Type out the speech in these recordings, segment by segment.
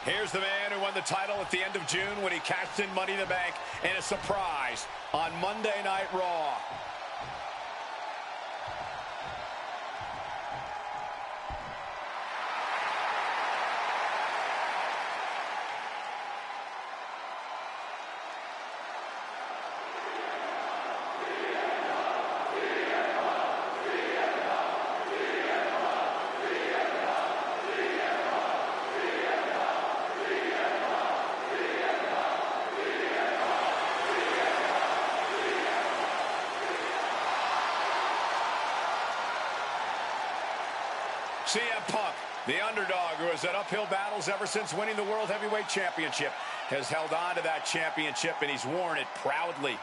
Here's the man who won the title at the end of June when he cashed in Money in the Bank in a surprise on Monday Night Raw. CM Punk, the underdog who has had uphill battles ever since winning the World Heavyweight Championship, has held on to that championship, and he's worn it proudly.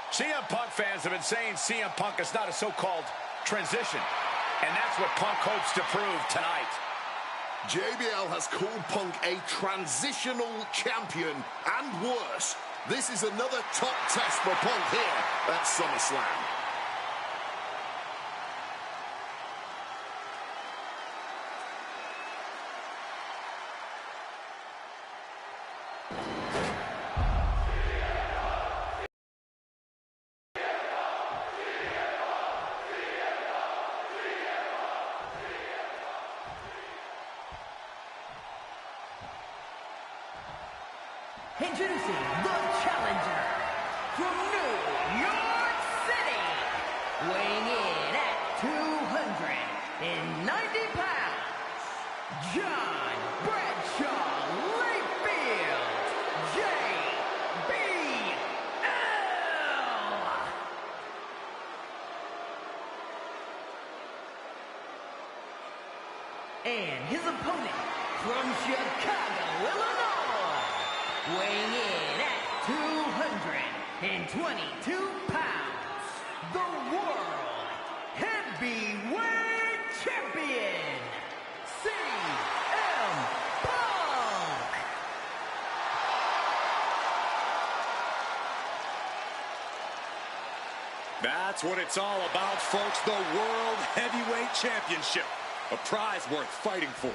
CM Punk fans have been saying CM Punk is not a so-called transition, and that's what Punk hopes to prove tonight. JBL has called Punk a transitional champion, and worse, this is another top test for Punk here at SummerSlam. Introducing the challenger from New York City, weighing in at 290 pounds, John Bradshaw Layfield, JBL. And his opponent from Chicago, Illinois, weighing in at 222 pounds, the World Heavyweight Champion, CM Punk. That's what it's all about, folks. The World Heavyweight Championship. A prize worth fighting for.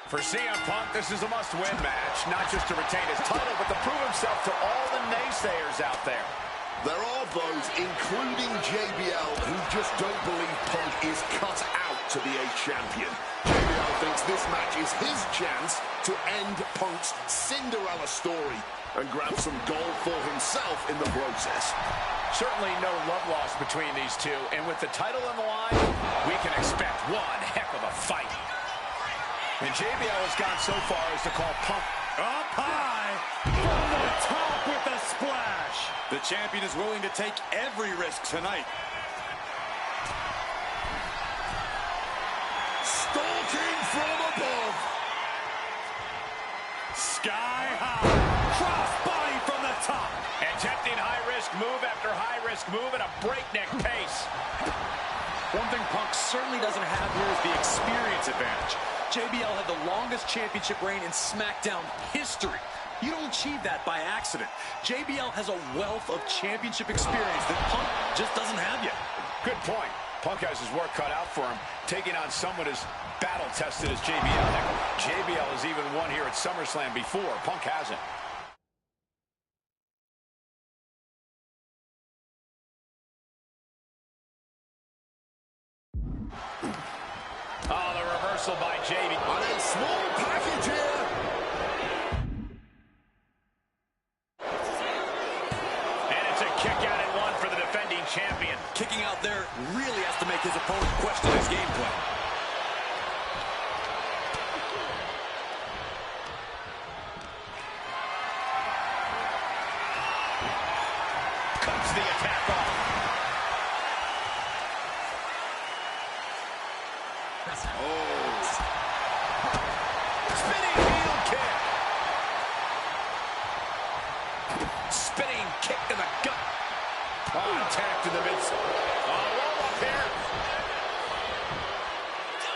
For CM Punk, this is a must-win match, not just to retain his title, but to prove himself to all the naysayers out there. There are those, including JBL, who just don't believe Punk is cut out to be a champion. JBL thinks this match is his chance to end Punk's Cinderella story and grab some gold for himself in the process. Certainly no love lost between these two, and with the title on the line, we can expect one heck of a fight. And JBL has gone so far as to call Punk up high from the top with a splash. The champion is willing to take every risk tonight. Stalking from above. Sky high. Cross body from the top. Attempting high-risk move after high-risk move at a breakneck pace. One thing Punk certainly doesn't have here is the experience advantage. JBL had the longest championship reign in SmackDown history. You don't achieve that by accident. JBL has a wealth of championship experience that Punk just doesn't have yet. Good point. Punk has his work cut out for him, taking on someone as battle-tested as JBL. JBL has even won here at SummerSlam before. Punk hasn't. Oh, the reversal by JBL. On a small package here. And it's a kick out at one for the defending champion. Kicking out there really has to make his opponent question his game plan. Cuts the attack off. Oh. Spinning heel kick. Spinning kick to the gut. Contact to the midst. Roll up here.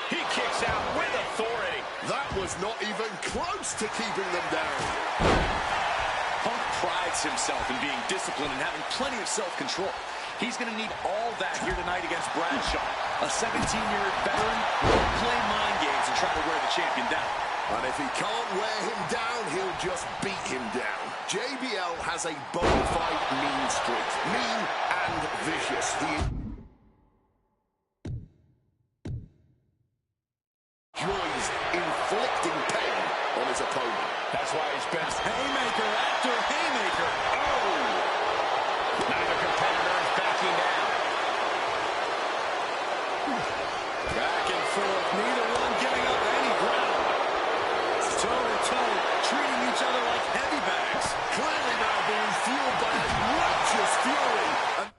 He kicks out with authority. That was not even close to keeping them down. Punk prides himself in being disciplined and having plenty of self-control. He's going to need all that here tonight against Bradshaw. A 17-year veteran won't play mind games and try to wear the champion down. And if he can't wear him down, he'll just beat him down. JBL has a bona fide mean streak. Mean and vicious. He enjoys inflicting pain on his opponent. That's why he's been Haymaker after haymaker. Oh! Neither competitor is backing down. Back and forth, neither one giving up any ground. Toe-to-toe, treating each other like heavy bags. Clearly now being fueled by a righteous fury. And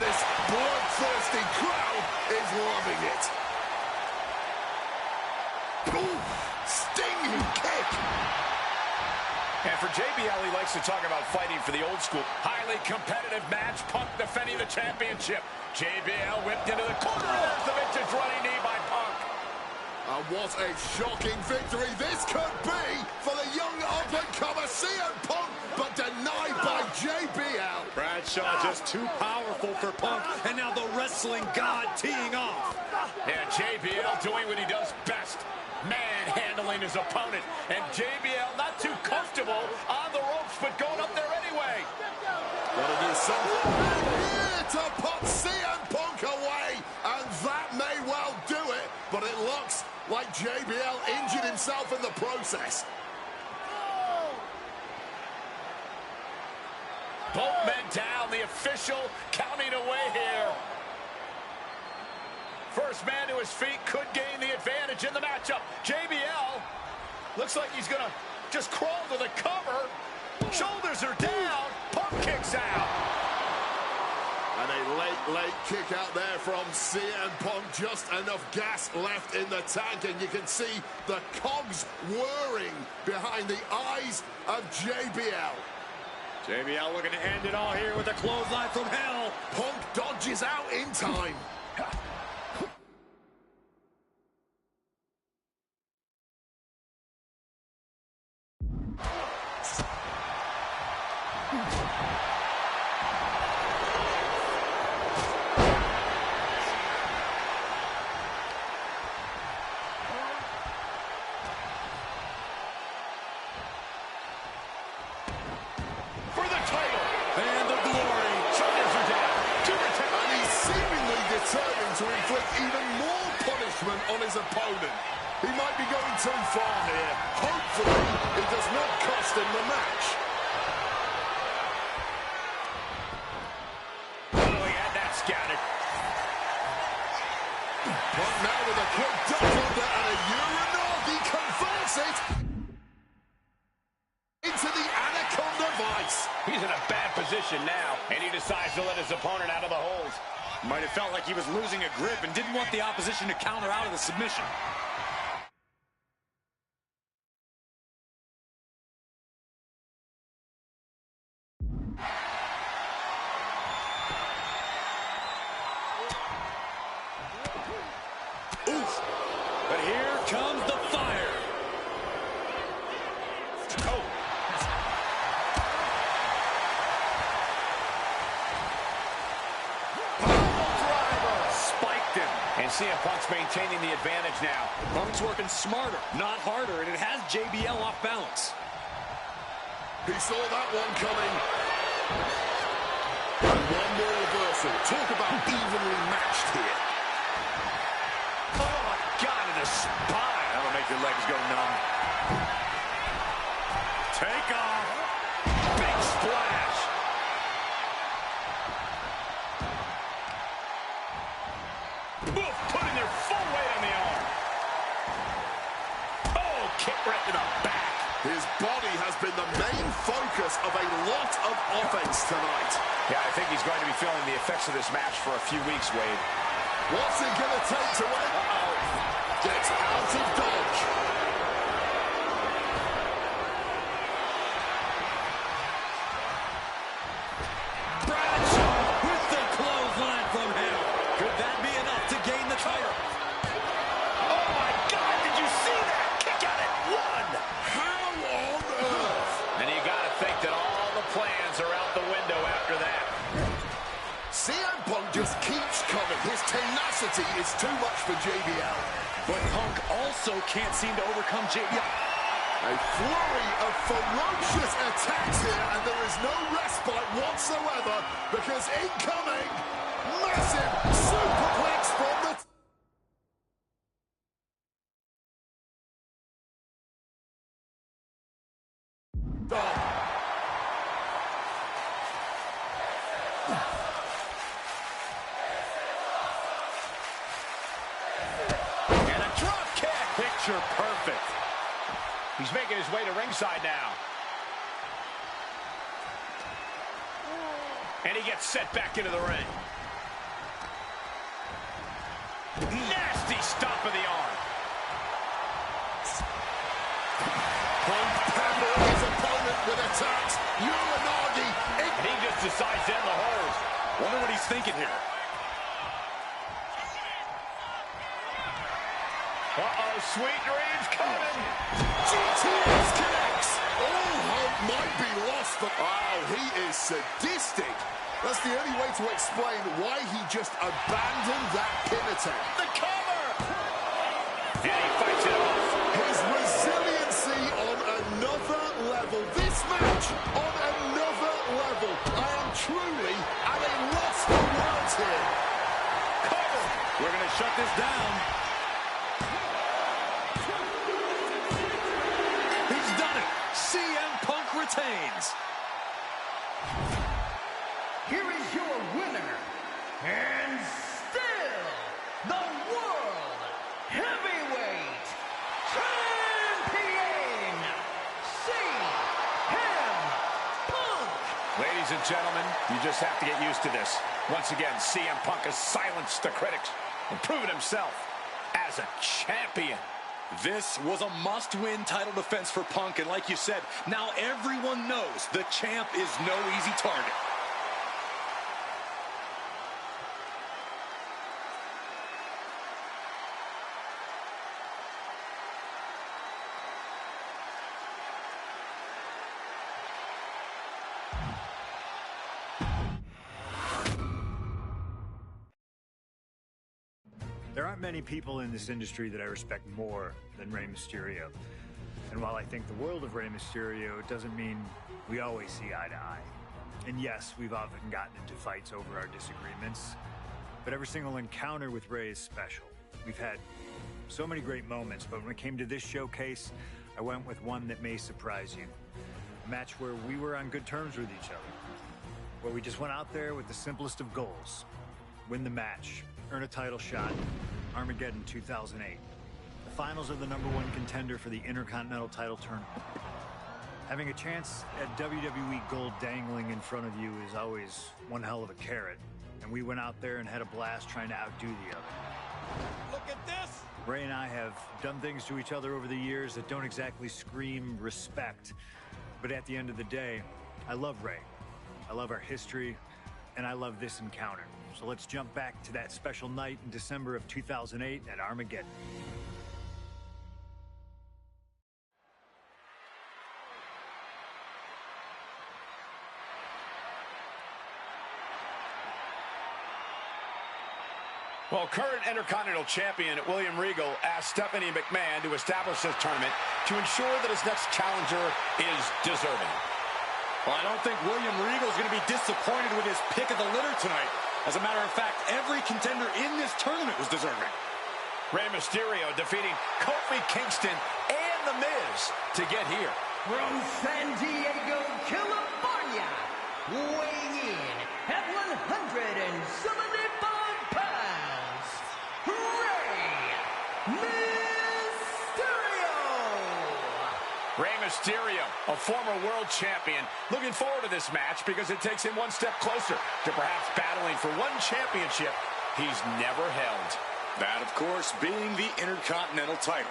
this bloodthirsty crowd is loving it. Ooh, stinging kick. And for JBL, he likes to talk about fighting for the old school. Highly competitive match. Punk defending the championship. JBL whipped into the corner. There's the vintage running knee by Punk. And what a shocking victory this could be for the young up-and-comer CM Punk, but denied by JBL. Bradshaw just too powerful for Punk, and now the wrestling god teeing off. And JBL doing what he does best. Manhandling his opponent. And JBL not too comfortable on the ropes, but going up there anyway. Gotta do something here to put CM Punk away, and that may well do it, but it looks like JBL injured himself in the process. Both men down, the official counting away here. First man to his feet could gain the advantage in the matchup. JBL looks like he's gonna just crawl to the cover. Shoulders are down. Punk kicks out. And a late kick out there from CM Punk. Just enough gas left in the tank, and you can see the cogs whirring behind the eyes of JBL. JBL looking to end it all here with a clothesline from hell. Punk dodges out in time. To inflict even more punishment on his opponent. He might be going too far here. Hopefully, it does not cost him the match. Oh, he had that scouted. But now with a quick duck under and a Uranagi converts it into the Anaconda Vice. He's in a bad position now, and he decides to let his opponent out of the hold. Might have felt like he was losing a grip and didn't want the opposition to counter out of the submission. Oof. But here comes the fire. Oh. And CM Punk's maintaining the advantage now. Punk's working smarter, not harder, and it has JBL off balance. He saw that one coming. And one more reversal. Talk about evenly matched here. Oh, my God, in the spine. That'll make your legs go numb. Take off. Big splash. Oof, putting their full weight on the arm. Oh, kick right to the back. His body has been the main focus of a lot of offense tonight. Yeah, I think he's going to be feeling the effects of this match for a few weeks, Wade. What's it going to take to win? Gets out of dodge. Bradshaw with the clothesline from him. Could that be enough to gain the title? Oh, my God, did you see that? Kick out at one. How on earth? And you got to think that all the plans are out the window after that. CM Punk just keeps coming. His tenacity is too much for JBL. But Punk also can't seem to overcome JBL. A flurry of ferocious attacks here, and there is no respite whatsoever, because incoming, massive superplex from the... And a drop kick. Picture perfect. He's making his way to ringside now. And he gets set back into the ring. Nasty stomp of the arm. Punk hammering his opponent with attacks. Uranagi. And he just decides to end the hold. Wonder what he's thinking here. Uh-oh, sweet dreams coming. GTS connects. All hope might be lost, but oh, he is sadistic. That's the only way to explain why he just abandoned that pin attempt. The cover. And he fights it off. His resiliency on another level. This match on another level. I am truly at a loss for words here. Cover. We're going to shut this down. He's done it. CM Punk retains. Here is your winner, and still the World Heavyweight Champion, CM Punk. Ladies and gentlemen, you just have to get used to this. Once again, CM Punk has silenced the critics and proven himself as a champion. This was a must-win title defense for Punk, and like you said, now everyone knows the champ is no easy target. There aren't many people in this industry that I respect more than Rey Mysterio. And while I think the world of Rey Mysterio, doesn't mean we always see eye to eye. And yes, we've often gotten into fights over our disagreements, but every single encounter with Rey is special. We've had so many great moments, but when it came to this showcase, I went with one that may surprise you. A match where we were on good terms with each other. Where we just went out there with the simplest of goals. Win the match. Earn a title shot, Armageddon 2008. The finals of the #1 contender for the Intercontinental title tournament. Having a chance at WWE Gold dangling in front of you is always one hell of a carrot. And we went out there and had a blast trying to outdo the other. Look at this. Rey and I have done things to each other over the years that don't exactly scream respect. But at the end of the day, I love Rey. I love our history, and I love this encounter. So let's jump back to that special night in December of 2008 at Armageddon. Well, current Intercontinental Champion William Regal asked Stephanie McMahon to establish this tournament to ensure that his next challenger is deserving. Well, I don't think William Regal is going to be disappointed with his pick of the litter tonight. As a matter of fact, every contender in this tournament was deserving. Rey Mysterio defeating Kofi Kingston and The Miz to get here. From San Diego, California, weighing in at 175 pounds, Rey Mysterio. Rey Mysterio, a former world champion, looking forward to this match because it takes him one step closer to perhaps battling for one championship he's never held. That, of course, being the Intercontinental title.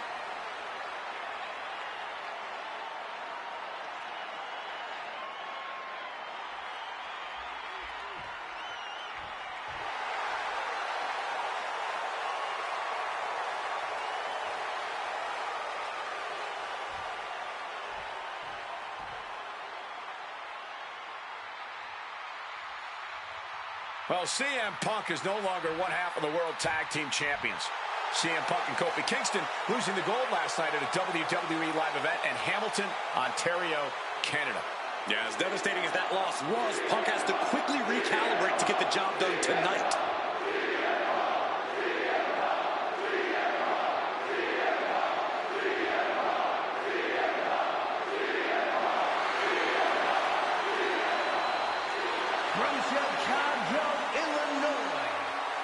Well, CM Punk is no longer one half of the World Tag Team Champions. CM Punk and Kofi Kingston losing the gold last night at a WWE live event in Hamilton, Ontario, Canada. Yeah, as devastating as that loss was, Punk has to quickly recalibrate to get the job done tonight. From Chicago, Illinois,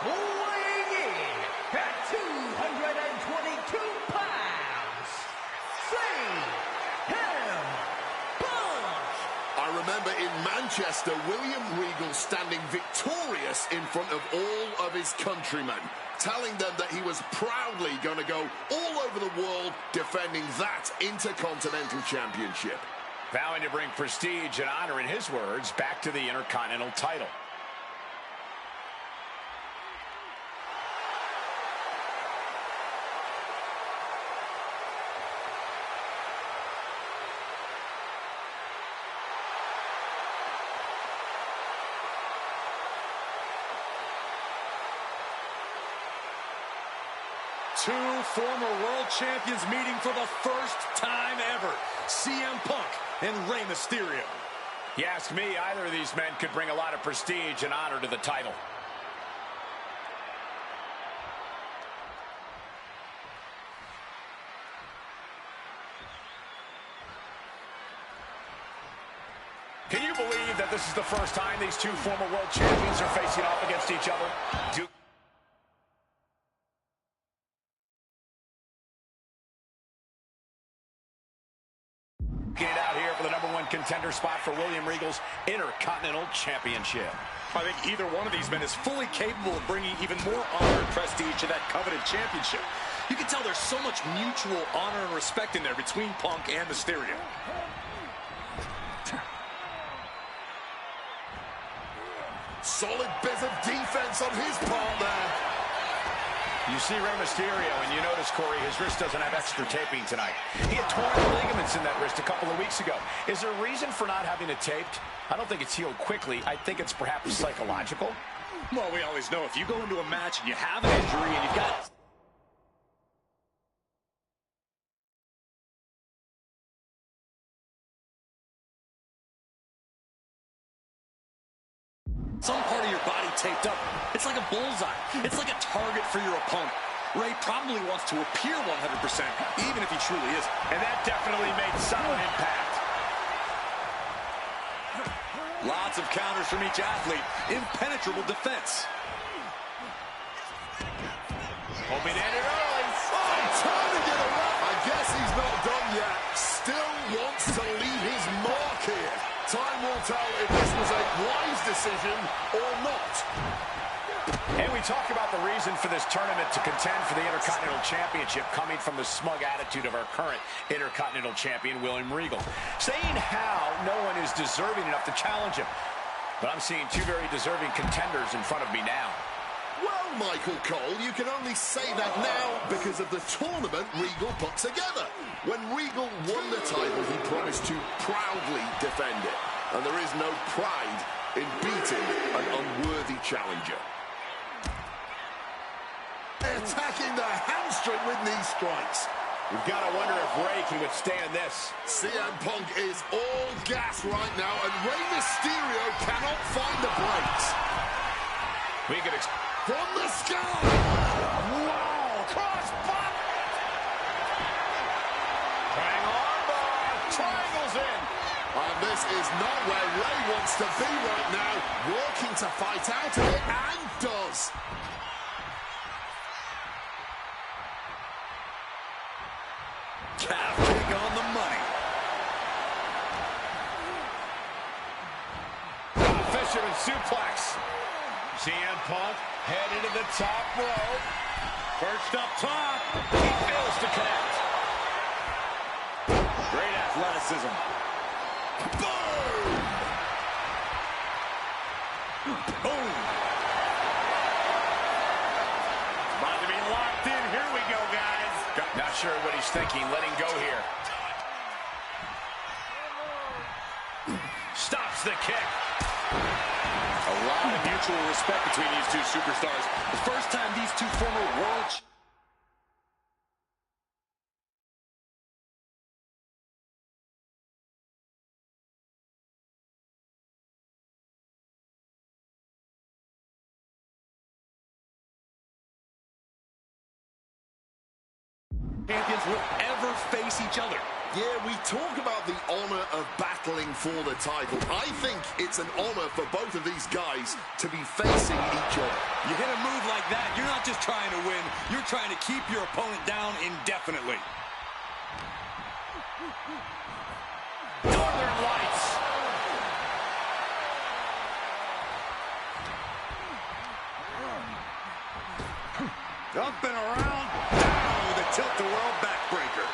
weighing in at 222 pounds, CM Punk. I remember in Manchester, William Regal standing victorious in front of all of his countrymen, telling them that he was proudly going to go all over the world defending that Intercontinental Championship. Vowing to bring prestige and honor, in his words, back to the Intercontinental title. Two former world champions meeting for the first time ever. CM Punk and Rey Mysterio. You ask me, either of these men could bring a lot of prestige and honor to the title. Can you believe that this is the first time these two former world champions are facing off against each other? Get out here for the #1 contender spot for William Regal's Intercontinental Championship. I think either one of these men is fully capable of bringing even more honor and prestige to that coveted championship. You can tell there's so much mutual honor and respect in there between Punk and Mysterio. Solid bit of defense on his part there. You see Rey Mysterio, and you notice, Corey, his wrist doesn't have extra taping tonight. He had torn the ligaments in that wrist a couple of weeks ago. Is there a reason for not having it taped? I don't think it's healed quickly. I think it's perhaps psychological. Well, we always know if you go into a match and you have an injury and you've got... some part of your body taped up, it's like a bullseye. It's like a target for your opponent. Rey probably wants to appear 100%, even if he truly is. And that definitely made solid impact. Lots of counters from each athlete. Impenetrable defense. Hoping to end it early. Oh, turning it around. I guess he's not done yet. Still wants to leave his mark here. Time will tell if this was a wise decision or not. And we talk about the reason for this tournament to contend for the Intercontinental Championship coming from the smug attitude of our current Intercontinental Champion, William Regal. Saying how no one is deserving enough to challenge him. But I'm seeing two very deserving contenders in front of me now. Well, Michael Cole, you can only say that now because of the tournament Regal put together. When Regal won the title, he promised to proudly defend it. And there is no pride in beating an unworthy challenger. Attacking the hamstring with knee strikes. We've got to wonder if Rey can withstand this. CM Punk is all gas right now, and Rey Mysterio cannot find the brakes. We could from the sky! Wow! Cross bump! Triangle armbar! Triangles in! And this is not where Rey wants to be right now. Working to fight out of it, and does. Calf kick on the money. suplex. CM Punk headed to the top rope. Perched up top. He fails to connect. Great athleticism. Boom! Boom! About to be locked in. Here we go, guys. Not sure what he's thinking. Letting go here. Stops the kick. A lot of mutual respect between these two superstars. The first time these two former world champions will ever face each other. Yeah, we talk about the honor of battling for the title. I think it's an honor for both of these guys to be facing each other. You hit a move like that, you're not just trying to win, you're trying to keep your opponent down indefinitely. Northern Lights. Up and around, down with a tilt-the-world backbreaker.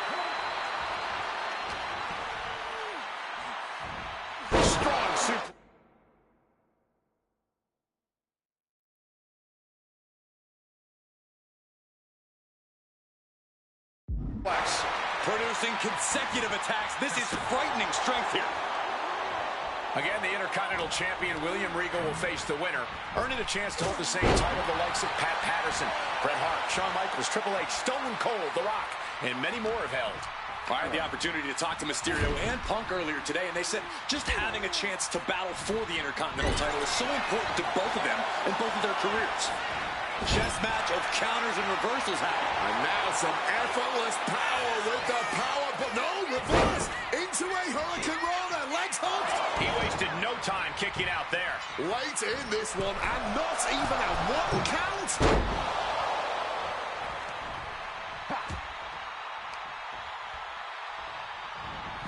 Strong super. Producing consecutive attacks. This is frightening strength here. Again, the Intercontinental Champion William Regal will face the winner, earning a chance to hold the same title the likes of Pat Patterson, Bret Hart, Shawn Michaels, Triple H, Stone Cold, The Rock, and many more have held. I had the opportunity to talk to Mysterio and Punk earlier today, and they said just having a chance to battle for the Intercontinental title is so important to both of them and both of their careers. Chess match of counters and reversals happening. And now some effortless power with the power, but no, reverse into a Hurricane Rana, legs hooked. He wasted no time kicking out there. Late in this one, and not even a one count.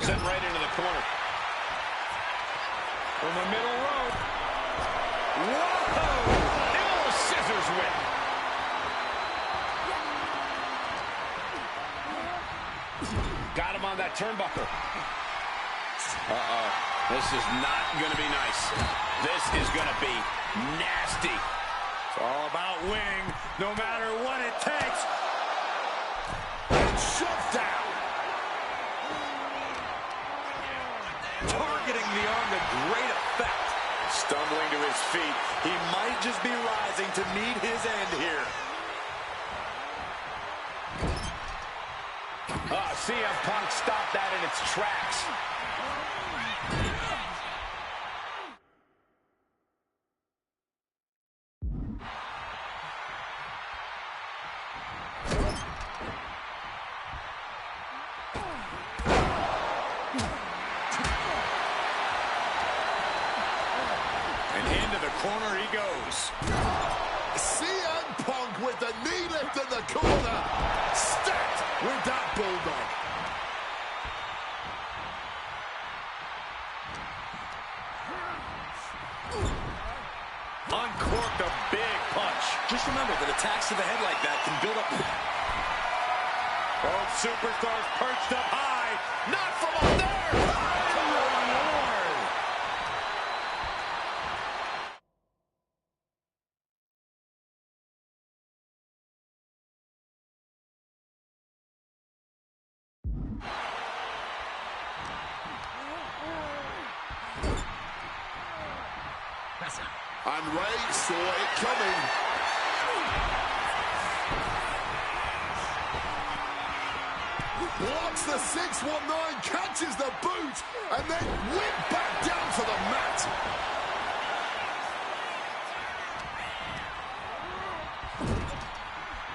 Sent right into the corner. From the middle rope. Whoa! Ill scissors whip. Got him on that turnbuckle. Uh-oh. This is not going to be nice. This is going to be nasty. It's all about winning, no matter what it takes. And shut down. Targeting the arm to great effect. Stumbling to his feet. He might just be rising to meet his end here. CM Punk stopped that in its tracks. And into the corner he goes. CM Punk with the knee lift in the corner. Stacked with that bulldog. Uncorked a big punch. Just remember that attacks to the head like that can build up. Both superstars perched up high. Not from up there! Oh, Lord! And Ray saw it coming. Blocks the 619, catches the boot, and then whipped back down to the mat.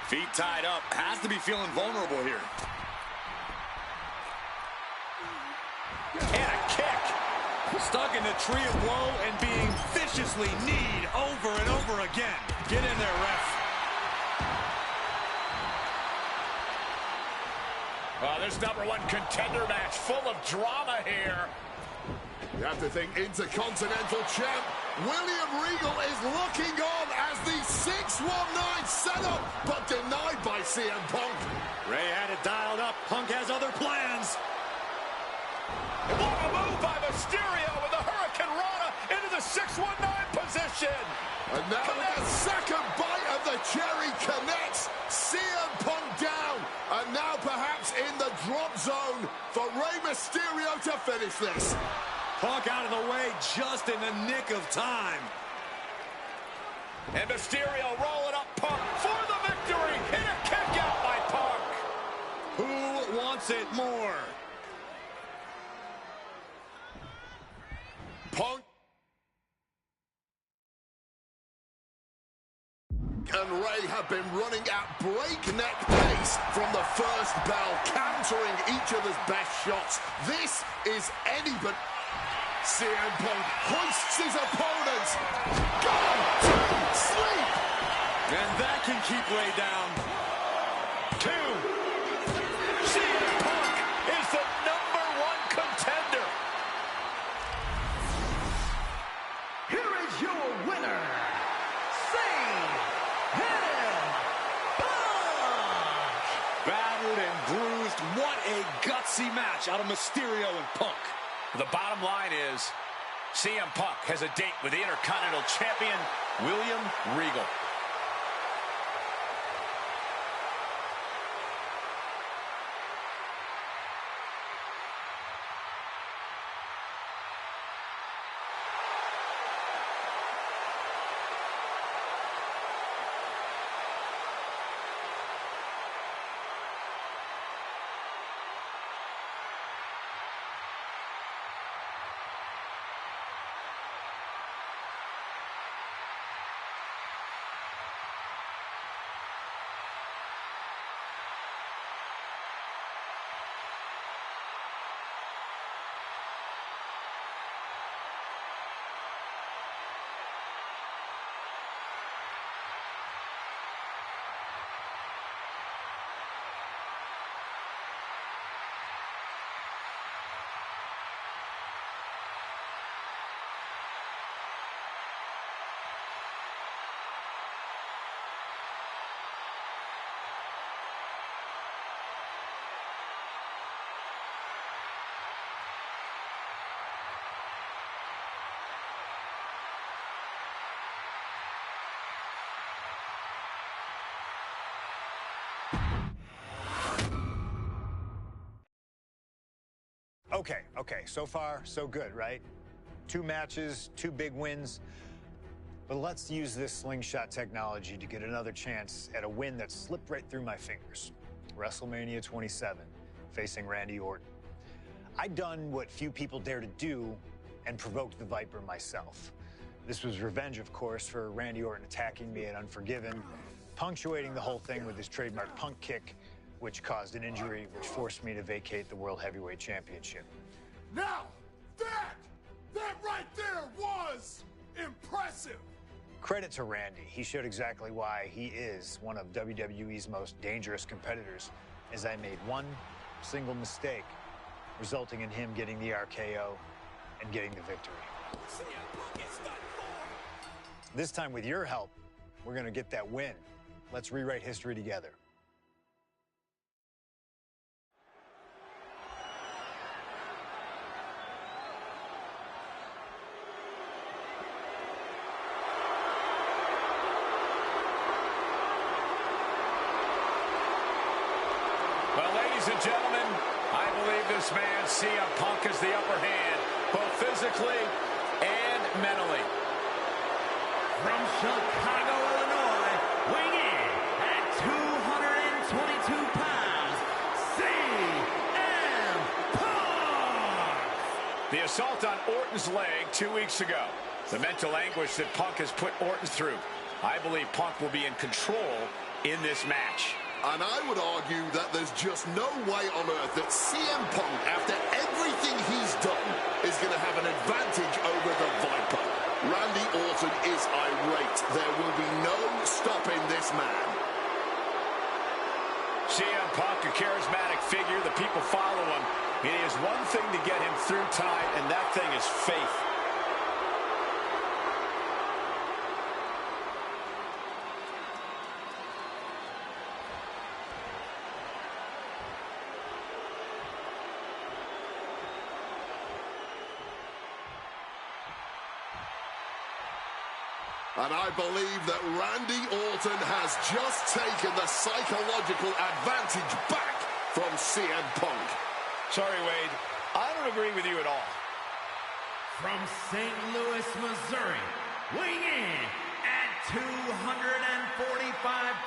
Feet tied up. Has to be feeling vulnerable here. And a kick. Stuck in the tree of woe and being viciously kneed over and over again. Get in there, ref. This #1 contender match full of drama here. You have to think Intercontinental Champ William Regal is looking on as the 619 setup, but denied by CM Punk. Ray had it dialed up. Punk has other plans. What a move by Mysterio with the Hurricane Rana into the 619 position. And now with the second bite of the cherry connects, CM Punk down. And now perhaps in the drop zone for Rey Mysterio to finish this. Punk out of the way just in the nick of time. And Mysterio rolling up Punk for the victory. And a kick out by Punk. Who wants it more? Punk and Ray have been running at breakneck pace from the first bell, countering each other's best shots. This is any but... CM Punk hoists his opponent. Gone to sleep. And that can keep Ray down. 2. CM Punk is the #1 contender. Here is your winner, CM Punk! Battered and bruised. What a gutsy match out of Mysterio and Punk. The bottom line is CM Punk has a date with the Intercontinental Champion, William Regal. Okay, so far, so good, right? 2 matches, 2 big wins. But let's use this slingshot technology to get another chance at a win that slipped right through my fingers. WrestleMania 27, facing Randy Orton. I'd done what few people dare to do and provoked the Viper myself. This was revenge, of course, for Randy Orton attacking me at Unforgiven, punctuating the whole thing with his trademark punk kick, which caused an injury, which forced me to vacate the World Heavyweight Championship. Now, that right there was impressive. Credit to Randy. He showed exactly why he is one of WWE's most dangerous competitors, as I made one single mistake, resulting in him getting the RKO and getting the victory. This time, with your help, we're going to get that win. Let's rewrite history together. Well, ladies and gentlemen, I believe this man, CM Punk, has the upper hand, both physically and mentally. From Chicago, Illinois, weighing in at 222 pounds, CM Punk! The assault on Orton's leg 2 weeks ago. The mental anguish that Punk has put Orton through. I believe Punk will be in control in this match. And I would argue that there's just no way on earth that CM Punk, after everything he's done, is going to have an advantage over the Viper. Randy Orton is irate. There will be no stopping this man. CM Punk, a charismatic figure. The people follow him. He is one thing to get him through tonight, and that thing is faith. And I believe that Randy Orton has just taken the psychological advantage back from CM Punk. Sorry, Wade. I don't agree with you at all. From St. Louis, Missouri, weighing in at 245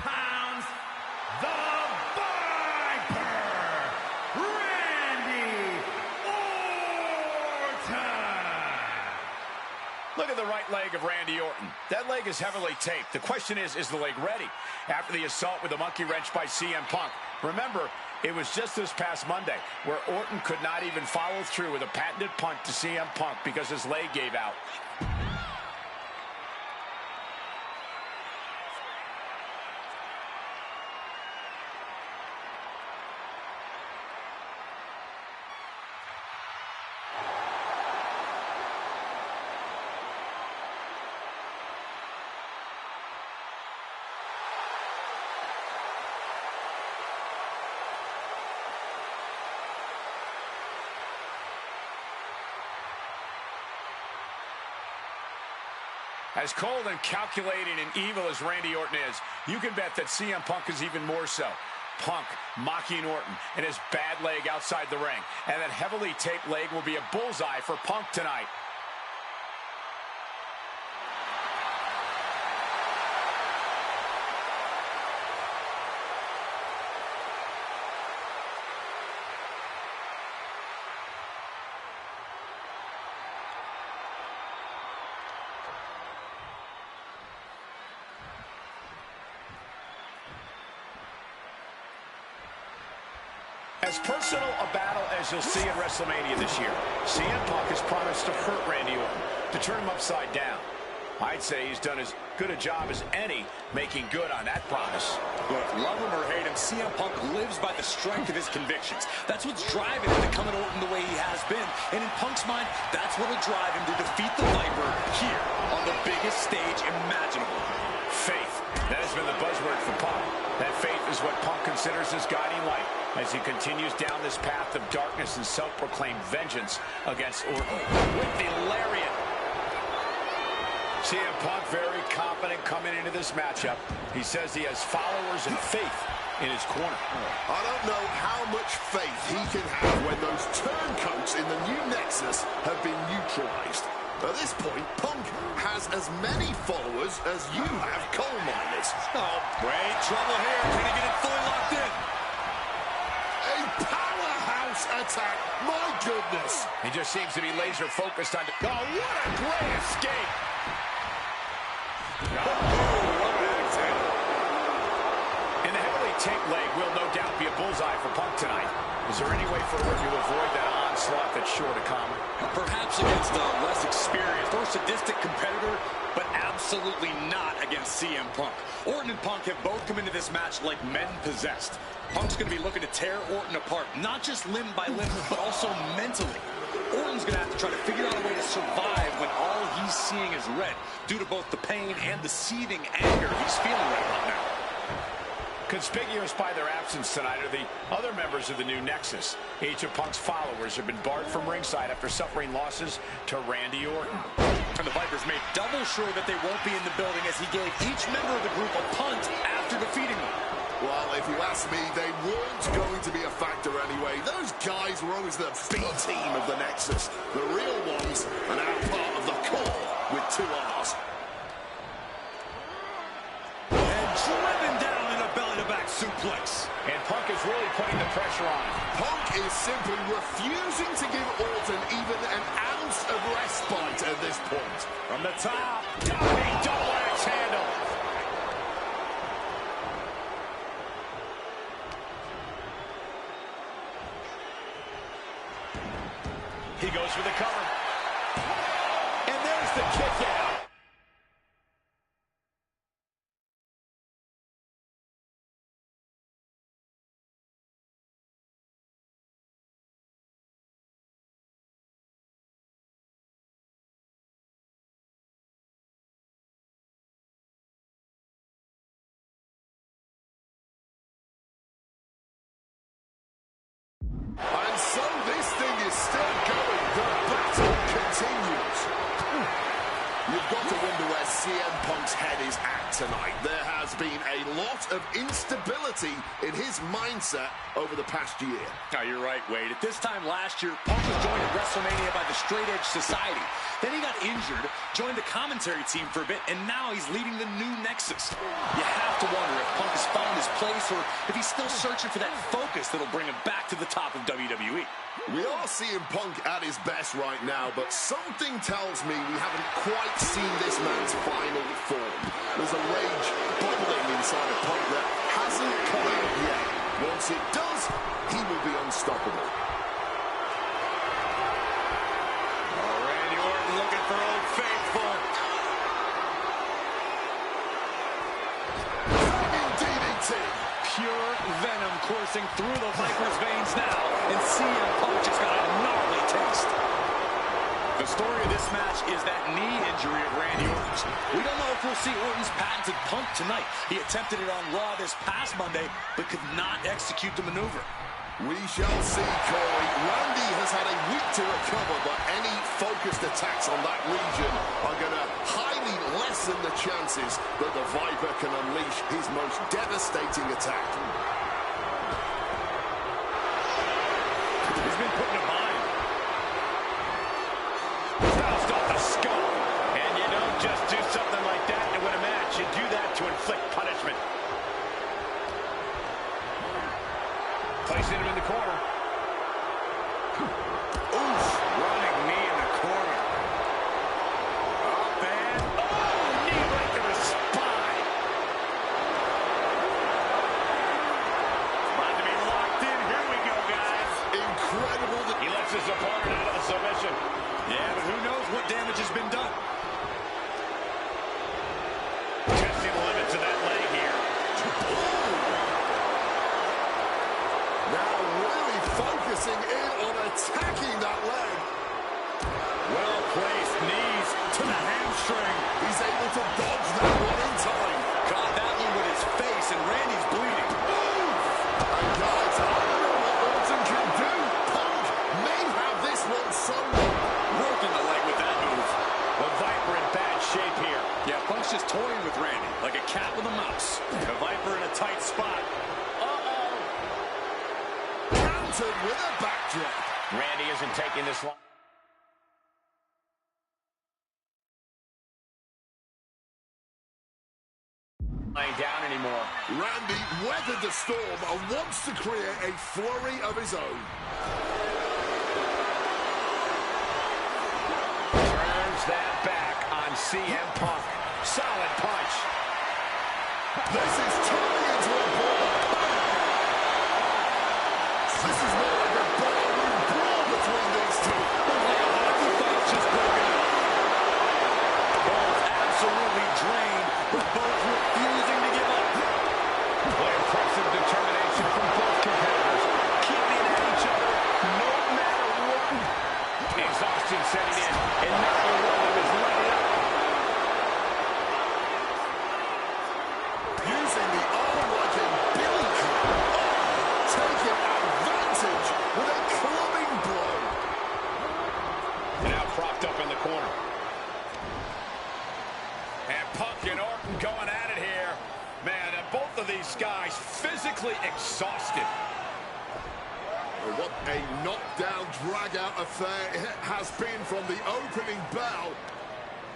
pounds, the Viper, Randy Orton. Look at the right leg of Randy Orton. That leg is heavily taped. The question is the leg ready? After the assault with the monkey wrench by CM Punk. Remember, it was just this past Monday where Orton could not even follow through with a patented punt to CM Punk because his leg gave out. As cold and calculating and evil as Randy Orton is, you can bet that CM Punk is even more so. Punk mocking Orton and his bad leg outside the ring. And that heavily taped leg will be a bullseye for Punk tonight. As personal a battle as you'll see in WrestleMania this year, CM Punk has promised to hurt Randy Orton, to turn him upside down. I'd say he's done as good a job as any making good on that promise. Look, love him or hate him, CM Punk lives by the strength of his convictions. That's what's driving him to come at Orton the way he has been. And in Punk's mind, that's what'll drive him to defeat the Viper here on the biggest stage imaginable. Faith. That has been the buzzword for Punk. That faith is what Punk considers his guiding light as he continues down this path of darkness and self-proclaimed vengeance against Orton. With the lariat. CM Punk very confident coming into this matchup. He says he has followers and faith in his corner. I don't know how much faith he can have when those turncoats in the new Nexus have been neutralized. At this point, Punk has as many followers as you have coal miners. Oh, great trouble here. Can he get it fully locked in? A powerhouse attack. My goodness. He just seems to be laser focused on... Oh, what a great escape. And the heavily taped leg will no doubt be a bullseye for Punk tonight. Is there any way for Orton to avoid that onslaught that's sure to come? Perhaps against a less experienced or sadistic competitor, but absolutely not against CM Punk. Orton and Punk have both come into this match like men possessed. Punk's going to be looking to tear Orton apart, not just limb by limb, but also mentally. Orton's going to have to try to figure out a way to survive when all he's seeing is red, due to both the pain and the seething anger he's feeling right about now. Conspicuous by their absence tonight are the other members of the new Nexus. Each of Punk's followers have been barred from ringside after suffering losses to Randy Orton. And the Vipers made double sure that they won't be in the building as he gave each member of the group a punt after defeating them. Well, if you ask me, they weren't going to be a factor anyway. Those guys were always the B team of the Nexus. The real ones are now part of the core with 2 R's. And driven down in a belly-to-back suplex. And Punk is really putting the pressure on him. Punk is simply refusing to give Orton even an ounce of respite at this point. From the top, diving double axe handle. He goes for the cover. And there's the kick out. sting is still going. The battle continues. You've got to wonder where CM Punk's head is at tonight. There has been a lot of instability in his mindset over the past year. Oh, you're right, Wade. At this time last year, Punk was joined at WrestleMania by the Straight Edge Society. Then he got injured, joined the commentary team for a bit, and now he's leading the new Nexus. You have to wonder if Punk has found his place or if he's still searching for that focus that'll bring him back to the top of WWE. We are seeing Punk at his best right now, but something tells me we haven't quite seen this man's final form. There's a rage bubbling inside of Punk that hasn't come out yet. Once it does, he will be unstoppable. Randy Orton looking for Old Faithful. Dragging DDT. Pure venom coursing through the Viper's veins now, and CM Punk just got a gnarly taste. The story of this match is that knee injury of Randy Orton's. We don't know if we'll see Orton's patented Punk tonight. He attempted it on Raw this past Monday, but could not execute the maneuver. We shall see, Corey. Randy has had a week to recover, but any focused attacks on that region are going to highly lessen the chances that the Viper can unleash his most devastating attack. He's been put in a bind. Bounced off the skull. And you don't just do something like that to win a match. You do that to inflict punishment. Placing him in the corner. Oof. Running knee in the corner. Up and... Oh! Knee right to the spine. About to be locked in. Here we go, guys. Incredible. He lets his opponent out of the submission. Yeah, but who knows what damage has been done. Testing the limits of that leg here. Now really focusing in on attacking that leg. Well-placed knees to the hamstring. He's able to dodge that one in time. Caught that one with his face, and Randy's bleeding. And guys, I don't know what Orton can do. Punk may have this one somewhat. Broken the leg with that move. The Viper in bad shape here. Yeah, Punk's just toying with Randy, like a cat with a mouse. The Viper in a tight spot. Countered with a backdrop. Randy isn't taking this long. Lying down anymore. Randy weathered the storm and wants to create a flurry of his own. Turns that back on CM Punk. Solid punch. This is turning into a ball. This is more like a ballroom brawl between these two. Like a hockey fight's just broken out. Both absolutely drained, but both refusing to give up. Well, impressive determination from both competitors. Keeping at each other no matter what. Exhaustion setting in, and neither one of them is letting up. Using the arm like a billy club. Taking advantage with a clubbing blow. Now propped up in the corner. And Punk and Orton going at it here. Man, and both of these guys physically exhausted. What a knockdown, drag-out affair it has been from the opening bell.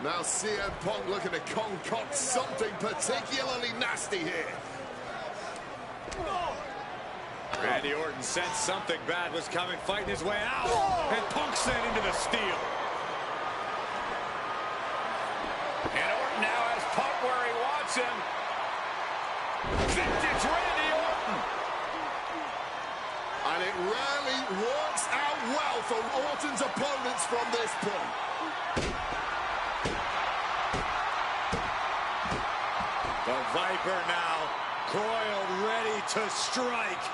Now CM Punk looking to concoct something particularly nasty here. Randy Orton sensed something bad was coming, fighting his way out, and Punk sent into the steel. And Orton now has Punk where he wants him. Vintage Randy Orton. And it rarely works out well for Orton's opponents from this point. The Viper now coiled, ready to strike.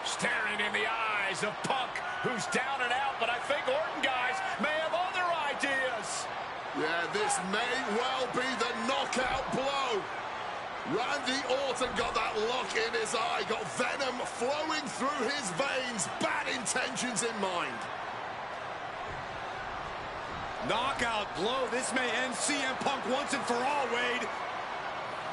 Staring in the eyes of Punk, who's down and out, but I think Orton, guys, may have other ideas. Yeah, this may well be the knockout blow. Randy Orton got that look in his eye, got venom flowing through his veins, bad intentions in mind. Knockout blow. This may end CM Punk once and for all, Wade.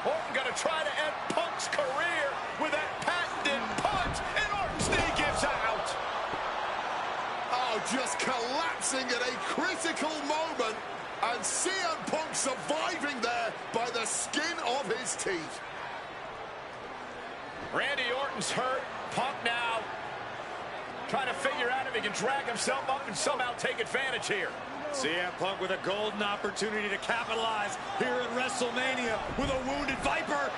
Orton gonna try to end Punk's career with that patented punch, and Orton's knee gives out. Oh, just collapsing at a critical moment, and CM Punk surviving there by the skin of his teeth. Randy Orton's hurt. Punk now trying to figure out if he can drag himself up and somehow take advantage here. CM Punk with a golden opportunity to capitalize here at WrestleMania with a wounded Viper.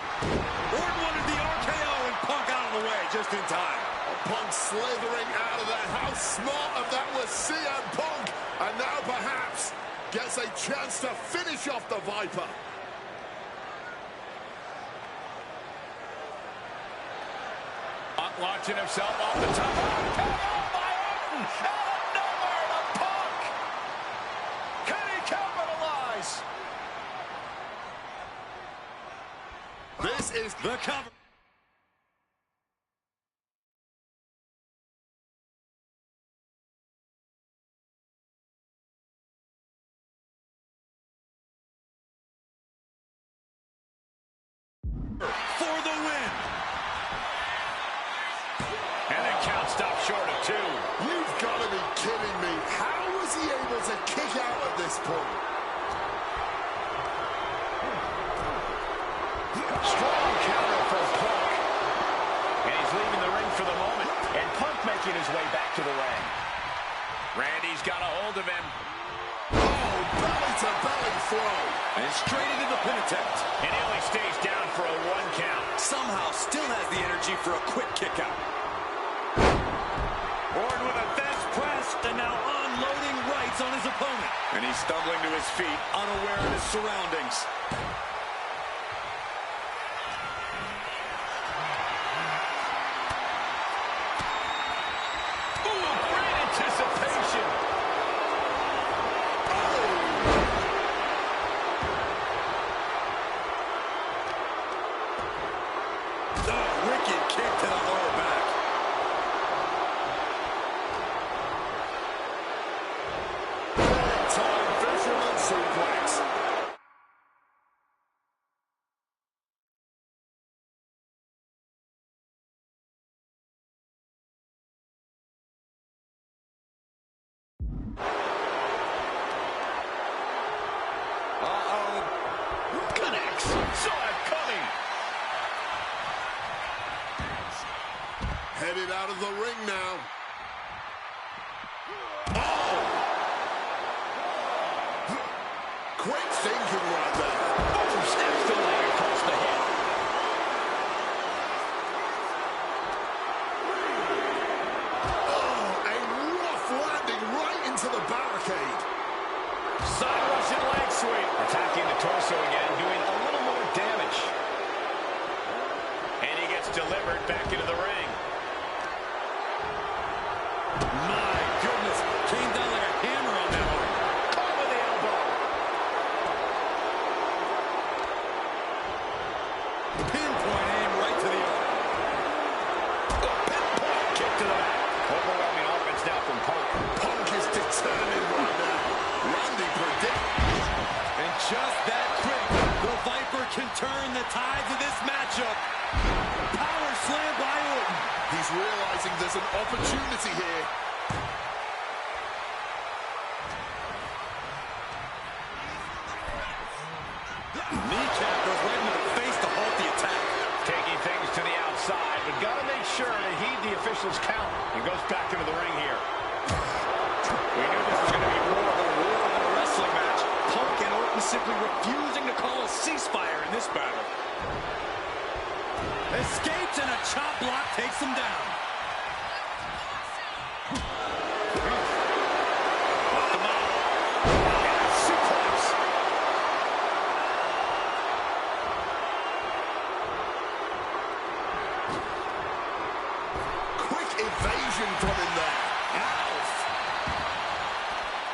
Orton wanted the RKO and Punk out of the way just in time. Punk slithering out of there. How smart of that was CM Punk. And now perhaps gets a chance to finish off the Viper. Punk launching himself off the top. RKO by Orton! Out of nowhere to Punk! Can he capitalize? This is The cover. For the win. And the count stopped short of 2. You've got to be kidding me. How was he able to kick out at this point? Strong counter from Punk. And he's leaving the ring for the moment. And Punk making his way back to the ring. Randy's got a hold of him. Oh, belly-to-belly throw. And straight into the pin attempt. And he only stays down for a 1 count. Somehow still has the energy for a quick kick out. Orton with a fence press. And now unloading rights on his opponent. And he's stumbling to his feet, unaware of his surroundings. Ooh, great anticipation. Oh, wicked kick to the lower back. Time fisherman suplex. Connects. Saw it coming. Headed out of the ring now. Quick thinking right there. Oh, snaps the leg across the head. Oh, a rough landing right into the barricade. Side Russian leg sweep. Attacking the torso again, doing a little more damage. And he gets delivered back into the ring. My goodness, came down like a hammer on that one. Caught with the elbow. Pinpoint aim right to the arm. Pinpoint kick to the back. Overwhelming offense now from Punk. Punk is determined right now. Randy predicts. And just that quick, the Viper can turn the tides of this matchup. Power slam by Orton. He's realizing there's an opportunity here. Kneecap goes right into the face to halt the attack. Taking things to the outside, but got to make sure to heed the official's count. And goes back into the ring here. We knew this was going to be more of a war than a wrestling match. Punk and Orton simply refusing to call a ceasefire in this battle. Escapes and a chop block takes him down. Evasion from him there. Alf.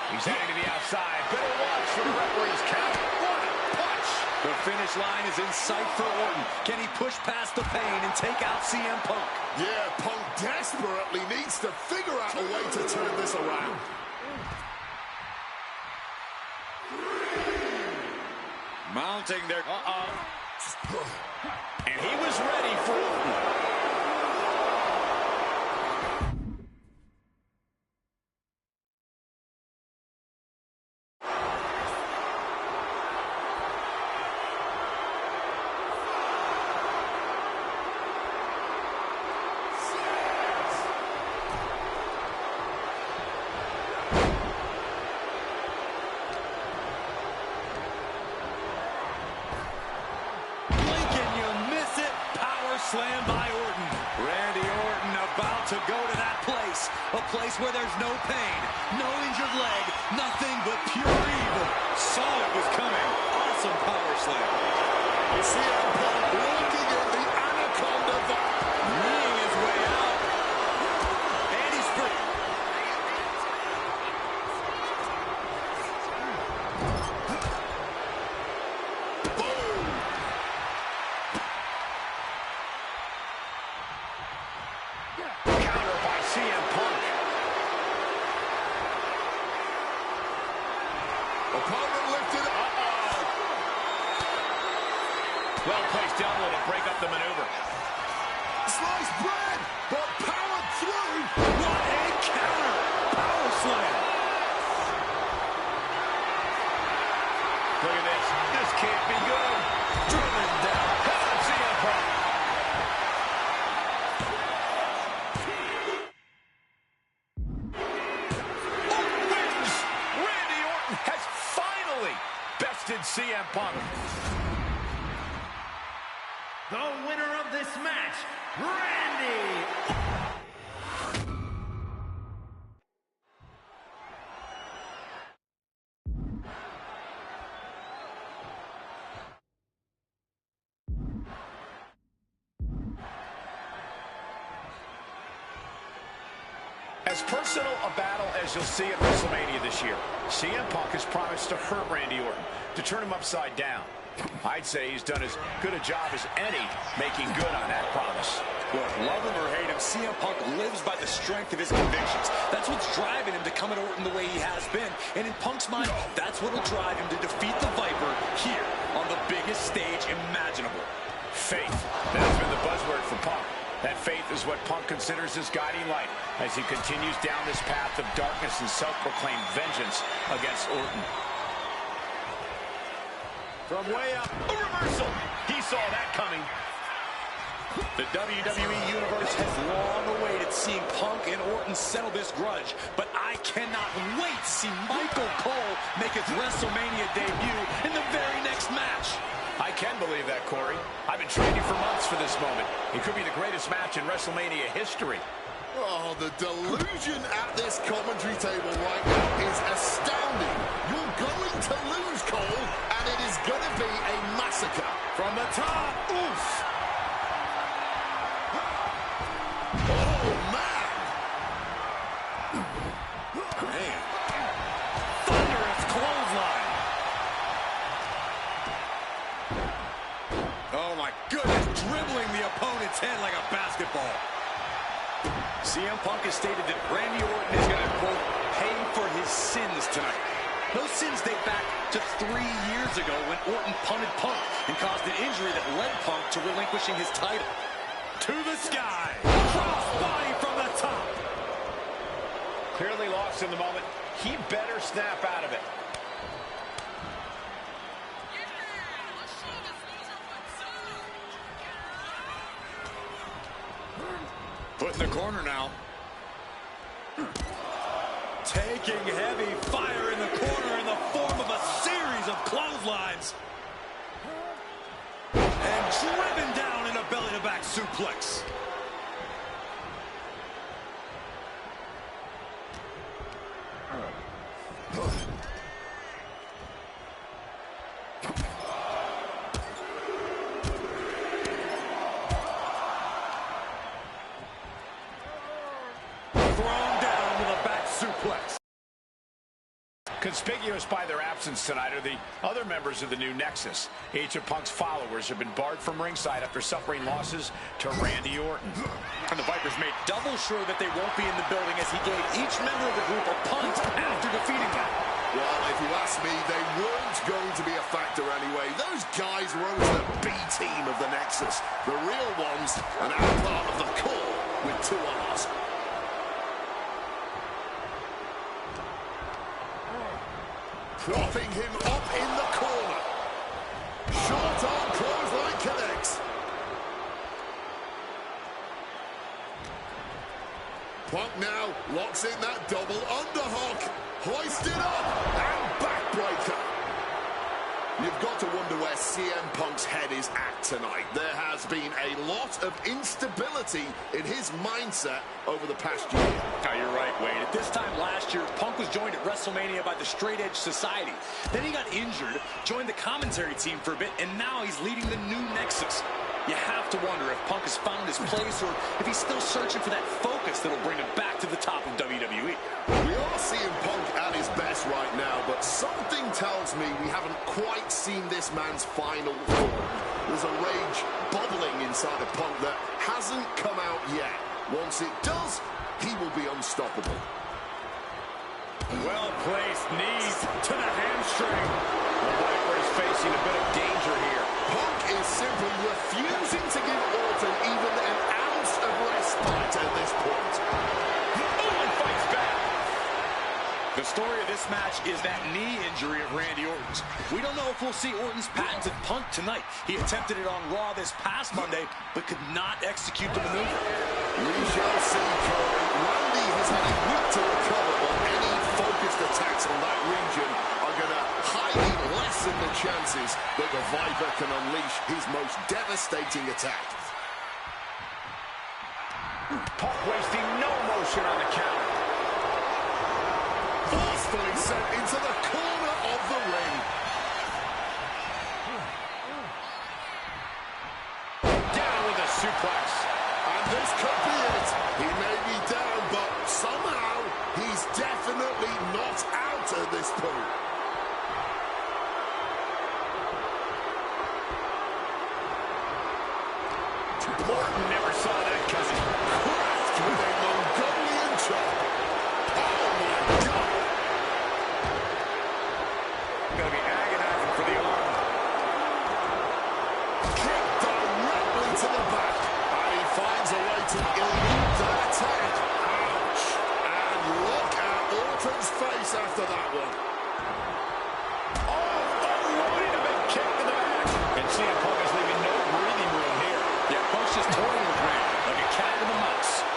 He's heading to the outside. Better watch for the referee's count. What a punch. The finish line is in sight for Orton. Can he push past the pain and take out CM Punk? Yeah, Punk desperately needs to figure out a way to turn this around. Mounting their... And he was ready for Orton. Slam by Orton. Randy Orton about to go to that place. A place where there's no pain, no injured leg, nothing but pure evil. Saw it was coming. Awesome power slam. CM Punk looking at the anaconda vibe. Kneeing his way out. And he's free. Opponent lifted up. Well placed elbow to break up the maneuver. Sliced bread, but powered through. What a counter. Power slam. Look at this. This can't be good. Driven down. CM Punk. Orton wins. Randy Orton has finally bested CM Punk. The winner of this match, Randy. As personal a battle as you'll see at WrestleMania this year, CM Punk has promised to hurt Randy Orton, to turn him upside down. I'd say he's done as good a job as any making good on that promise. Look, love him or hate him, CM Punk lives by the strength of his convictions. That's what's driving him to come at Orton the way he has been. And in Punk's mind, that's what'll drive him to defeat the Viper here on the biggest stage imaginable. Faith. That's been the buzzword for Punk. That faith is what Punk considers his guiding light as he continues down this path of darkness and self-proclaimed vengeance against Orton. From way up, a reversal. He saw that coming. The WWE Universe has long awaited seeing Punk and Orton settle this grudge, but I cannot wait to see Michael Cole make his WrestleMania debut in the very next match. I can believe that, Corey. I've been training for months for this moment. It could be the greatest match in WrestleMania history. Oh, the delusion at this commentary table right now is astounding. You're going to lose, Cole, and it is going to be a massacre. From the top, oof. Oh, man. Man. Thunderous clothesline. Oh, my goodness. Dribbling the opponent's head like a basketball. CM Punk has stated that Randy Orton is going to, quote, pay for his sins tonight. Those sins date back to 3 years ago when Orton punted Punk and caused an injury that led Punk to relinquishing his title. To the sky. Cross body from the top. Clearly lost in the moment. He better snap out of it. Put in the corner now. Taking heavy fire in the corner in the form of a series of clotheslines. And driven down in a belly-to-back suplex. Conspicuous by their absence tonight are the other members of the new Nexus. Each of Punk's followers have been barred from ringside after suffering losses to Randy Orton. And the Vipers made double sure that they won't be in the building as he gave each member of the group a punt after defeating them. Well, if you ask me, they weren't going to be a factor anyway. Those guys were always the B team of the Nexus. The real ones, and our part of the core with 2 R's. Propping him up in the corner. Short arm clothesline connects. Punk now locks in that double underhook. Hoisted up and backbreaker. You've got to wonder where CM Punk's head is at tonight. There has been a lot of instability in his mindset over the past year. Oh, you're right, Wade. At this time last year, Punk was joined at WrestleMania by the Straight Edge Society. Then he got injured, joined the commentary team for a bit, and now he's leading the new Nexus. You have to wonder if Punk has found his place or if he's still searching for that focus that'll bring him back to the top of WWE. We are seeing Punk at his best right now, but something tells me we haven't quite seen this man's final form. There's a rage bubbling inside of Punk that hasn't come out yet. Once it does, he will be unstoppable. Well-placed knees to the hamstring. The Viper is facing a bit of danger here. Punk is simply refusing to give Orton even an ounce of respite at this point. Oh, and fights back. The story of this match is that knee injury of Randy Orton's. We don't know if we'll see Orton's patented punt tonight. He attempted it on Raw this past Monday, but could not execute the maneuver. We shall see, Corey. Randy has had a week to recover, but any focused attacks on that region are going to highly lessen the chances that the Viper can unleash his most devastating attack. Punk wasting no motion on the counter. Forcefully sent into the corner of the ring. Down with a suplex. And this could be it. He may be down, but somehow he's definitely not out at this point. Orton never saw that coming. Cracked with a Mongolian chop. Oh my God. Going to be agonizing for the arm. Kick directly to the back. And he finds a way to elude that attack. Ouch. And look at Orton's face after that one. Unloading a big kick to the back. And CM Punk is leaving no breathing room here. Yeah, Punk's just toying with Randy like a cat with a mouse.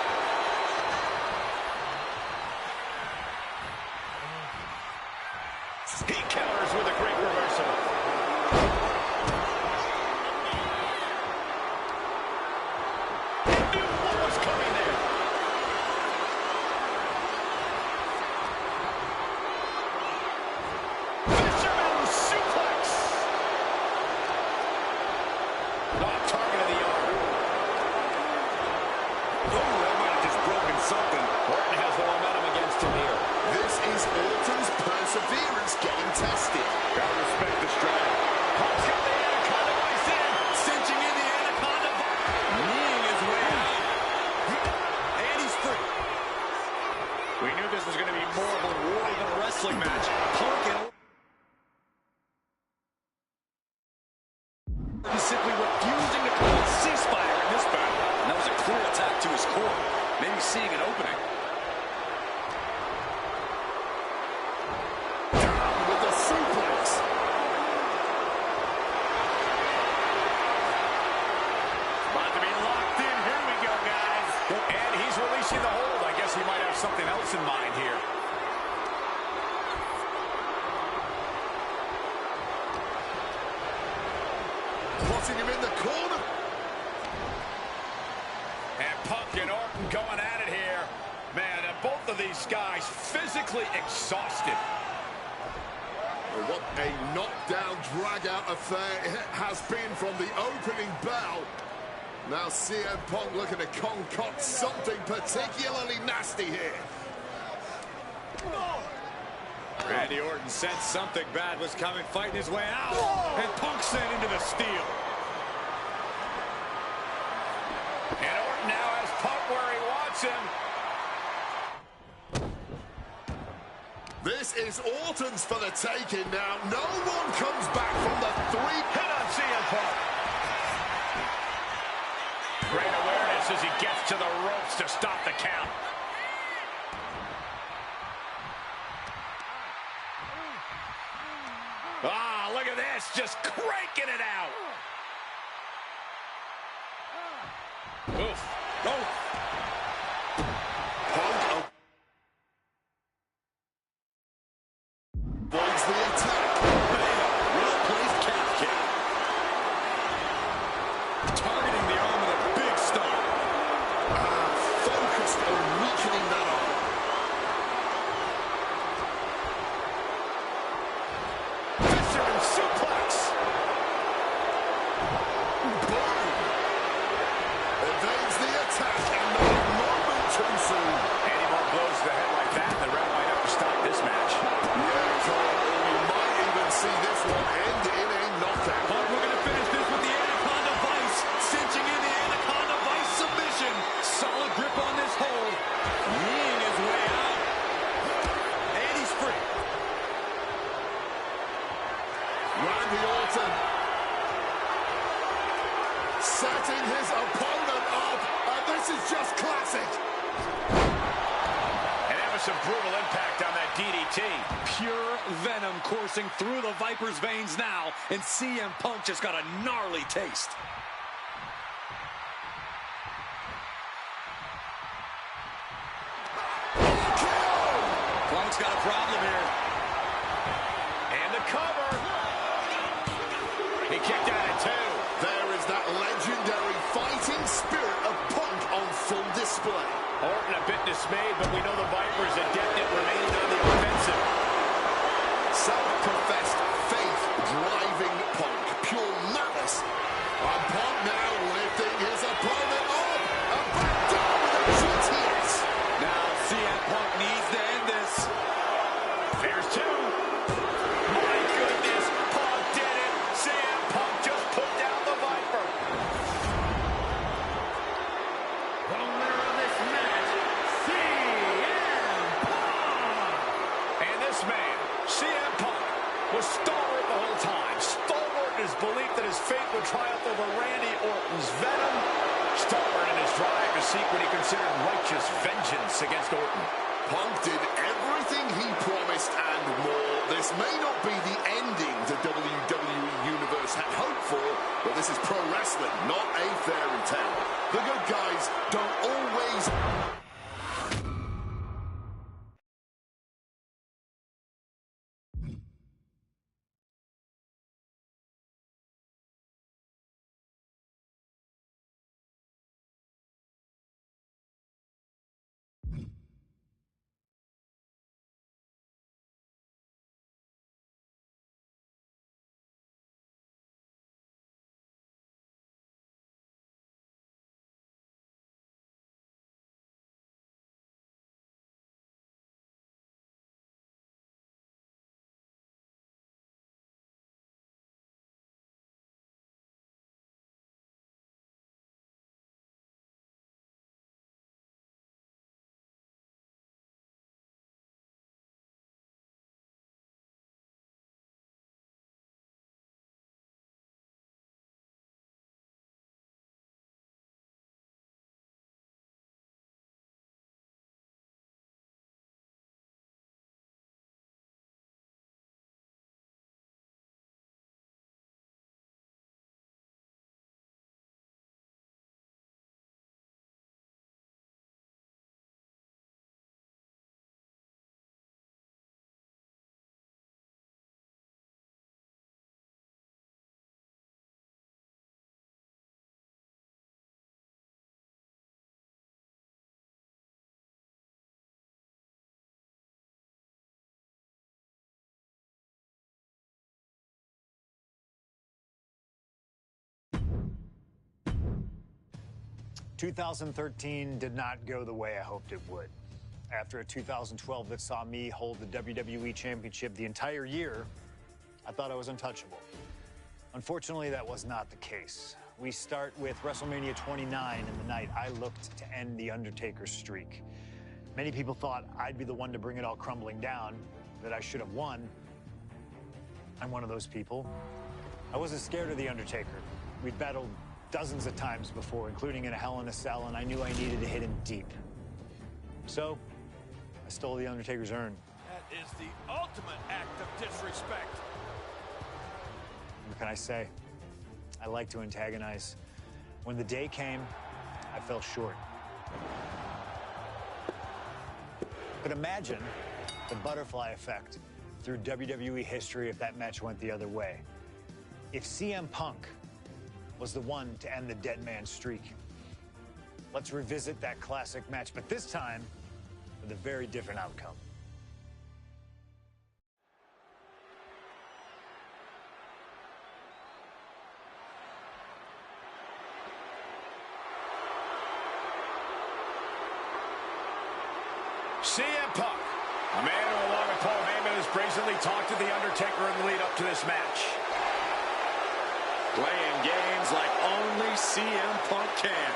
He counters with a great reversal. He knew what was coming there. Fisherman suplex. Off target of the arm. Oh, that might have just broken something. Orton has the momentum against him here. This is Orton's perseverance getting tested. Gotta respect the stride. Punk's got the Anaconda Vice in. Cinching in the Anaconda Vice. Kneeing his way out. And he's free. We knew this was going to be more of a war than a wrestling match. Punk and Orton simply refusing to call a ceasefire in this battle. And that was a clear attack to his core. Maybe seeing an opening. With the suplex. about to be locked in. Here we go, guys. And he's releasing the hold. I guess he might have something else in mind here. Plotting him in the corner. And Punk and Orton going at it here. Man, both of these guys physically exhausted. What a knockdown, drag-out affair it has been from the opening bell. Now CM Punk looking to concoct something particularly nasty here. Randy Orton sensed something bad was coming, fighting his way out. Whoa! And Punk sent into the steel. And Orton now has Punk where he wants him. This is Orton's for the taking now. No one comes back from the 3 Hit on CM Punk. Great awareness as he gets to the ropes to stop the count. Ah, look at this, just cranking it out. Oof. Oh. Punk avoids the attack. Well-placed calf kick. Targeting the arm with a big stomp. Focused on weakening that arm. Fisherman suplex. Boom! Evades the attack and not a moment too soon. Any more blows to the head like that, the ref might have to stop this match. Yeah, Cole, we might even see this one end in a knockout. But we're going to finish this with the Anaconda Vice, cinching in the Anaconda Vice submission. Solid grip on this hold, kneeing his way out. And he's free. Randy Orton setting his opponent up, and this is just classic. And that was some brutal impact on that DDT. Pure venom coursing through the Viper's veins now, and CM Punk just got a gnarly taste. Punk's got a problem here. And the cover. He kicked out at 2. There is that legendary fighting spirit of Punk on full display. Orton a bit dismayed, but we know the Viper's adept at remaining on the offensive. Self-professed faith driving Punk. Pure malice. And Punk now lifting his opponent up and back down with a GTS. Now CM Punk needs to end this. There's 2. My goodness, Punk did it. CM Punk just put down the Viper. The winner of this match, CM Punk! And this man, CM Punk, was stalwart the whole time. Stalwart in his belief that his fate would triumph over Randy Orton's venom. Stalwart in his drive to seek what he considered righteous vengeance against Orton. Punk did everything he promised and more. This may not be the ending the WWE Universe had hoped for, but this is pro wrestling, not a fairy tale. The good guys don't always... "2013 did not go the way I hoped it would. After a 2012 that saw me hold the WWE Championship the entire year, I thought I was untouchable. Unfortunately, that was not the case. We start with WrestleMania 29 and the night I looked to end The Undertaker's streak. Many people thought I'd be the one to bring it all crumbling down, that I should have won. I'm one of those people. I wasn't scared of The Undertaker. We'd battled dozens of times before, including in a Hell in a Cell, and I knew I needed to hit him deep. So, I stole The Undertaker's urn. That is the ultimate act of disrespect. What can I say? I like to antagonize. When the day came, I fell short. But imagine the butterfly effect through WWE history if that match went the other way. If CM Punk was the one to end the dead man streak. Let's revisit that classic match, but this time with a very different outcome. CM Punk, a man who, along with Paul Heyman, has brazenly talked to The Undertaker in the lead up to this match. Playing games like only CM Punk can.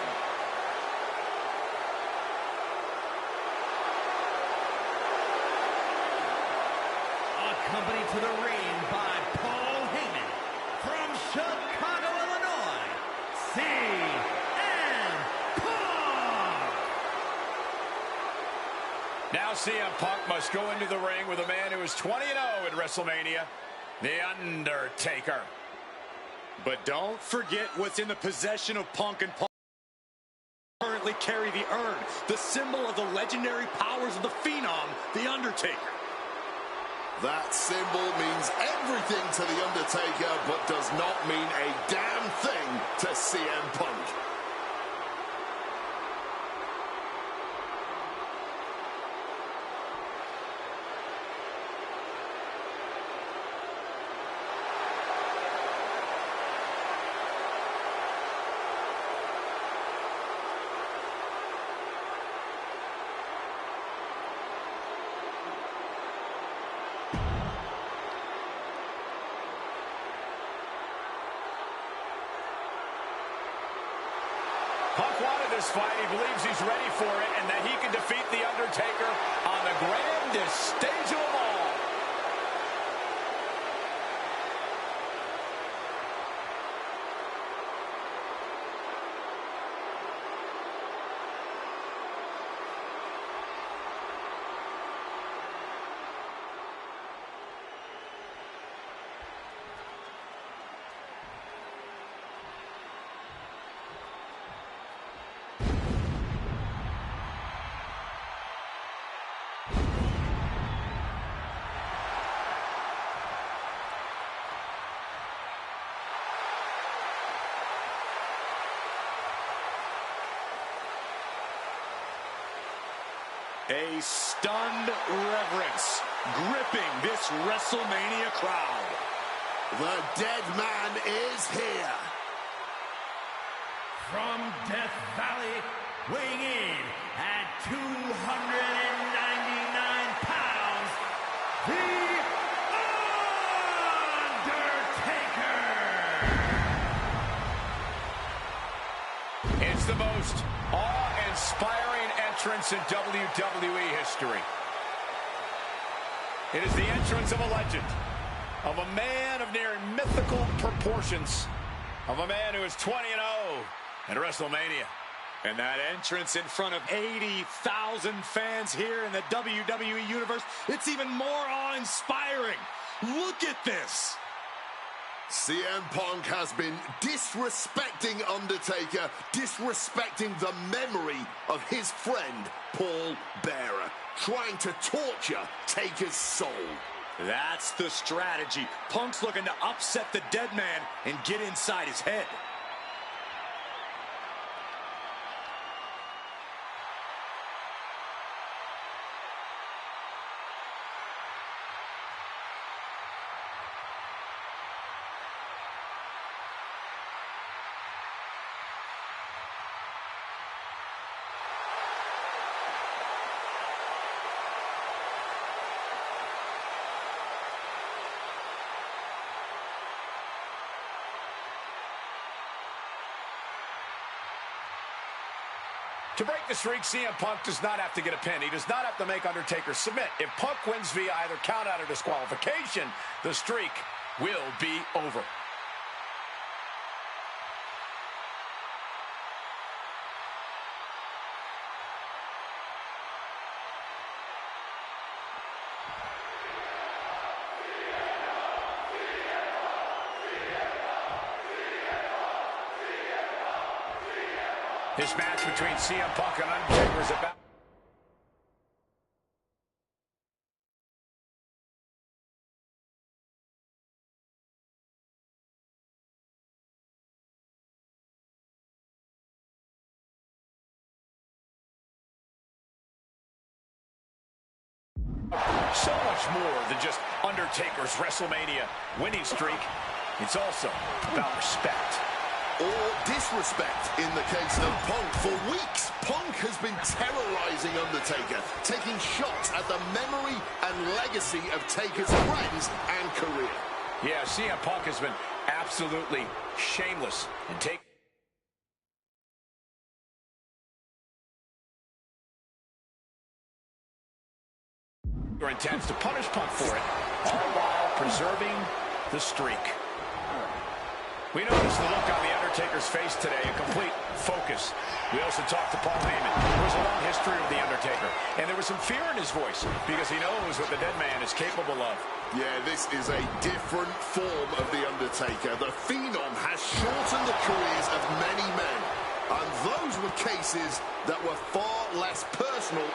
Accompanied to the ring by Paul Heyman from Chicago, Illinois, CM Punk. Now CM Punk must go into the ring with a man who is 20-0 at WrestleMania, The Undertaker. But don't forget what's in the possession of Punk and Paul. Currently carry the urn, the symbol of the legendary powers of the Phenom, The Undertaker. That symbol means everything to The Undertaker, but does not mean a damn thing to CM Punk. Punk wanted this fight. He believes he's ready for it and that he can defeat The Undertaker on the grandest stage of them all. A stunned reverence gripping this WrestleMania crowd. The dead man is here. From Death Valley, weighing in at 299 pounds, The Undertaker! It's the most awe-inspiring entrance in WWE history. It is the entrance of a legend, of a man of near mythical proportions, of a man who is 20-0 at WrestleMania. And that entrance in front of 80,000 fans here in the WWE Universe, it's even more awe-inspiring. Look at this. CM Punk has been disrespecting Undertaker, disrespecting the memory of his friend, Paul Bearer, trying to torture Taker's soul. That's the strategy. Punk's looking to upset the dead man and get inside his head. To break the streak, CM Punk does not have to get a pin. He does not have to make Undertaker submit. If Punk wins via either countout or disqualification, the streak will be over. This match between CM Punk and Undertaker is about... so much more than just Undertaker's WrestleMania winning streak. It's also about respect. Or disrespect in the case of Punk. For weeks, Punk has been terrorizing Undertaker, taking shots at the memory and legacy of Taker's friends and career. Yeah, CM Punk has been absolutely shameless in taking... intends to punish Punk for it, all while preserving the streak. We noticed the look on The Undertaker's face today, a complete focus. We also talked to Paul Heyman. There was a long history of The Undertaker, and there was some fear in his voice because he knows what the dead man is capable of. Yeah, this is a different form of The Undertaker. The Phenom has shortened the careers of many men, and those were cases that were far less personal.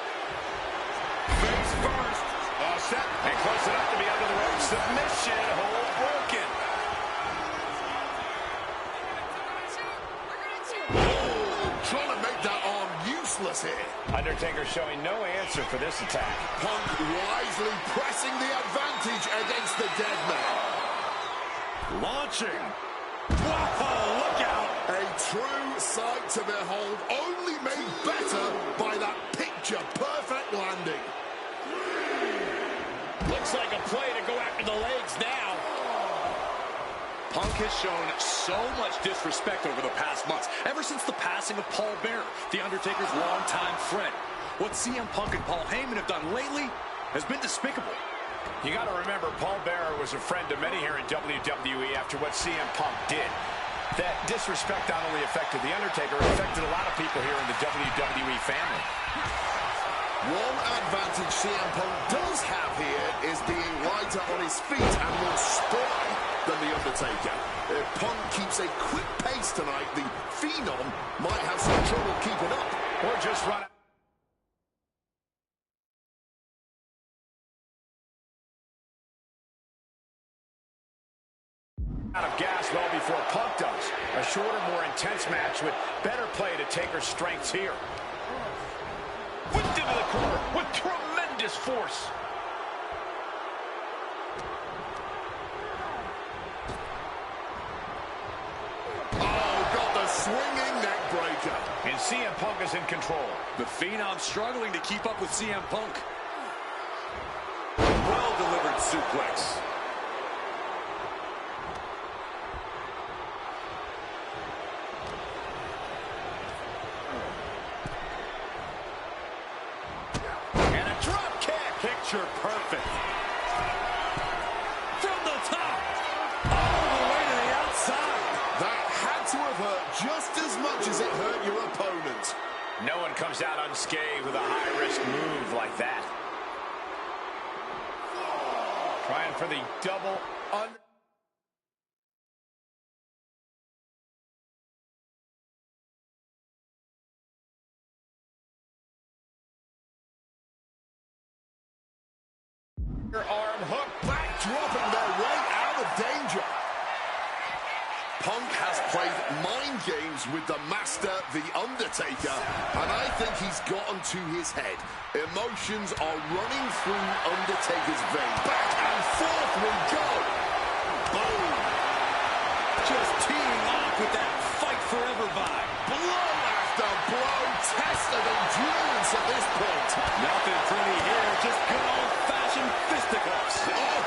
Face first. All set. And close enough to be under the rope. Submission. Hold broken. Trying to make that arm useless here. Undertaker showing no answer for this attack. Punk wisely pressing the advantage against the dead man. Launching. Whoa, look out. A true sight to behold, only made better by that picture-perfect landing. Looks like a play to go after the legs now. Punk has shown so much disrespect over the past months, ever since the passing of Paul Bearer, The Undertaker's longtime friend. What CM Punk and Paul Heyman have done lately has been despicable. You got to remember, Paul Bearer was a friend to many here in WWE after what CM Punk did. That disrespect not only affected The Undertaker, it affected a lot of people here in the WWE family. One advantage CM Punk does have here is being lighter on his feet and more spry than The Undertaker. If Punk keeps a quick pace tonight, the Phenom might have some trouble keeping up. Or just run out of gas well before Punk does. A shorter, more intense match with better play to Taker's strengths here. Whipped into the corner with tremendous force. Oh, got the swinging neck breaker. And CM Punk is in control. The Phenom struggling to keep up with CM Punk. Well-delivered suplex. Picture perfect. From the top. All the way to the outside. That had to have hurt just as much as it hurt your opponent. No one comes out unscathed with a high-risk move like that. Trying for the double under. Arm hook. Backdropping their way out of danger. Punk has played mind games with the master, The Undertaker, and I think he's gotten to his head. Emotions are running through Undertaker's veins. Back and forth we go. Boom. Just teeing off with that fight forever vibe. Blow after blow. Test of endurance at this point. Nothing pretty here. Just good old-fashioned fisticuffs. Oh.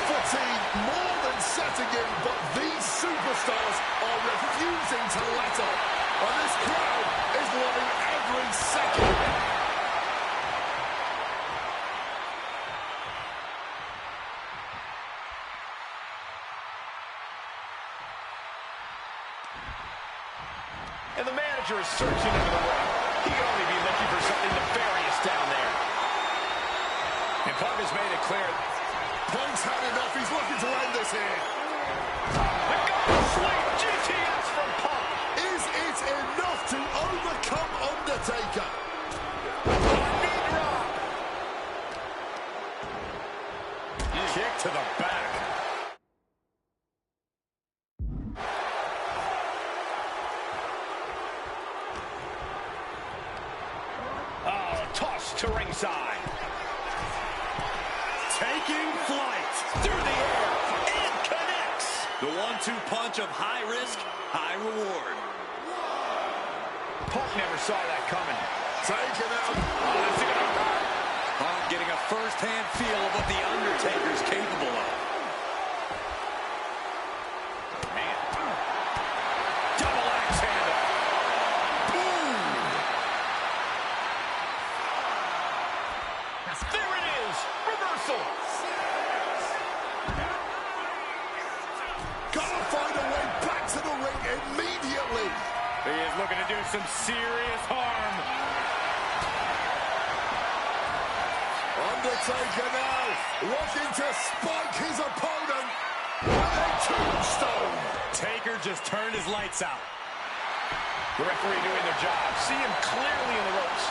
Fatigue more than setting in, but these superstars are refusing to let up. And this crowd is loving and the manager is searching into the ring. He can only be looking for something nefarious down there. And Punk has made it clear. Punk's had enough. He's looking to end this here. The golden sweep GTS from Punk. Is it enough to overcome Undertaker? Knee drop. Kick to the back. Oh, toss to ringside. Taking flight through the air and connects. The 1-2 punch of high risk, high reward. Punk never saw that coming. Taken out. Punk getting a first-hand feel of what The Undertaker's capable of. Man. Double axe handle. Boom. There it is. Reversal. Gotta find a way back to the ring immediately. He is looking to do some serious harm. Undertaker now looking to spike his opponent with a tombstone. Taker just turned his lights out. The referee doing their job. See him clearly in the ropes.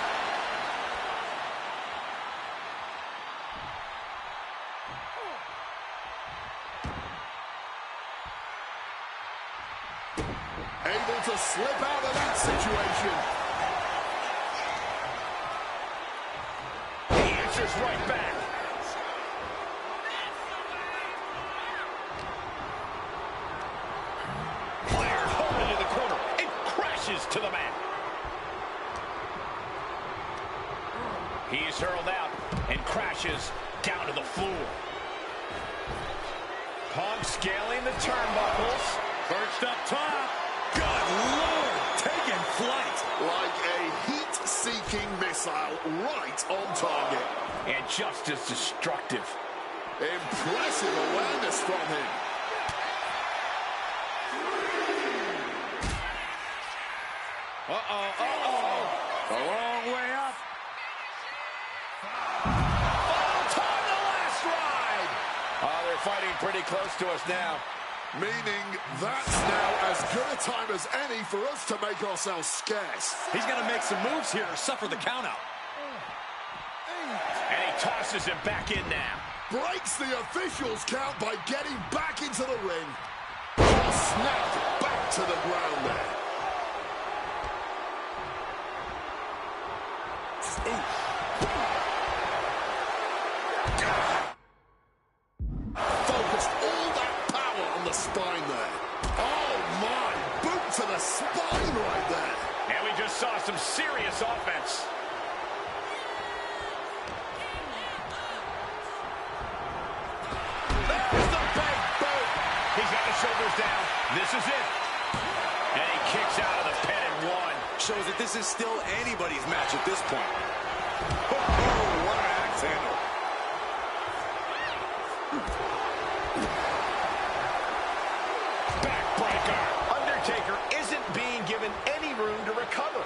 Able to slip out of that situation. He answers right back. Fired hard into the corner. It crashes to the mat. He's hurled out and crashes down to the floor. Punk scaling the turnbuckles. Perched up top. Good Lord, taking flight. Like a heat-seeking missile right on target. And just as destructive. Impressive awareness from him. A long way up. Final time, the last ride. Oh, they're fighting pretty close to us now. Meaning that's now as good a time as any for us to make ourselves scarce. He's going to make some moves here or suffer the countout. And he tosses him back in now. Breaks the officials' count by getting back into the ring. Just snapped back to the ground there. Focused all that power on the spine there. Oh my, boot to the spine right there. And we just saw some serious offense. There's the big boot. He's got the shoulders down. This is it. And he kicks out of the pin and one. Shows that this is still anybody's match at this point. Oh, what an axe handle. Backbreaker. Undertaker isn't being given any room to recover.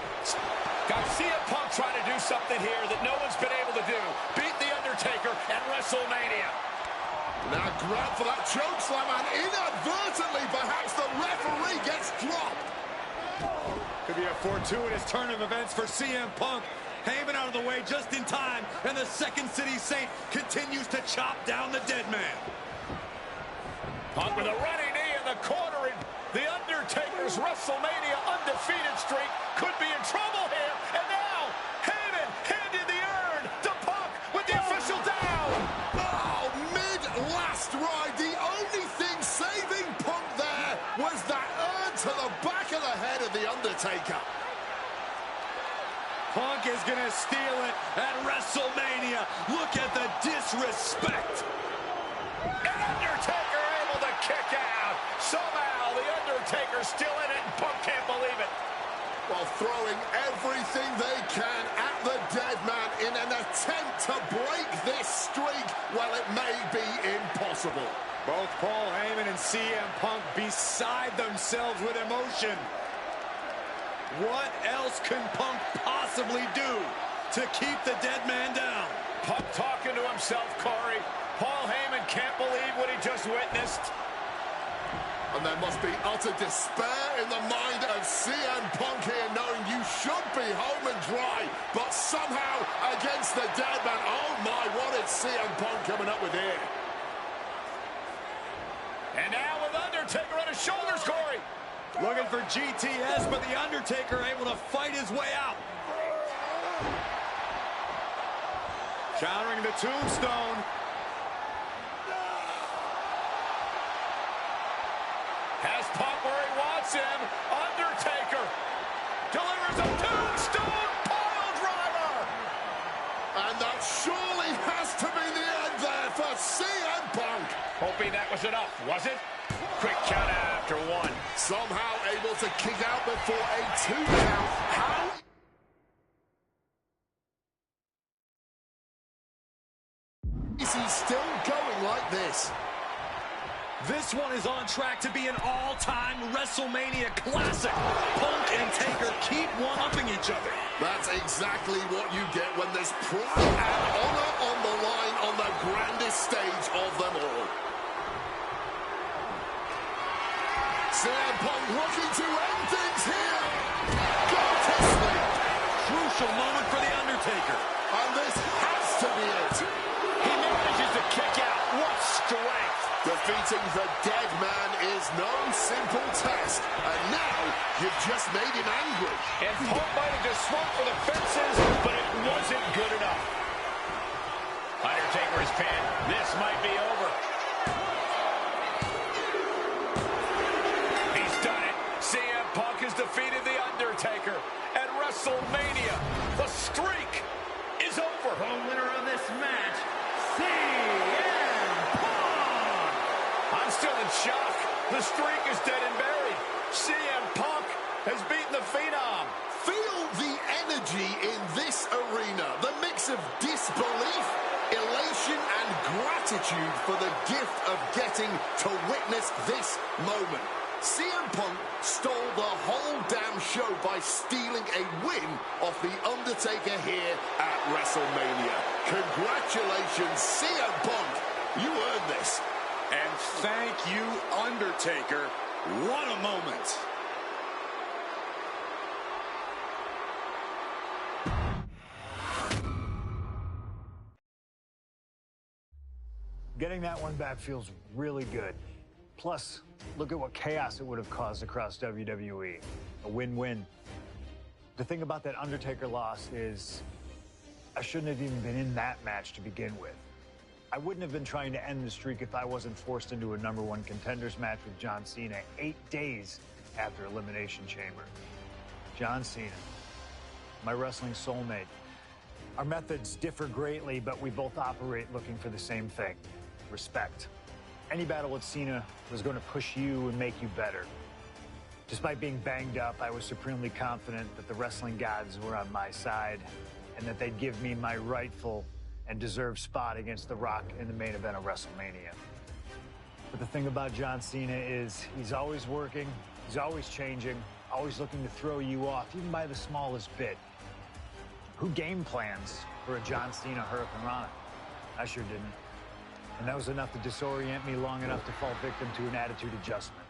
Got CM Punk trying to do something here that no one's been able to do. Beat The Undertaker at WrestleMania. Now grab for that choke slam, and inadvertently perhaps the referee gets dropped. Could be a fortuitous turn of events for CM Punk. Heyman out of the way just in time, and the Second City Saint continues to chop down the dead man. Punk with a running knee in the corner, and The Undertaker's WrestleMania undefeated streak could be in trouble here. And now, Heyman handed the urn to Punk with the official down. Oh, mid-last ride, the only thing saving Punk there was that urn to the back of the head of The Undertaker. Punk is going to steal it at WrestleMania. Look at the disrespect. And Undertaker able to kick out. Somehow, The Undertaker's still in it, and Punk can't believe it. While throwing everything they can at the dead man in an attempt to break this streak, well, it may be impossible. Both Paul Heyman and CM Punk beside themselves with emotion. What else can Punk possibly do to keep the dead man down? Punk talking to himself, Corey. Paul Heyman can't believe what he just witnessed. And there must be utter despair in the mind of CM Punk here, knowing you should be home and dry, but somehow against the dead man. Oh my, what is CM Punk coming up with here? And now with Undertaker on his shoulders, Corey. Looking for GTS, but The Undertaker able to fight his way out. Countering the tombstone. Has Punk where he wants him. Undertaker delivers a tombstone pile driver. And that surely has to be the end there for CM Punk. Hoping that was enough, was it? Quick count after one. Somehow able to kick out before a 2 count. How is he still going like this? This one is on track to be an all-time WrestleMania classic. Punk and Taker keep one-upping each other. That's exactly what you get when there's pride and honor on the line on the grandest stage of them all. CM Punk looking to end things here. Got to sleep. Crucial moment for The Undertaker. And this has to be it. He manages to kick out. What strength. Defeating the dead man is no simple task. And now you've just made him angry. And Punk might have just swung for the fences, but it wasn't good enough. Undertaker is pinned. This might be over. He's done it. CM Punk has defeated The Undertaker at WrestleMania. The streak is over. The winner of this match, CM Punk. I'm still in shock. The streak is dead and buried. CM Punk has beaten the Phenom. Feel the energy in this arena. The mix of disbelief, elation, and gratitude for the gift of getting to witness this moment. CM Punk stole the whole damn show by stealing a win off The Undertaker here at WrestleMania. Congratulations, CM Punk. You earned this. And thank you, Undertaker. What a moment. Getting that one back feels really good. Plus, look at what chaos it would have caused across WWE. A win-win. The thing about that Undertaker loss is I shouldn't have even been in that match to begin with. I wouldn't have been trying to end the streak if I wasn't forced into a #1 contenders match with John Cena 8 days after Elimination Chamber. John Cena, my wrestling soulmate. Our methods differ greatly, but we both operate looking for the same thing: respect. Any battle with Cena was going to push you and make you better. Despite being banged up, I was supremely confident that the wrestling gods were on my side and that they'd give me my rightful and deserved spot against The Rock in the main event of WrestleMania. But the thing about John Cena is he's always working, he's always changing, always looking to throw you off, even by the smallest bit. Who game plans for a John Cena Hurricane Rana? I sure didn't. And that was enough to disorient me long enough to fall victim to an attitude adjustment.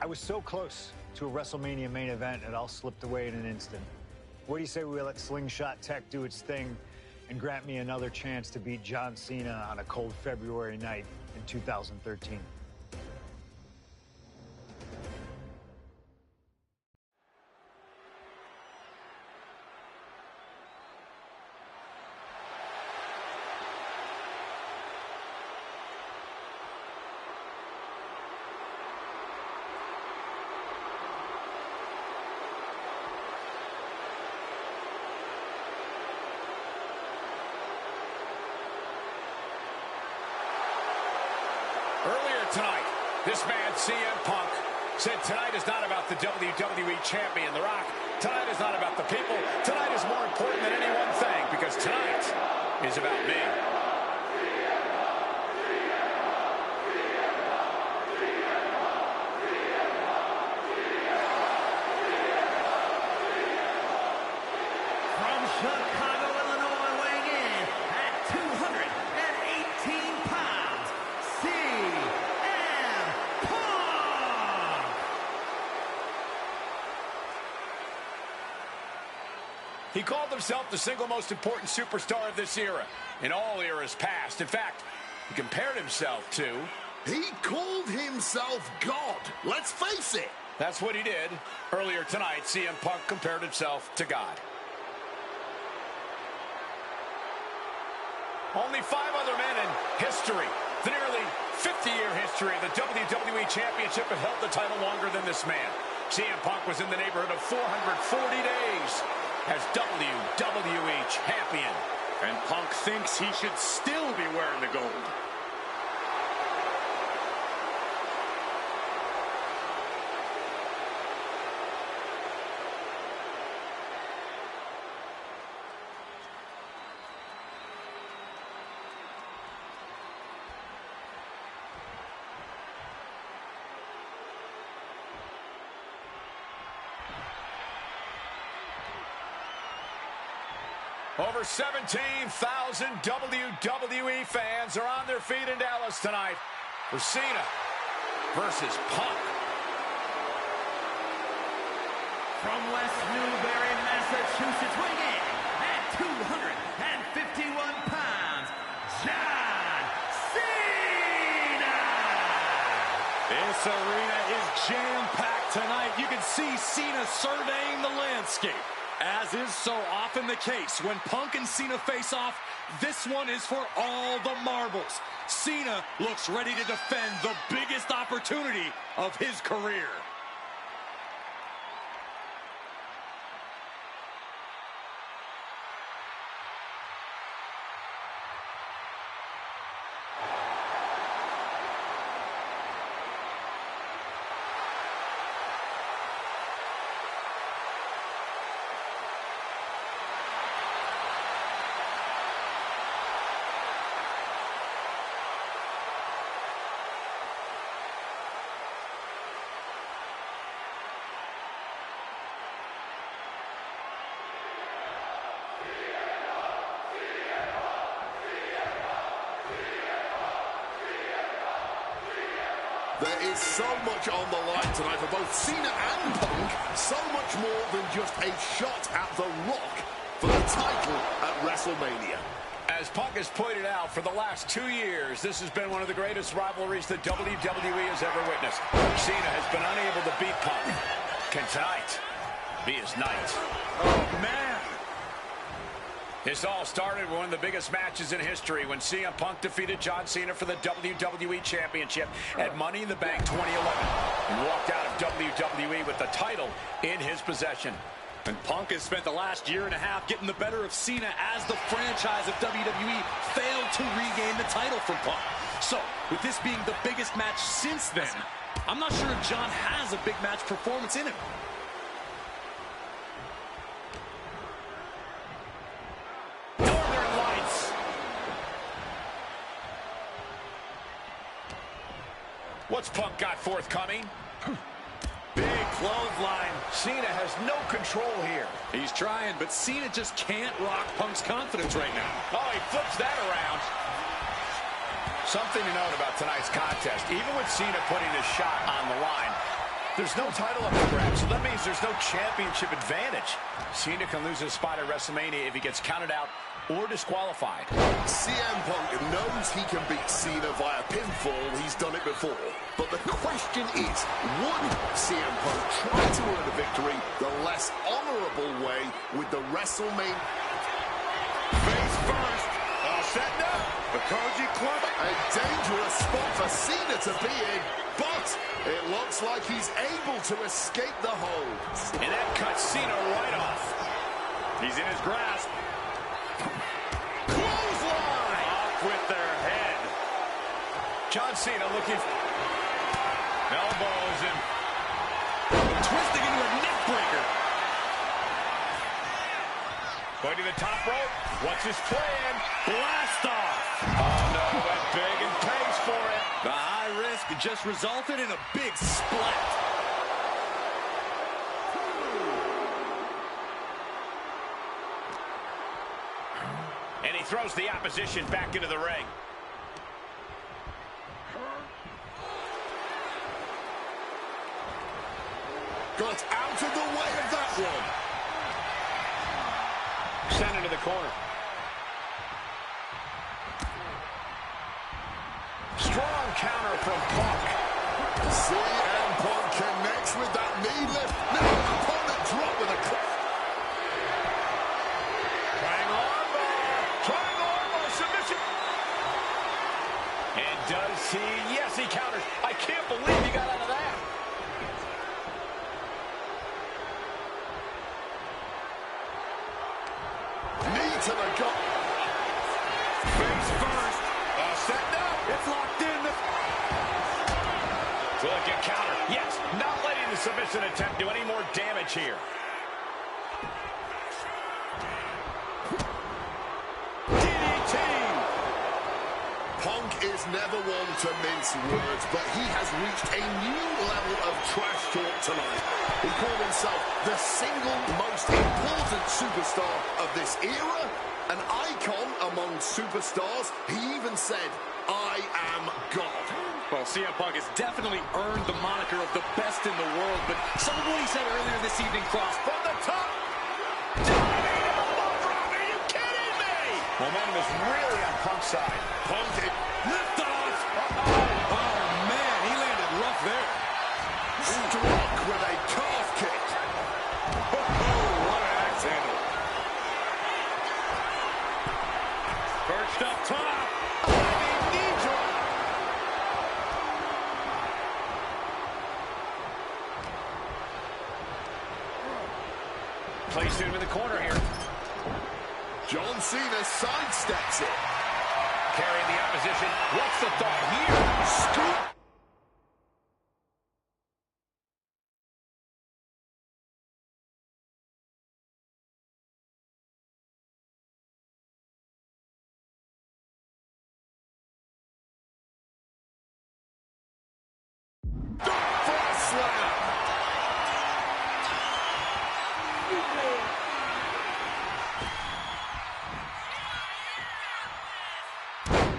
I was so close to a WrestleMania main event, it all slipped away in an instant. What do you say we let Slingshot Tech do its thing and grant me another chance to beat John Cena on a cold February night in 2013? Earlier tonight, this man, CM Punk, said tonight is not about the WWE Champion, The Rock. Tonight is not about the people. Tonight is more important than any one thing, because tonight is about me. called himself the single most important superstar of this era, in all eras past. In fact, he compared himself to... He called himself God. Let's face it. That's what he did. Earlier tonight, CM Punk compared himself to God. Only 5 other men in history, the nearly 50-year history of the WWE Championship, have held the title longer than this man. CM Punk was in the neighborhood of 440 days as WWE Champion. And Punk thinks he should still be wearing the gold. Over 17,000 WWE fans are on their feet in Dallas tonight for Cena versus Punk. From West Newbury, Massachusetts, weighing in at 251 pounds, John Cena! This arena is jam-packed tonight. You can see Cena surveying the landscape. As is so often the case, when Punk and Cena face off, this one is for all the marbles. Cena looks ready to defend the biggest opportunity of his career. There is so much on the line tonight for both Cena and Punk. So much more than just a shot at The Rock for the title at WrestleMania. As Punk has pointed out, for the last 2 years, this has been one of the greatest rivalries that WWE has ever witnessed. Cena has been unable to beat Punk. Can tonight be his night? Oh, man! This all started with one of the biggest matches in history when CM Punk defeated John Cena for the WWE Championship at Money in the Bank 2011 and walked out of WWE with the title in his possession. And Punk has spent the last year and a half getting the better of Cena as the franchise of WWE failed to regain the title from Punk. So, with this being the biggest match since then, I'm not sure if John has a big match performance in him. Northern Lights. What's Punk got forthcoming? Big clothesline. Cena has no control here. He's trying, but Cena just can't rock Punk's confidence right now. Oh, he flips that around. Something to note about tonight's contest. Even with Cena putting his shot on the line, there's no title up for grabs, so that means there's no championship advantage. Cena can lose his spot at WrestleMania if he gets counted out or disqualified. CM Punk knows he can beat Cena via pinfall. He's done it before. But the question is, would CM Punk try to earn a victory the less honorable way with the WrestleMania? Face first. All set up. The Koji Club. A dangerous spot for Cena to be in, but it looks like he's able to escape the hold. And that cuts Cena right off. He's in his grasp. Clothesline! Off with their head. John Cena looking elbows and Twisting into a neck breaker. going to the top rope. What's his plan? Blast off. Oh no, went big and pays for it. The high risk just resulted in a big splat. And he throws the opposition back into the ring. Got out of the way of that one. Sent into the corner. Strong counter from Punk. CM Punk connects with that knee lift. Now opponent drop with a... Triangle armbar submission. And does he? Yes, he counters. I can't believe he got out of that. Knee to the gut. Face first. Set up. It's locked in. Look at counter. Yes, not letting the submission attempt do any more damage here. DDT. Punk is never one to mince words, but he has reached a new level of trash talk tonight. He called himself the single most important superstar of this era, an icon among superstars. He even said, "I am God." Well, CM Punk has definitely earned the moniker of the best in the world, but some of what he said earlier this evening crossed From the top. Diving elbow drop. Are you kidding me? Momentum is really on Punk's side. Punk it. lift off. Oh, man, he landed rough there. Struck with a calf kick. What an axe handle. Perched up top. Knee drop. Placed him in the corner here. John Cena sidesteps it. Carrying the opposition. What's the thought here? Scoop. Front slam.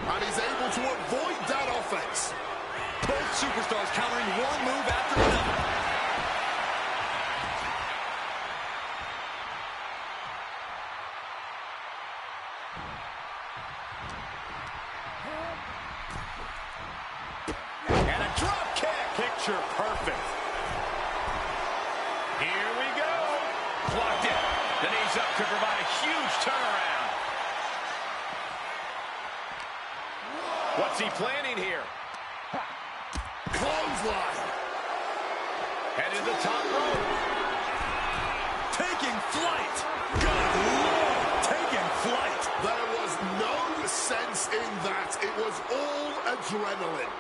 And he's able to avoid that offense. Both superstars countering one move after another. And a drop kick. Picture perfect. Here we go. Blocked it. The knees up could provide a huge turnaround. What's he planning here? Clothesline. Headed to the top rope. Taking flight. Good Lord, taking flight. There was no sense in that. It was all adrenaline.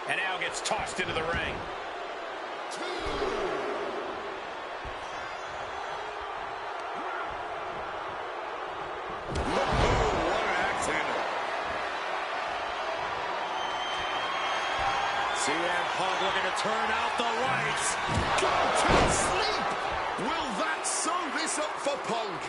And now gets tossed into the ring. What an axe handle. CM Punk looking to turn out the lights. Go to sleep. Will that sew this up for Punk?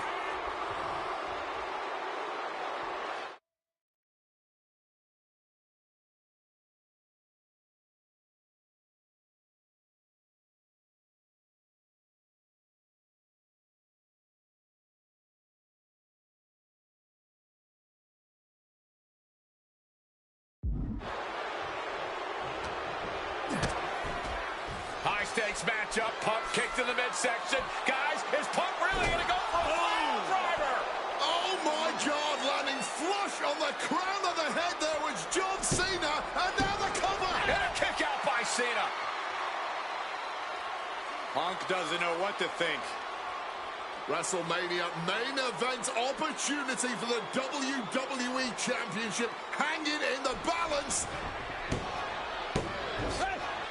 High stakes matchup. Punk kicked to the midsection. Guys, is Punk really going to go for a fire driver? Oh my God, landing flush on the crown of the head there was John Cena, and now the cover. And a kick out by Cena. Punk doesn't know what to think. WrestleMania main event opportunity for the WWE Championship hanging in the balance.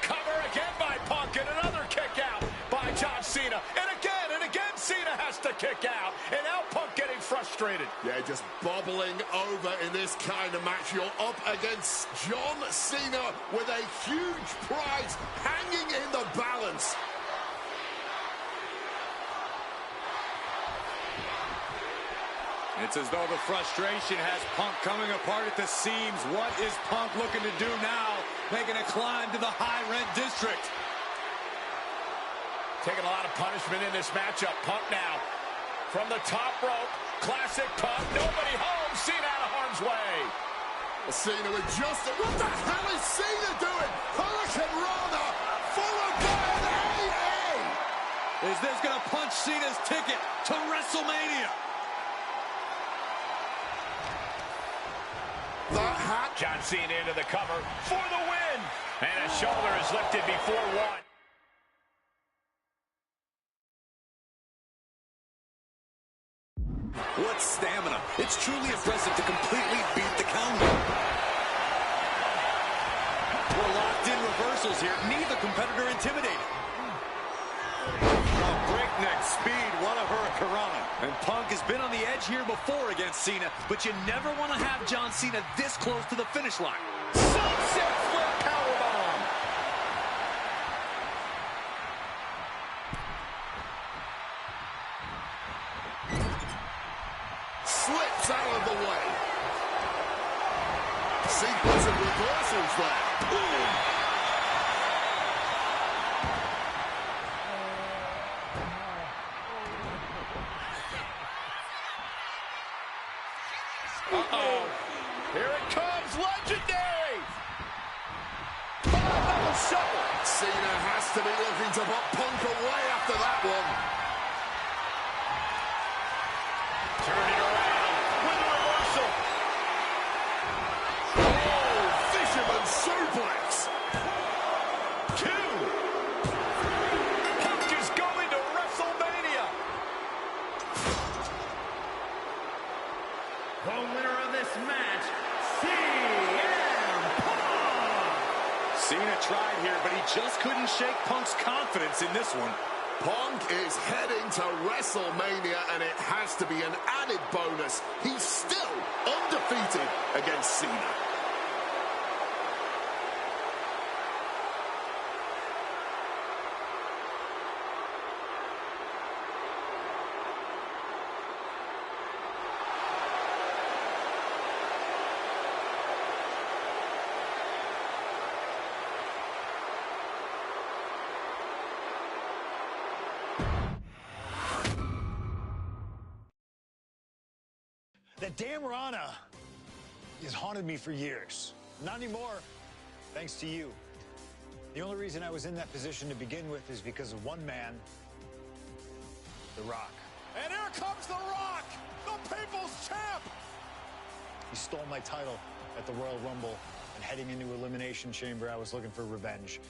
Cover again by Punk, and another kick out by John Cena. And again, Cena has to kick out. And now Punk getting frustrated. Yeah, just bobbling over in this kind of match. You're up against John Cena with a huge prize hanging in the balance. It's as though the frustration has Punk coming apart at the seams. What is Punk looking to do now? Making a climb to the high rent district. Taking a lot of punishment in this matchup. Punk now from the top rope. Classic Punk. Nobody home. Cena out of harm's way. Cena with just... What the hell is Cena doing? Hurricane Rana followed by an AA. Is this going to punch Cena's ticket to WrestleMania? John Cena into the cover for the win. And his shoulder is lifted before one. What stamina. It's truly impressive to completely beat the counter. We're locked in reversals here. Neither competitor intimidated. Breakneck speed, one of Hurricanrana. And Punk has been on the edge here before against Cena, but you never want to have John Cena this close to the finish line. Sunset flip powerbomb. Slips out of the way. Sequence of reversals there. Ooh. Uh-oh. Here it comes, legendary! Cena has to be looking to put Punk away after that one. Turn it around with a reversal. Oh, fisherman suplex. 2. Punk is going to WrestleMania. The winner of this match, CM Punk! Cena tried here, but he just couldn't shake Punk's confidence in this one. Punk is heading to WrestleMania, and it has to be an added bonus. He's still undefeated against Cena. That damn Rana has haunted me for years. Not anymore, thanks to you. The only reason I was in that position to begin with is because of one man, The Rock. And here comes The Rock, the People's Champ. He stole my title at the Royal Rumble, and heading into Elimination Chamber, I was looking for revenge.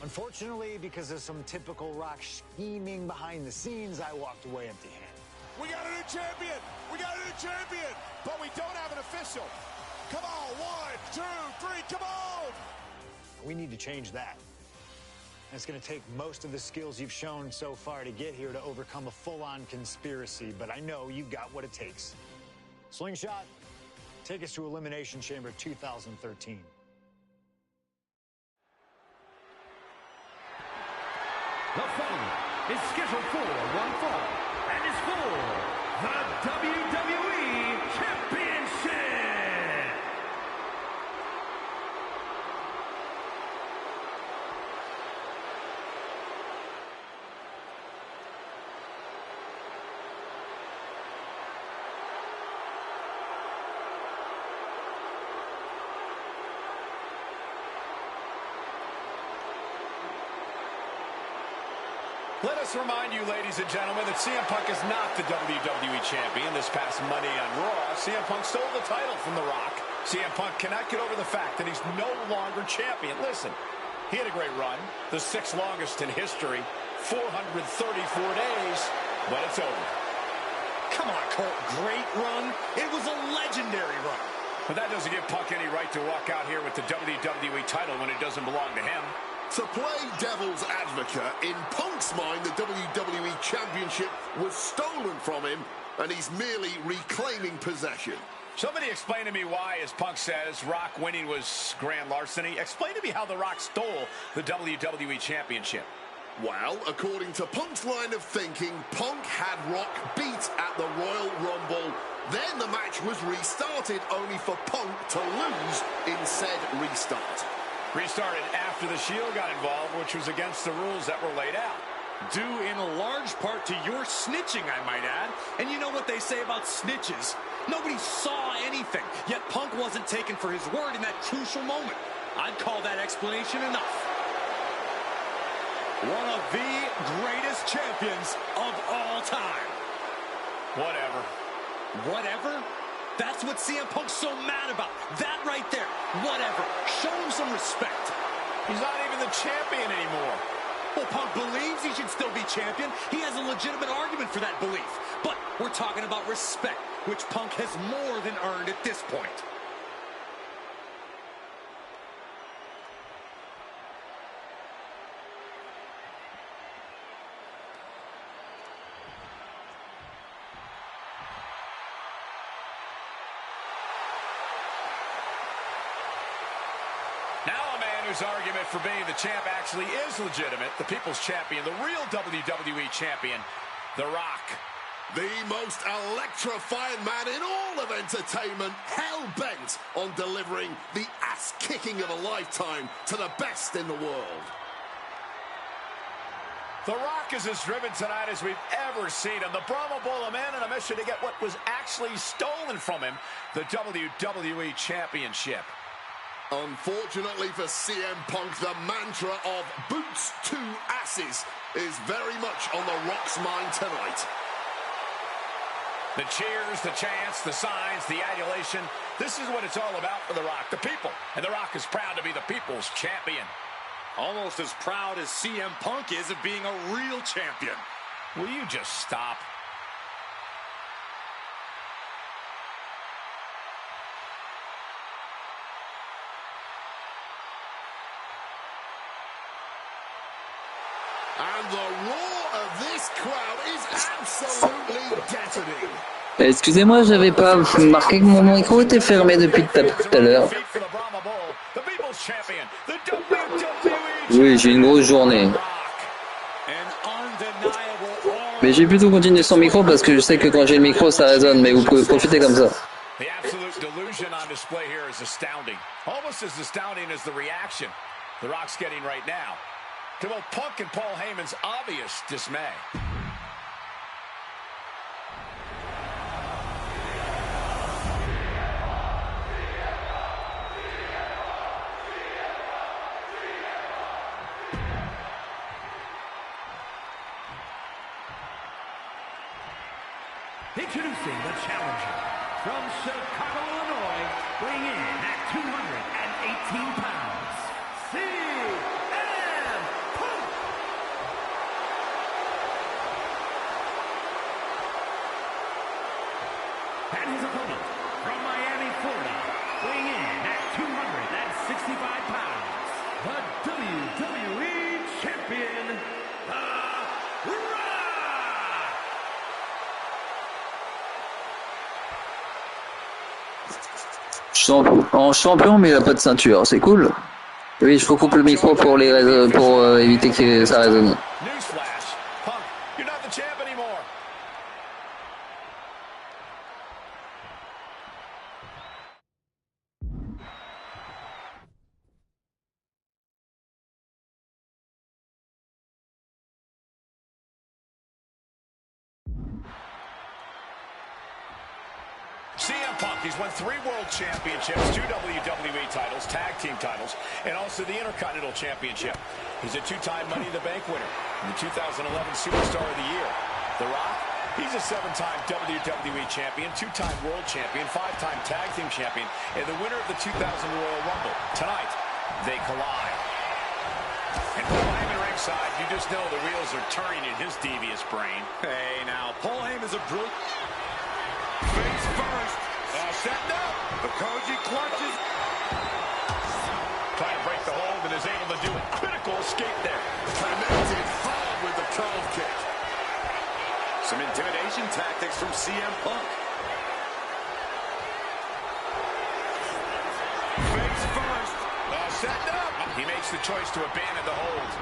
Unfortunately, because of some typical Rock scheming behind the scenes, I walked away empty-handed. We got a new champion. We got a new champion. But we don't have an official. Come on, 1, 2, 3, come on. We need to change that. And it's going to take most of the skills you've shown so far to get here to overcome a full-on conspiracy, but I know you've got what it takes. Slingshot, take us to Elimination Chamber 2013. The following is scheduled for one fall and is for the WWE Championship. Let us remind you, ladies and gentlemen, that CM Punk is not the WWE Champion. This past Monday on Raw, CM Punk stole the title from The Rock. CM Punk cannot get over the fact that he's no longer champion. Listen, he had a great run, the 6th longest in history, 434 days, but it's over. Come on, Cole, great run? It was a legendary run. But that doesn't give Punk any right to walk out here with the WWE title when it doesn't belong to him. To play devil's advocate, in Punk's mind, the WWE Championship was stolen from him, and he's merely reclaiming possession. Somebody explain to me why, as Punk says, Rock winning was grand larceny. Explain to me how The Rock stole the WWE Championship. Well, according to Punk's line of thinking, Punk had Rock beat at the Royal Rumble. Then the match was restarted, only for Punk to lose in said restart. Restarted after the Shield got involved, which was against the rules that were laid out. Due in large part to your snitching, I might add. And you know what they say about snitches. Nobody saw anything, yet Punk wasn't taken for his word in that crucial moment. I'd call that explanation enough. One of the greatest champions of all time. Whatever. Whatever? That's what CM Punk's so mad about. That right there. Whatever. Show him some respect. He's not even the champion anymore. Well, Punk believes he should still be champion. He has a legitimate argument for that belief. But we're talking about respect, which Punk has more than earned at this point. Now a man whose argument for being the champ actually is legitimate, the People's Champion, the real WWE Champion, The Rock. The most electrifying man in all of entertainment, hell-bent on delivering the ass-kicking of a lifetime to the best in the world. The Rock is as driven tonight as we've ever seen him. The Brahma Bull, a man on a mission to get what was actually stolen from him, the WWE Championship. Unfortunately for CM Punk, the mantra of boots to asses is very much on The Rock's mind tonight. The cheers, the chants, the signs, the adulation. This is what it's all about for The Rock, the people. And The Rock is proud to be the people's champion. Almost as proud as CM Punk is of being a real champion. Will you just stop? And the roar of this crowd is absolutely deafening. Excusez-moi, j'avais pas marqué que mon micro était fermé depuis tout à l'heure. Oui, j'ai une grosse journée. Mais j'ai plutôt continué sans micro parce que je sais que quand j'ai le micro ça résonne, mais vous pouvez profiter comme ça. The absolute delusion on display here is astounding. Almost as astounding as the reaction The Rock's getting right now to both Punk and Paul Heyman's obvious dismay. Introducing the challenger from Chicago, Illinois, weighing in at 218 pounds, CM Punk. And his opponent from Miami, Florida, weighing in at 265 pounds, the WWE Champion, The Rock. En champion, mais il n'a pas de ceinture, c'est cool. Oui, je recoupe le micro pour éviter que ça résonne. Newsflash, Punk, you're not the champ anymore. CM Punk, he's won 3 World Championships, 2 WWE titles, Tag Team titles, and also the Intercontinental Championship. He's a 2-time Money in the Bank winner and the 2011 Superstar of the Year. The Rock, he's a 7-time WWE Champion, 2-time World Champion, 5-time Tag Team Champion, and the winner of the 2000 Royal Rumble. Tonight, they collide. And Paul Heyman ringside, you just know the wheels are turning in his devious brain. Hey, now, Paul Heyman's a brute. Face first. Setting up. The Koji clutches. Trying to break the hold and is able to do it. Critical escape there. Connected hard with the calf kick. Some intimidation tactics from CM Punk. Face first. Setting up. He makes the choice to abandon the hold.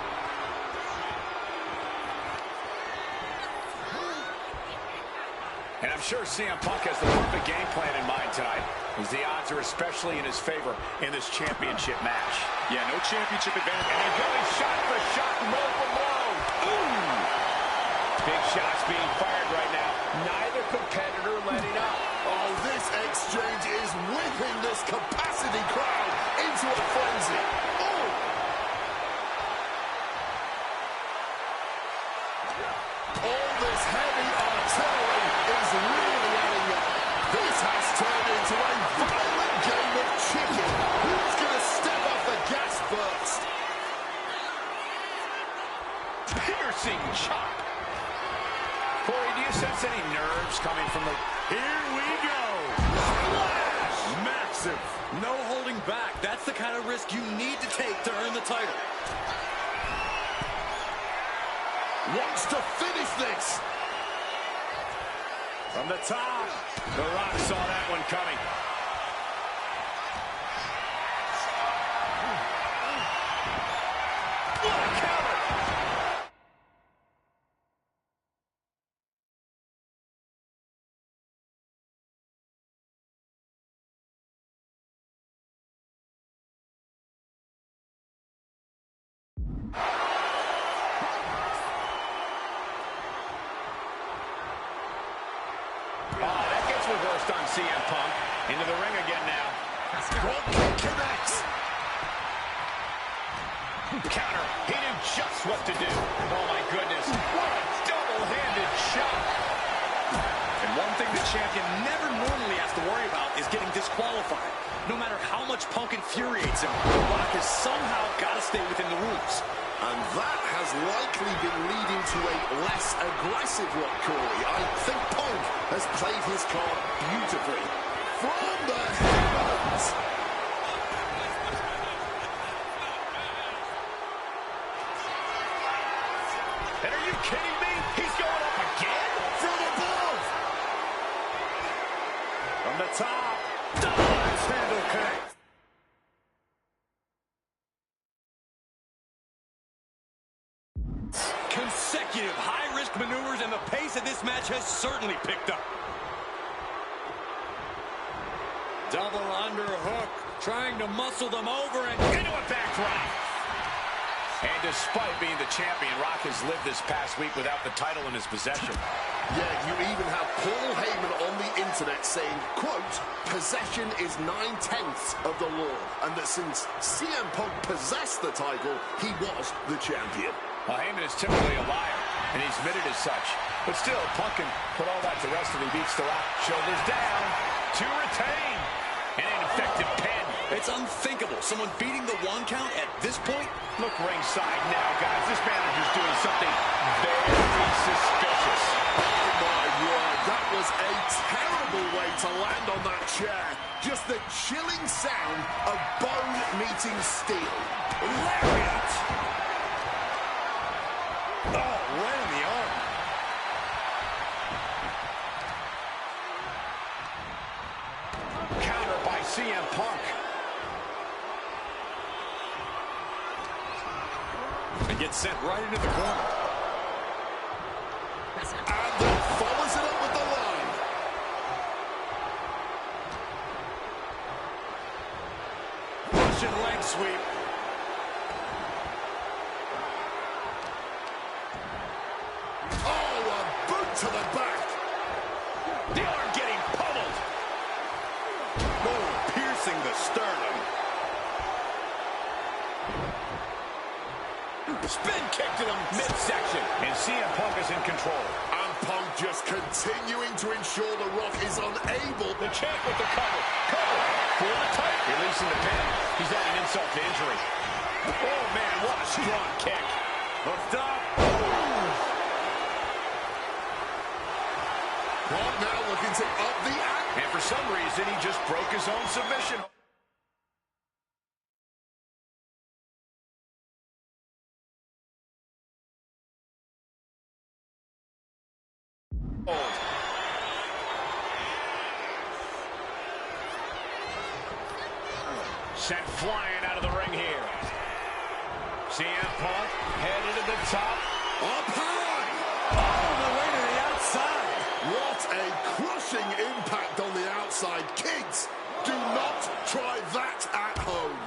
And I'm sure CM Punk has the perfect game plan in mind tonight, as the odds are especially in his favor in this championship match. Yeah, no championship advantage. And they're going shot for shot, blow for blow. Big shots being fired right now. Neither competitor letting up. Oh, this exchange is whipping this capacity crowd into a frenzy. Oh! All this heavy artillery is really adding up. This has turned into a violent game of chicken. Who's going to step off the gas first? Piercing chop. Corey, do you sense any nerves coming from the... Here we go. Flash! Massive. No holding back. That's the kind of risk you need to take to earn the title. Wants to finish this. From the top. The Rock saw that one coming. What a counter! That gets reversed on CM Punk. Into the ring again now. Drop kick connects. Counter. He knew just what to do. Oh, my goodness. What a double-handed shot. And one thing the champion never normally has to worry about is getting disqualified. No matter how much Punk infuriates him, Rock has somehow got to stay within the rules. And that has likely been leading to a less aggressive Rock, Corey. I think Punk has played his card beautifully. From the heavens! And are you kidding me? He's going up again? From above! From the top. Nice handle connect. Consecutive high-risk maneuvers, and the pace of this match has certainly picked up. Double underhook, trying to muscle them over and Into a backdrop. And despite being the champion, Rock has lived this past week without the title in his possession. Yeah, you even have Paul Heyman on the internet saying, quote, possession is 9/10 of the law, and that since CM Punk possessed the title, he was the champion. Well, Heyman is typically a liar, and he's admitted as such. But still, Punk can put all that to rest if he beats The Rock. Shoulders down to retain. And an effective pin. it's unthinkable. Someone beating the 1 count at this point. Look ringside now, guys. This manager's doing something very suspicious. Oh, my word. That was a terrible way to land on that chair. Just the chilling sound of bone meeting steel. Lariat! Oh, right on the arm. Counter by CM Punk. And gets sent right into the corner. And then follows it up with the line. Russian leg sweep. Oh, a boot to the back. The arm getting pummeled. Oh, piercing the sternum. Spin kick to the midsection. And CM Punk is in control. And Punk just continuing to ensure The Rock is unable. The champ with the cover. Cover for the title. Releasing the pin. He's adding insult to injury. Oh, man, what a strong kick. Hooked up. Punk now looking to up the ante. And for some reason, he just broke his own submission. Sent flying out of the ring here. CM Punk headed to the top. Up high. All the way to the outside. What a crushing impact on the outside. Kids, do not try that at home.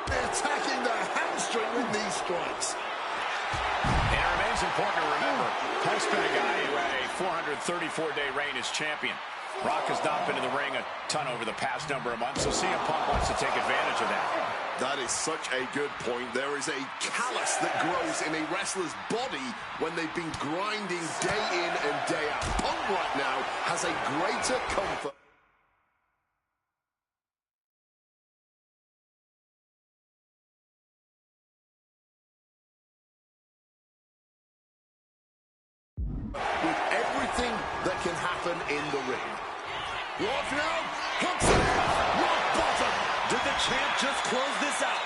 There attacking the hamstring with these strikes. And it remains important to remember, Punk's been a guy who had a 434-day reign as champion. Rock has not been in the ring a ton over the past number of months, so CM Punk wants to take advantage of that. That is such a good point. There is a callus that grows in a wrestler's body when they've been grinding day in and day out. Punk right now has a greater comfort. With everything that can happen in the ring. Rock now, hooks it in, rock bottom. Did the champ just close this out?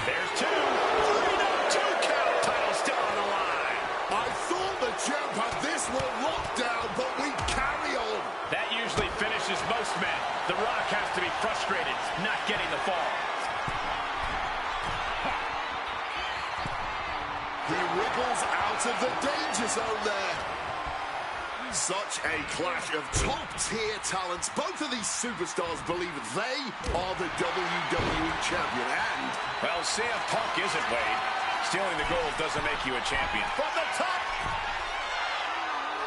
There's two. 3-2 count. Title still on the line. I thought the champ had this one locked down, but we carry on. That usually finishes most men. The Rock has to be frustrated not getting the fall. He wriggles out of the danger zone there. Such a clash of top-tier talents. Both of these superstars believe they are the WWE champion. And, well, CM Punk isn't, Wade. Stealing the gold doesn't make you a champion. from the top.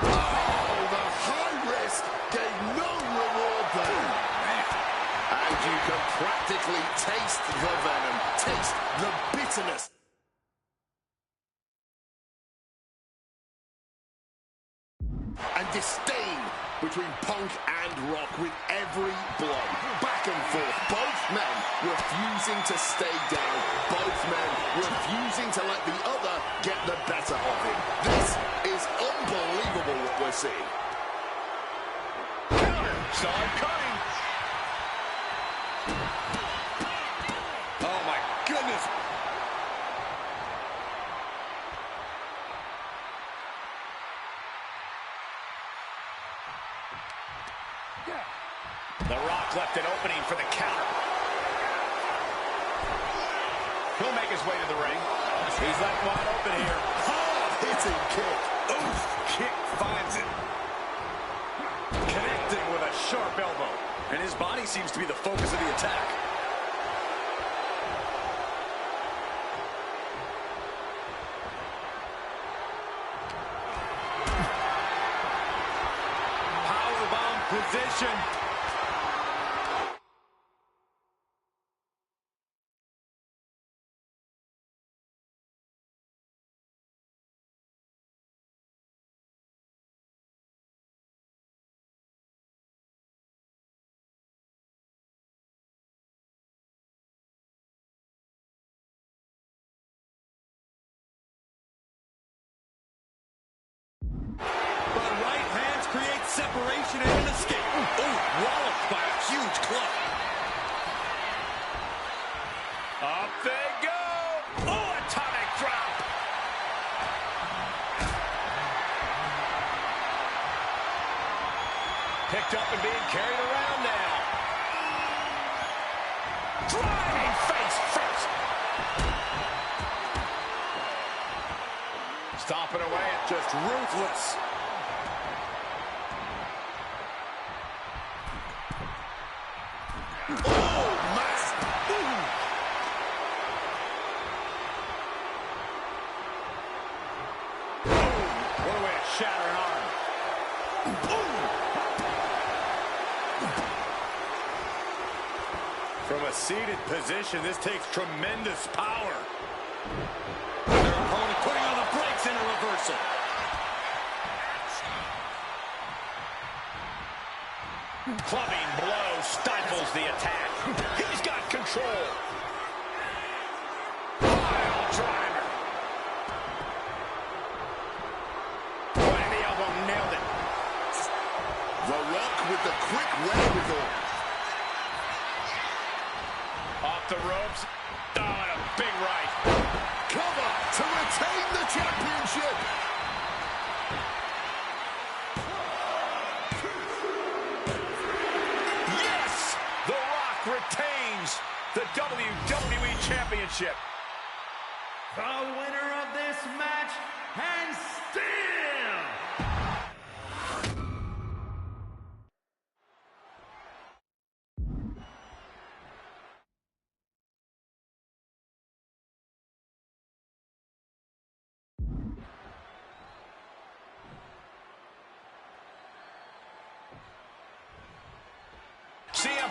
Oh, the high risk gave no reward there. And you can practically taste the venom, taste the bitterness. And disdain between Punk and Rock with every blow. Back and forth. Both men refusing to stay down. Both men refusing to let the other get the better of him. This is unbelievable what we're seeing. Counter. Saw it coming. Oh, my goodness. The Rock left an opening for the counter. He'll make his way to the ring. He's left wide open here. Hitting kick. Oof, kick finds it. Connecting with a sharp elbow. And his body seems to be the focus of the attack. Powerbomb position. But right hands create separation and an escape. Ooh, walloped by a huge club. Up they go. Oh, atomic drop. Picked up and being carried around now. Driving face first. Stomping away at Just ruthless. Oh, mass. what a way to shatter an arm. From a seated position, this takes tremendous power. Their opponent putting on the brakes in a reversal. Clubbing blow stifles the attack. He's got control. Pile driver. Right, the elbow nailed it. The Rock with the quick wherewithal. Off the ropes. Oh, and a big right. Cover to retain the championship. Yes! The Rock retains the WWE Championship. The winner of this match and still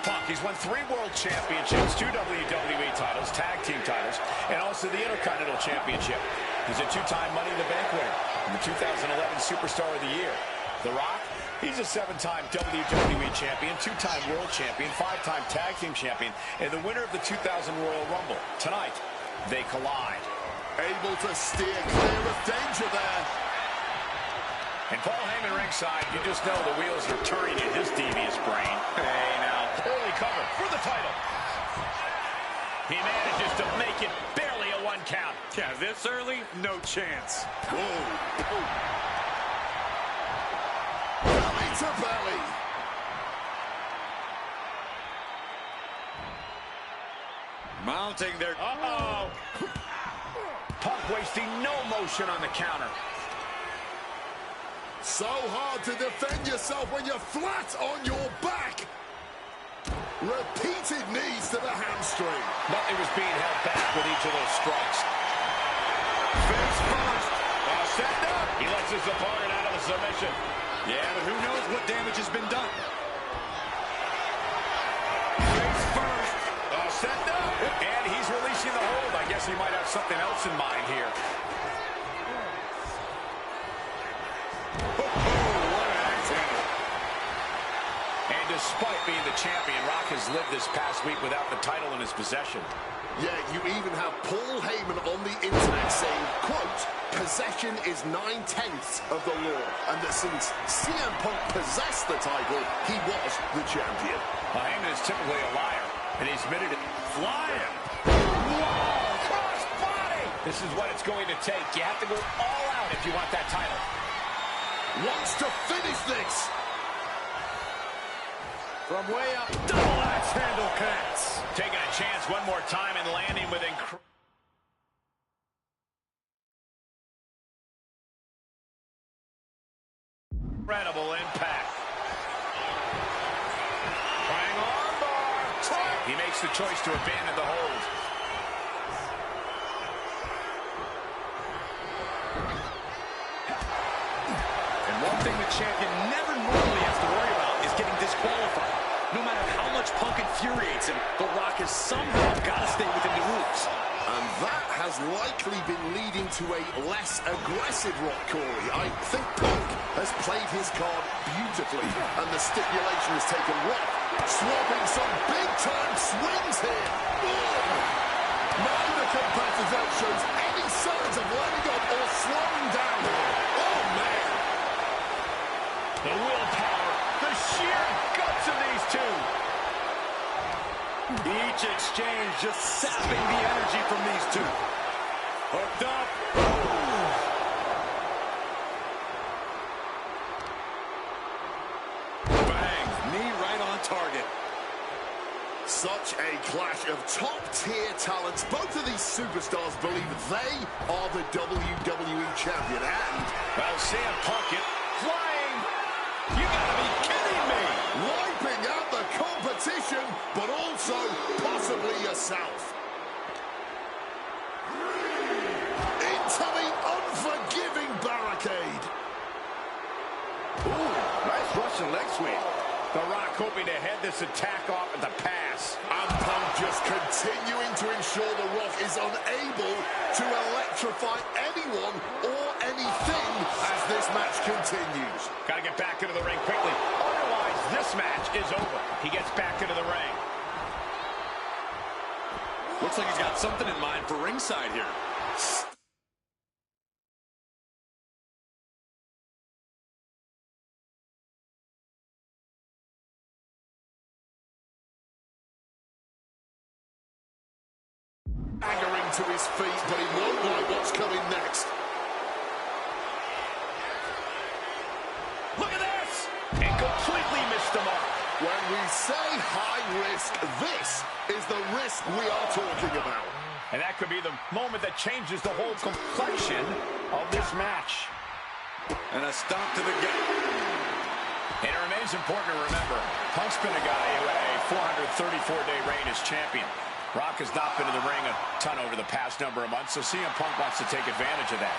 Punk. He's won 3 world championships, 2 WWE titles, tag team titles, and also the Intercontinental Championship. He's a 2-time Money in the Bank winner and the 2011 Superstar of the Year. The Rock, he's a 7-time WWE champion, 2-time world champion, 5-time tag team champion, and the winner of the 2000 Royal Rumble. Tonight, they collide. Able to steer clear of danger there. And Paul Heyman ringside, you just know the wheels are turning in his devious brain. Hey, now, early cover for the title. He manages to make it barely a 1 count. Yeah, this early, no chance. Whoa. Belly to belly. Mounting their... Uh-oh. Punk wasting no motion on the counter. So hard to defend yourself when you're flat on your back. Repeated knees to the hamstring. Nothing was being held back with each of those strikes. Face first. Set up. He lets his opponent out of the submission. Yeah, but who knows what damage has been done. Face first. Set up. And he's releasing the hold. I guess he might have something else in mind here. Despite being the champion, Rock has lived this past week without the title in his possession. Yeah, you even have Paul Heyman on the internet saying, quote, possession is 9/10 of the law, and that since CM Punk possessed the title, he was the champion. Heyman is typically a liar, and he's admitted it. Flying! Whoa! Cross body! This is what it's going to take. You have to go all out if you want that title. Wants to finish this. From way up, double axe handle connects. Taking a chance one more time and landing with incredible impact. Trying armbar. He makes the choice to abandon the hold. And one thing the champion never normally has to worry about is getting disqualified. No matter how much Punk infuriates him, The Rock has somehow got to stay within the rules. And that has likely been leading to a less aggressive Rock, Corey. I think Punk has played his card beautifully, and the stipulation has taken Rock, swapping some big-time swings here. Neither competitor shows any signs of letting up or slowing down here. Oh, man. The willpower, the sheer guts of these two. Each exchange just sapping the energy from these two. Hooked up. Bang. Knee right on target. Such a clash of top-tier talents. Both of these superstars believe they are the WWE champion. And, well, CM Punk it flying. You gotta be kidding me. Wiping out the competition, but also possibly yourself. Into the unforgiving barricade. Ooh, nice Russian leg sweep. The Rock hoping to head this attack off at the pass. And Punk just continuing to ensure The Rock is unable to electrify anyone or anything as this match continues. Got to get back into the ring quickly. Otherwise, this match is over. He gets back into the ring. Looks like he's got something in mind for ringside here. Staggering to his feet, but he won't like what's coming next. Look at this! And completely missed the mark. When we say high risk, this is the risk we are talking about. And that could be the moment that changes the whole complexion of this match. And a stomp to the gut. And it remains important to remember, Punk's been a guy who had a 434-day reign as champion. Rock has not been in the ring a ton over the past number of months, so CM Punk wants to take advantage of that.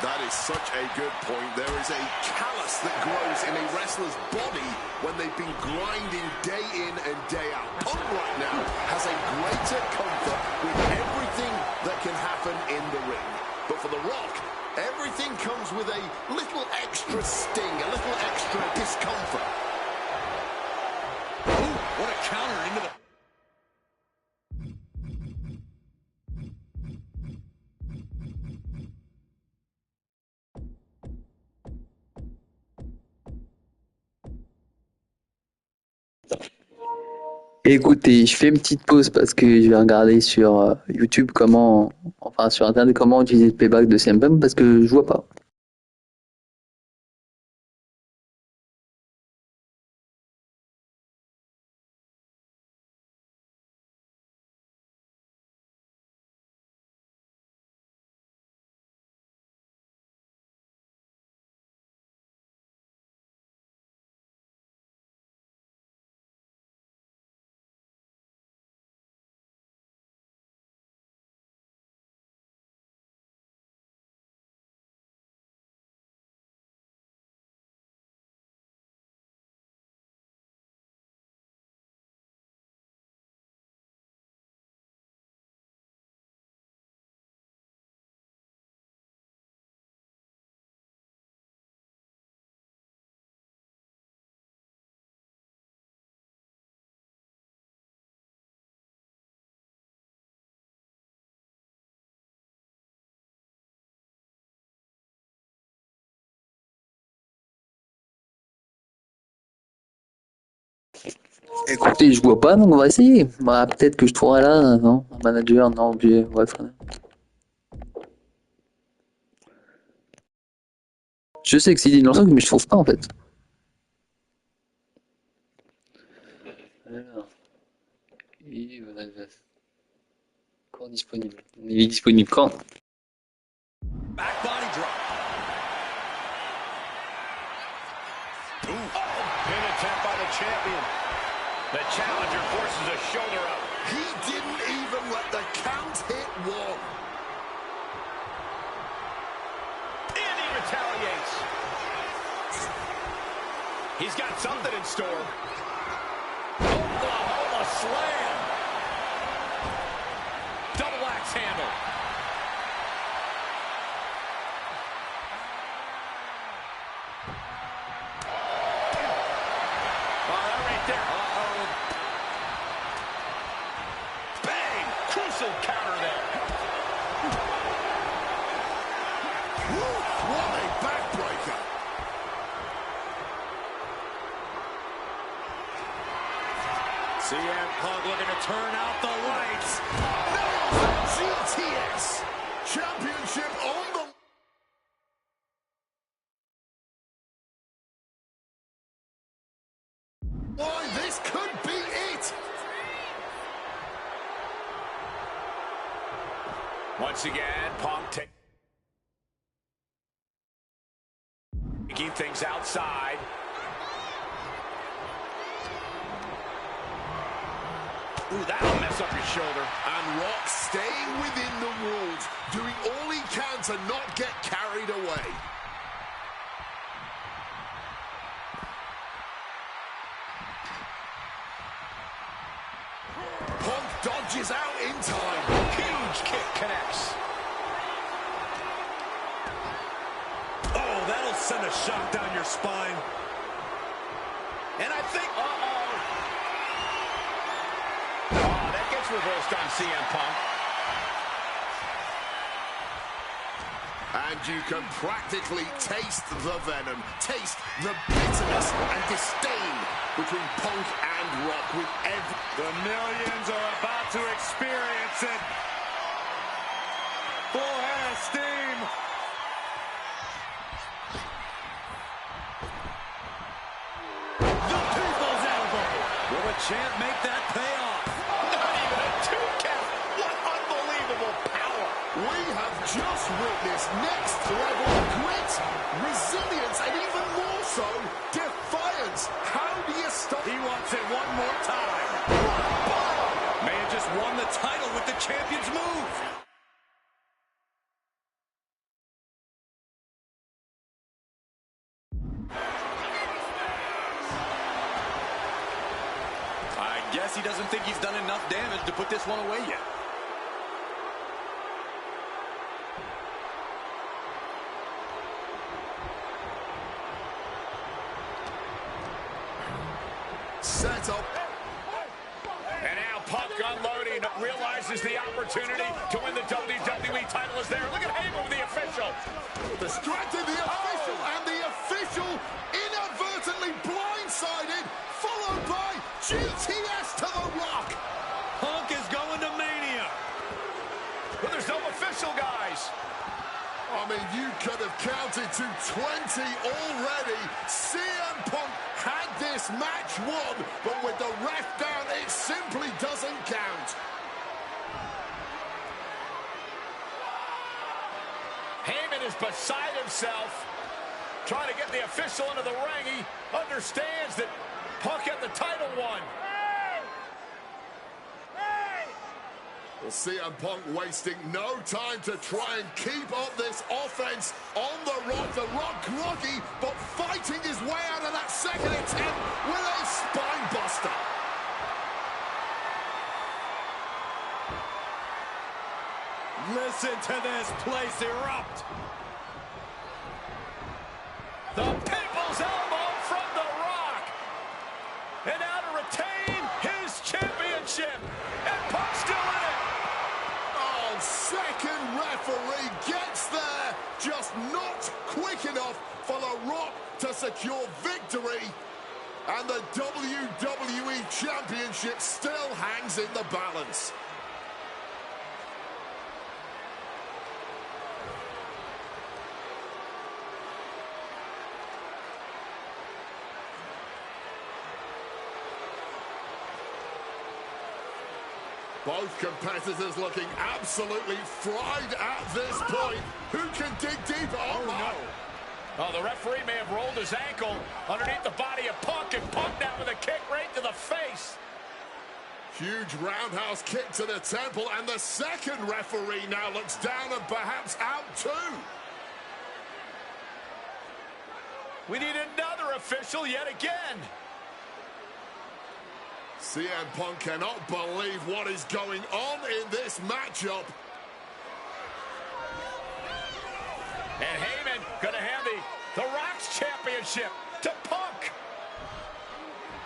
That is such a good point. There is a callus that grows in a wrestler's body when they've been grinding day in and day out. Punk right now has a greater comfort with everything that can happen in the ring. But for The Rock, everything comes with a little extra sting, a little extra discomfort. Ooh, what a counter into the... Écoutez, je fais une petite pause parce que je vais regarder sur YouTube sur Internet comment utiliser le playback de CM Punk parce que je vois pas. Écoutez, je vois pas, donc on va essayer. Bah, peut-être que je trouverai là, non? Un manager, non, obligé, bref. Je sais que c'est dit dans le truc, mais je trouve pas en fait. Alors, quand disponible? Il est disponible quand? Back body drop. Ooh. Pin attempt by the champion. The challenger forces a shoulder up. He didn't even let the count hit one. And he retaliates. He's got something in store. Oklahoma slam. Double axe handle. Oh, that right there. Uh-oh. Bang! Crucial counter there. Woo, what a backbreaker. CM Punk looking to turn out the lights. GTS Championship on the... Why, this could be it. Once again, Punk taking things outside. Ooh, that'll mess up your shoulder. And Rock staying within the rules, doing all he can to not get carried away. Punk dodges out in time. Huge kick connects. Oh, that'll send a shock down your spine. And I think, oh, that gets reversed on CM Punk. And you can practically taste the venom, taste the bitterness and disdain between Punk and Rock with every... The millions are about to experience it. Full head of steam. The people's elbow. Will the champ make that pay off? Not even a 2 count. What unbelievable power. We have just witnessed next level grit, resilience, and even more so, defiance. How do you stop? He wants it one more time. May have just won the title with the champion's move. guess he doesn't think he's done enough damage to put this one away yet. Set up. And now Punk unloading, realizes the opportunity to win the WWE title is there. Look at Heyman with the official. Distracted the official, and the official inadvertently blindsided, followed by GTS to the Rock. Punk is going to Mania. But there's no official, guys. I mean, you could have counted to 20 already. CM Punk had this match won, but with the ref down, it simply doesn't count. Heyman is beside himself, trying to get the official into the ring. He understands that Punk had the title won. Well, CM Punk wasting no time to try and keep up this offense on the Rock. The Rock groggy, but fighting his way out of that second attempt with a spine buster. Listen to this place erupt. The People's Elbow from The Rock. And now to retain his championship. And Punk's still in it. Oh, second referee gets there, just not quick enough for The Rock to secure victory. And the WWE Championship still hangs in the balance. Both competitors looking absolutely fried at this point. Who can dig deeper? Oh, no. Oh, the referee may have rolled his ankle underneath the body of Punk, and Punk now with a kick right to the face. Huge roundhouse kick to the temple, and the second referee now looks down and perhaps out too. We need another official yet again. CM Punk cannot believe what is going on in this matchup. And Heyman gonna hand the Rock's championship to Punk.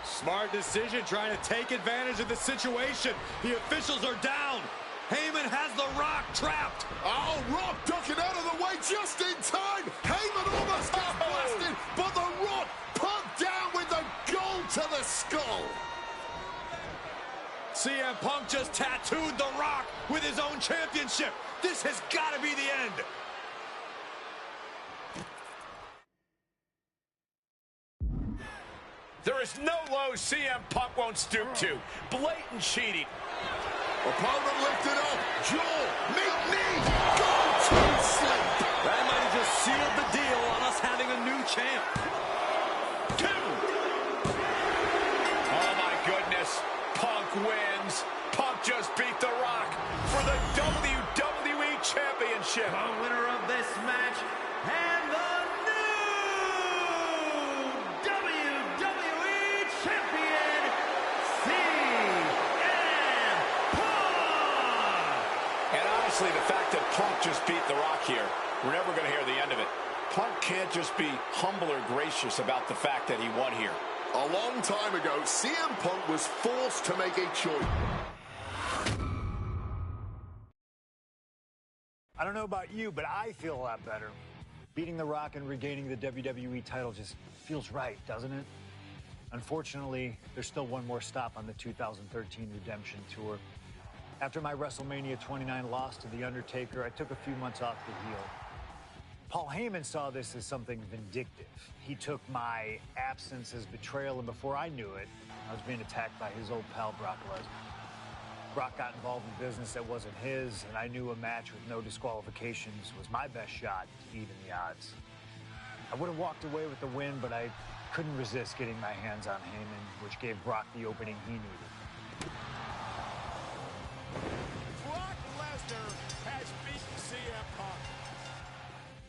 Smart decision, trying to take advantage of the situation. The officials are down. Heyman has the Rock trapped. Oh, Rock ducking out of the way just in time. Heyman almost got blasted, but the Rock put down with the gold to the skull. CM Punk just tattooed The Rock with his own championship. This has got to be the end. There is no low CM Punk won't stoop to. Blatant cheating. Opponent lifted up. Jaw, meet knee, go to sleep. That might have just sealed the deal on us having a new champ. 2. Oh my goodness. Punk wins. Punk just beat The Rock for the WWE Championship. The winner of this match and the new WWE Champion, CM Punk! And honestly, the fact that Punk just beat The Rock here, we're never going to hear the end of it. Punk can't just be humble or gracious about the fact that he won here. A long time ago, CM Punk was forced to make a choice. I don't know about you, but I feel a lot better. Beating The Rock and regaining the WWE title just feels right, doesn't it? Unfortunately, there's still one more stop on the 2013 Redemption Tour. After my WrestleMania 29 loss to The Undertaker, I took a few months off the heel. Paul Heyman saw this as something vindictive. He took my absence as betrayal, and before I knew it, I was being attacked by his old pal, Brock Lesnar. Brock got involved in business that wasn't his, and I knew a match with no disqualifications was my best shot to even the odds. I would have walked away with the win, but I couldn't resist getting my hands on Heyman, which gave Brock the opening he needed. Brock Lesnar has beaten CM Punk.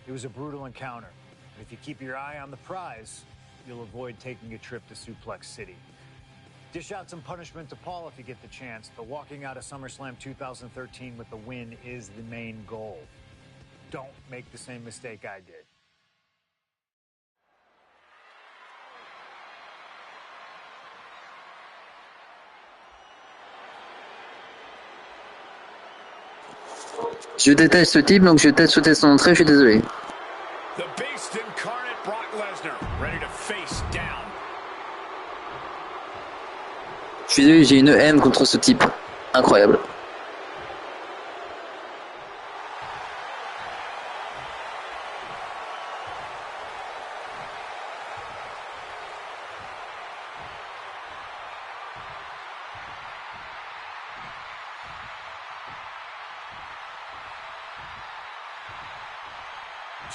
It was a brutal encounter, but if you keep your eye on the prize, you'll avoid taking a trip to Suplex City. Dish out some punishment to Paul if you get the chance, but walking out of SummerSlam 2013 with the win is the main goal. Don't make the same mistake I did. Je déteste ce type, donc je vais peut-être sauter son entrée, je suis désolé. The beast incarnate Brock Lesnar, ready to face down. Je suis désolé, j'ai une haine contre ce type. Incroyable.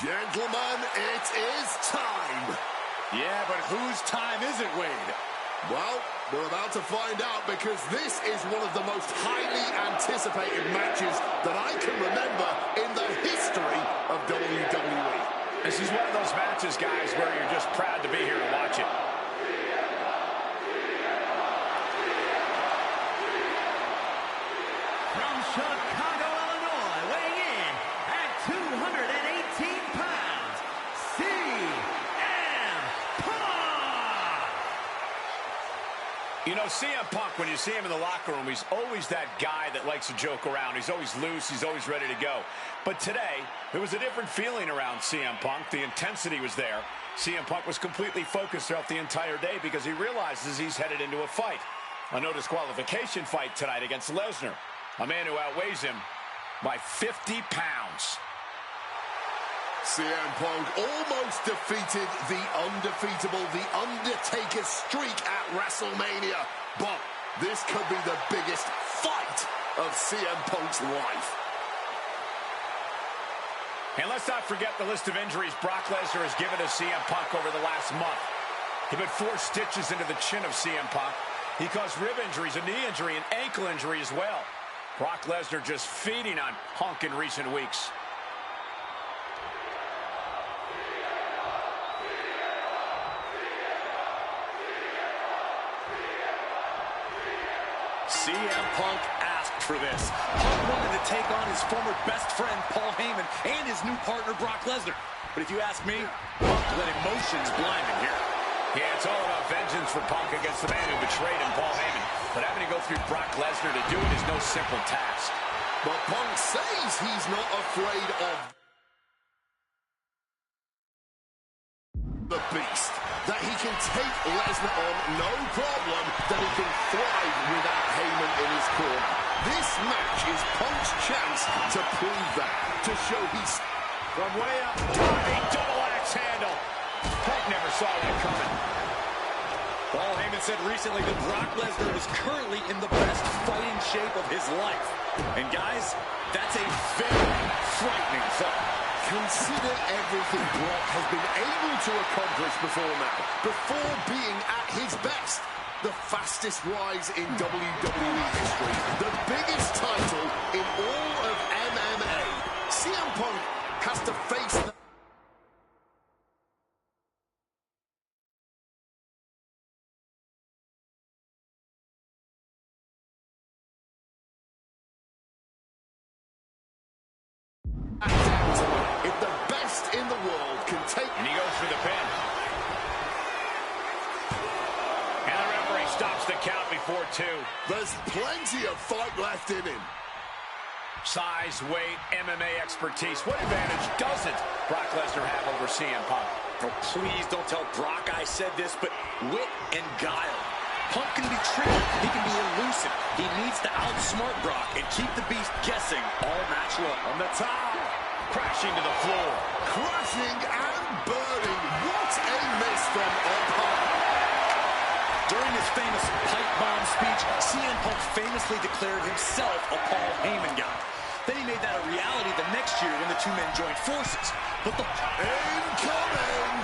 Gentlemen, it is time. Yeah, but whose time is it, Wade? Well, we're about to find out because this is one of the most highly anticipated matches that I can remember in the history of WWE. This is one of those matches, guys, where you're just proud to be here to watch it. From Chicago, Illinois, weighing in at 218 pounds, CM Punk! You know, CM Punk, when you see him in the locker room, he's always that guy that likes to joke around. He's always loose. He's always ready to go. But today, there was a different feeling around CM Punk. The intensity was there. CM Punk was completely focused throughout the entire day because he realizes he's headed into a fight. A no disqualification fight tonight against Lesnar, a man who outweighs him by 50 pounds. CM Punk almost defeated the undefeatable, the Undertaker's streak at WrestleMania. But this could be the biggest fight of CM Punk's life. And let's not forget the list of injuries Brock Lesnar has given to CM Punk over the last month. He put 4 stitches into the chin of CM Punk. He caused rib injuries, a knee injury, and ankle injury as well. Brock Lesnar just feeding on Punk in recent weeks. CM Punk asked for this. Punk wanted to take on his former best friend, Paul Heyman, and his new partner, Brock Lesnar. But if you ask me, Punk let emotions blind him here. Yeah, it's all about vengeance for Punk against the man who betrayed him, Paul Heyman. But having to go through Brock Lesnar to do it is no simple task. But Punk says he's not afraid of the beast. That he can take Lesnar on no problem, that he can thrive without Heyman in his corner. This match is Punk's chance to prove that, to show he's... From way up, a double axe handle. Punk never saw that coming. Paul Heyman said recently that Brock Lesnar was currently in the best fighting shape of his life. And guys, that's a very frightening thought. Consider everything Brock has been able to accomplish before now, before being at his best. The fastest rise in WWE history, the biggest title in all of MMA. CM Punk has to face the... If the best in the world can take... And he goes for the pin. And the referee stops the count before 2. There's plenty of fight left in him. Size, weight, MMA expertise. What advantage doesn't Brock Lesnar have over CM Punk? Oh, please don't tell Brock I said this, but wit and guile. Punk can be tricky. He can be elusive. He needs to outsmart Brock and keep the beast guessing all match long. On the top, crashing to the floor. Crashing and burning. What a miss from Punk. During his famous pipe bomb speech, CM Punk famously declared himself a Paul Heyman guy. Then he made that a reality the next year when the two men joined forces. But the... Incoming!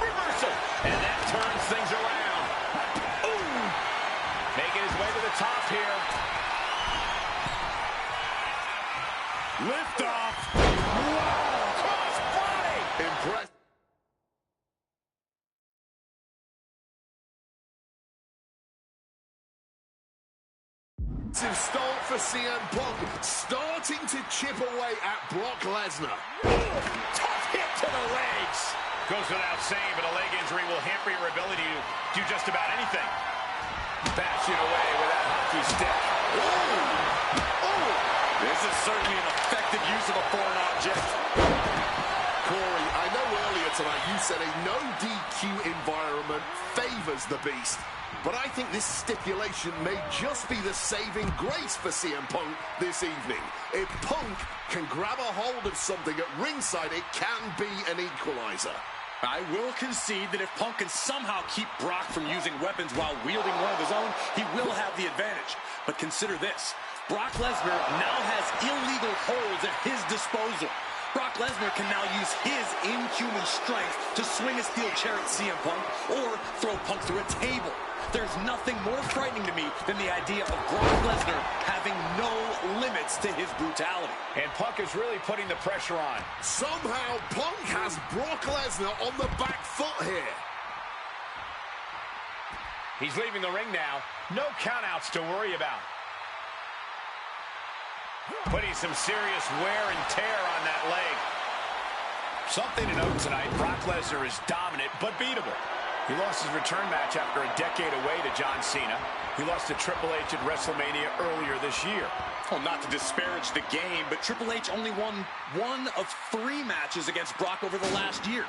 Reversal. And that turns things around. Ooh. Making his way to the top here. Lift off. Wow. Cross body. Impressive. defensive start for CM Punk, starting to chip away at Brock Lesnar. Tough hit to the legs. Goes without saying, but a leg injury will hamper your ability to do just about anything. Bashing away with that hockey stick. This is certainly an effective use of a foreign object. Corey, I know earlier tonight you said a no DQ environment favors the Beast, but I think this stipulation may just be the saving grace for CM Punk this evening. If Punk can grab a hold of something at ringside, it can be an equalizer. I will concede that if Punk can somehow keep Brock from using weapons while wielding one of his own, he will have the advantage. But consider this. Brock Lesnar now has illegal holds at his disposal. Brock Lesnar can now use his inhuman strength to swing a steel chair at CM Punk or throw Punk through a table. There's nothing more frightening to me than the idea of Brock Lesnar having no limits to his brutality. And Punk is really putting the pressure on. Somehow, Punk has Brock Lesnar on the back foot here. He's leaving the ring now. No countouts to worry about. Putting some serious wear and tear on that leg. Something to note tonight, Brock Lesnar is dominant but beatable. He lost his return match after a decade away to John Cena. He lost to Triple H at WrestleMania earlier this year. Well, not to disparage the game, but Triple H only won 1 of 3 matches against Brock over the last year.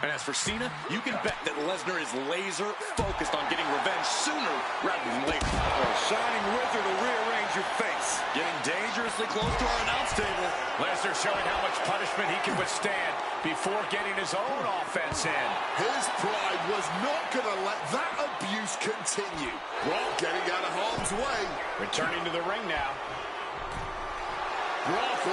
And as for Cena, you can bet that Lesnar is laser focused on getting revenge sooner rather than later. A shining wizard will rearrange your face. Getting dangerously close to our announce table. Lesnar showing how much punishment he can withstand before getting his own offense in. His pride was not going to let that abuse continue. Brock getting out of harm's way. Returning to the ring now. Brock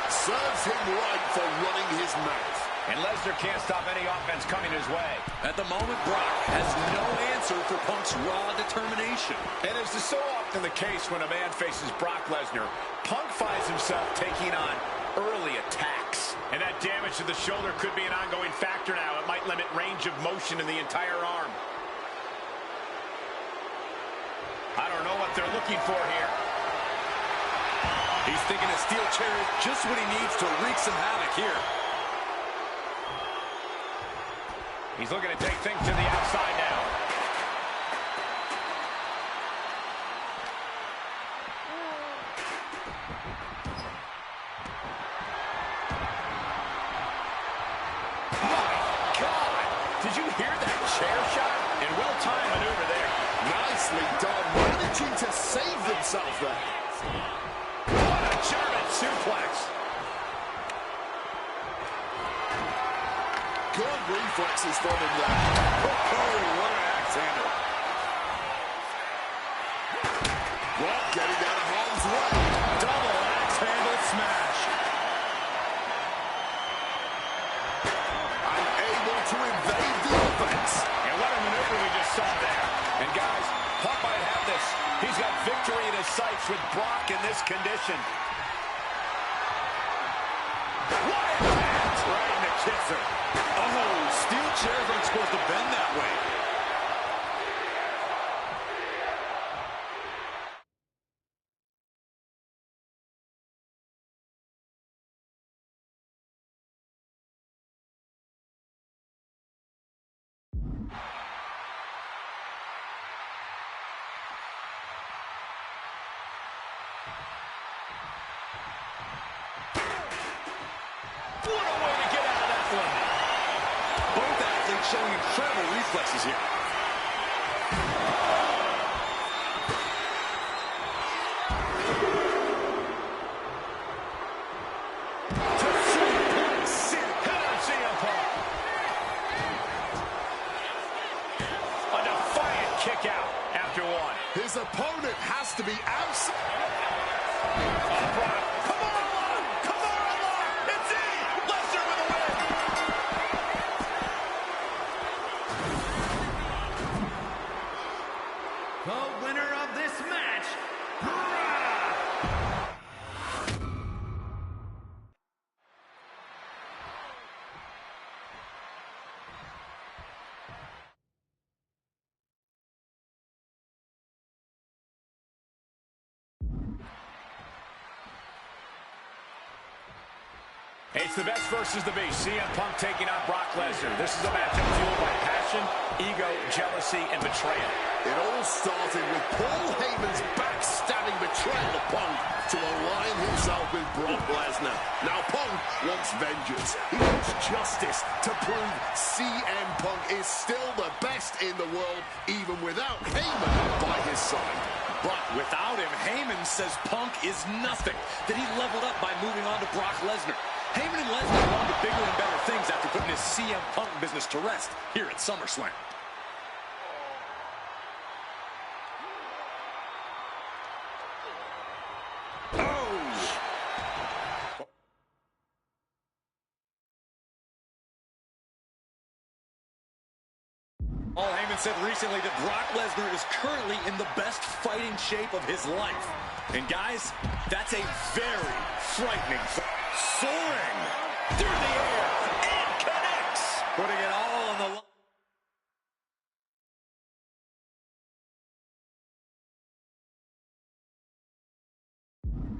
serves him right for running his mouth. And Lesnar can't stop any offense coming his way. At the moment, Brock has no answer for Punk's raw determination. And as is so often the case when a man faces Brock Lesnar, Punk finds himself taking on early attacks. And that damage to the shoulder could be an ongoing factor now. It might limit range of motion in the entire arm. I don't know what they're looking for here. He's thinking a steel chair is just what he needs to wreak some havoc here. He's looking to take things to the outside now. My God! Did you hear that chair shot? And well-timed maneuver there. Nicely done, managing to save themselves there. What a German suplex. Good reflexes from him there. Oh, what an axe-handle. Brock getting out of harm's way. Double axe-handle smash. Unable to evade the offense. And what a maneuver we just saw there. And guys, Punk might have this. He's got victory in his sights with Brock in this condition. What impact! Right in the kisser. Oh, steel chairs aren't supposed to bend that way. What a way to get out of that one. Both athletes showing incredible reflexes here. To CM Punk. Hit on CM Punk. A defiant kick out after one. His opponent has to be outside. Brock. Come on, Lon. Come on, Lon. It's in. Lesnar with a win. The winner of this match, It's the best versus the beast. CM Punk taking on Brock Lesnar. This is a matchup fueled by passion, ego, jealousy, and betrayal. It all started with Paul Heyman's backstabbing betrayal of Punk to align himself with Brock Lesnar. Now Punk wants vengeance. He wants justice to prove CM Punk is still the best in the world, even without Heyman by his side. But without him, Heyman says Punk is nothing, that he leveled up by moving on to Brock Lesnar. Heyman and Lesnar are on to bigger and better things after putting his CM Punk business to rest here at SummerSlam. Paul Heyman said recently that Brock Lesnar is currently in the best fighting shape of his life. And guys, that's a very frightening soaring through the air and connects, putting it all on the line.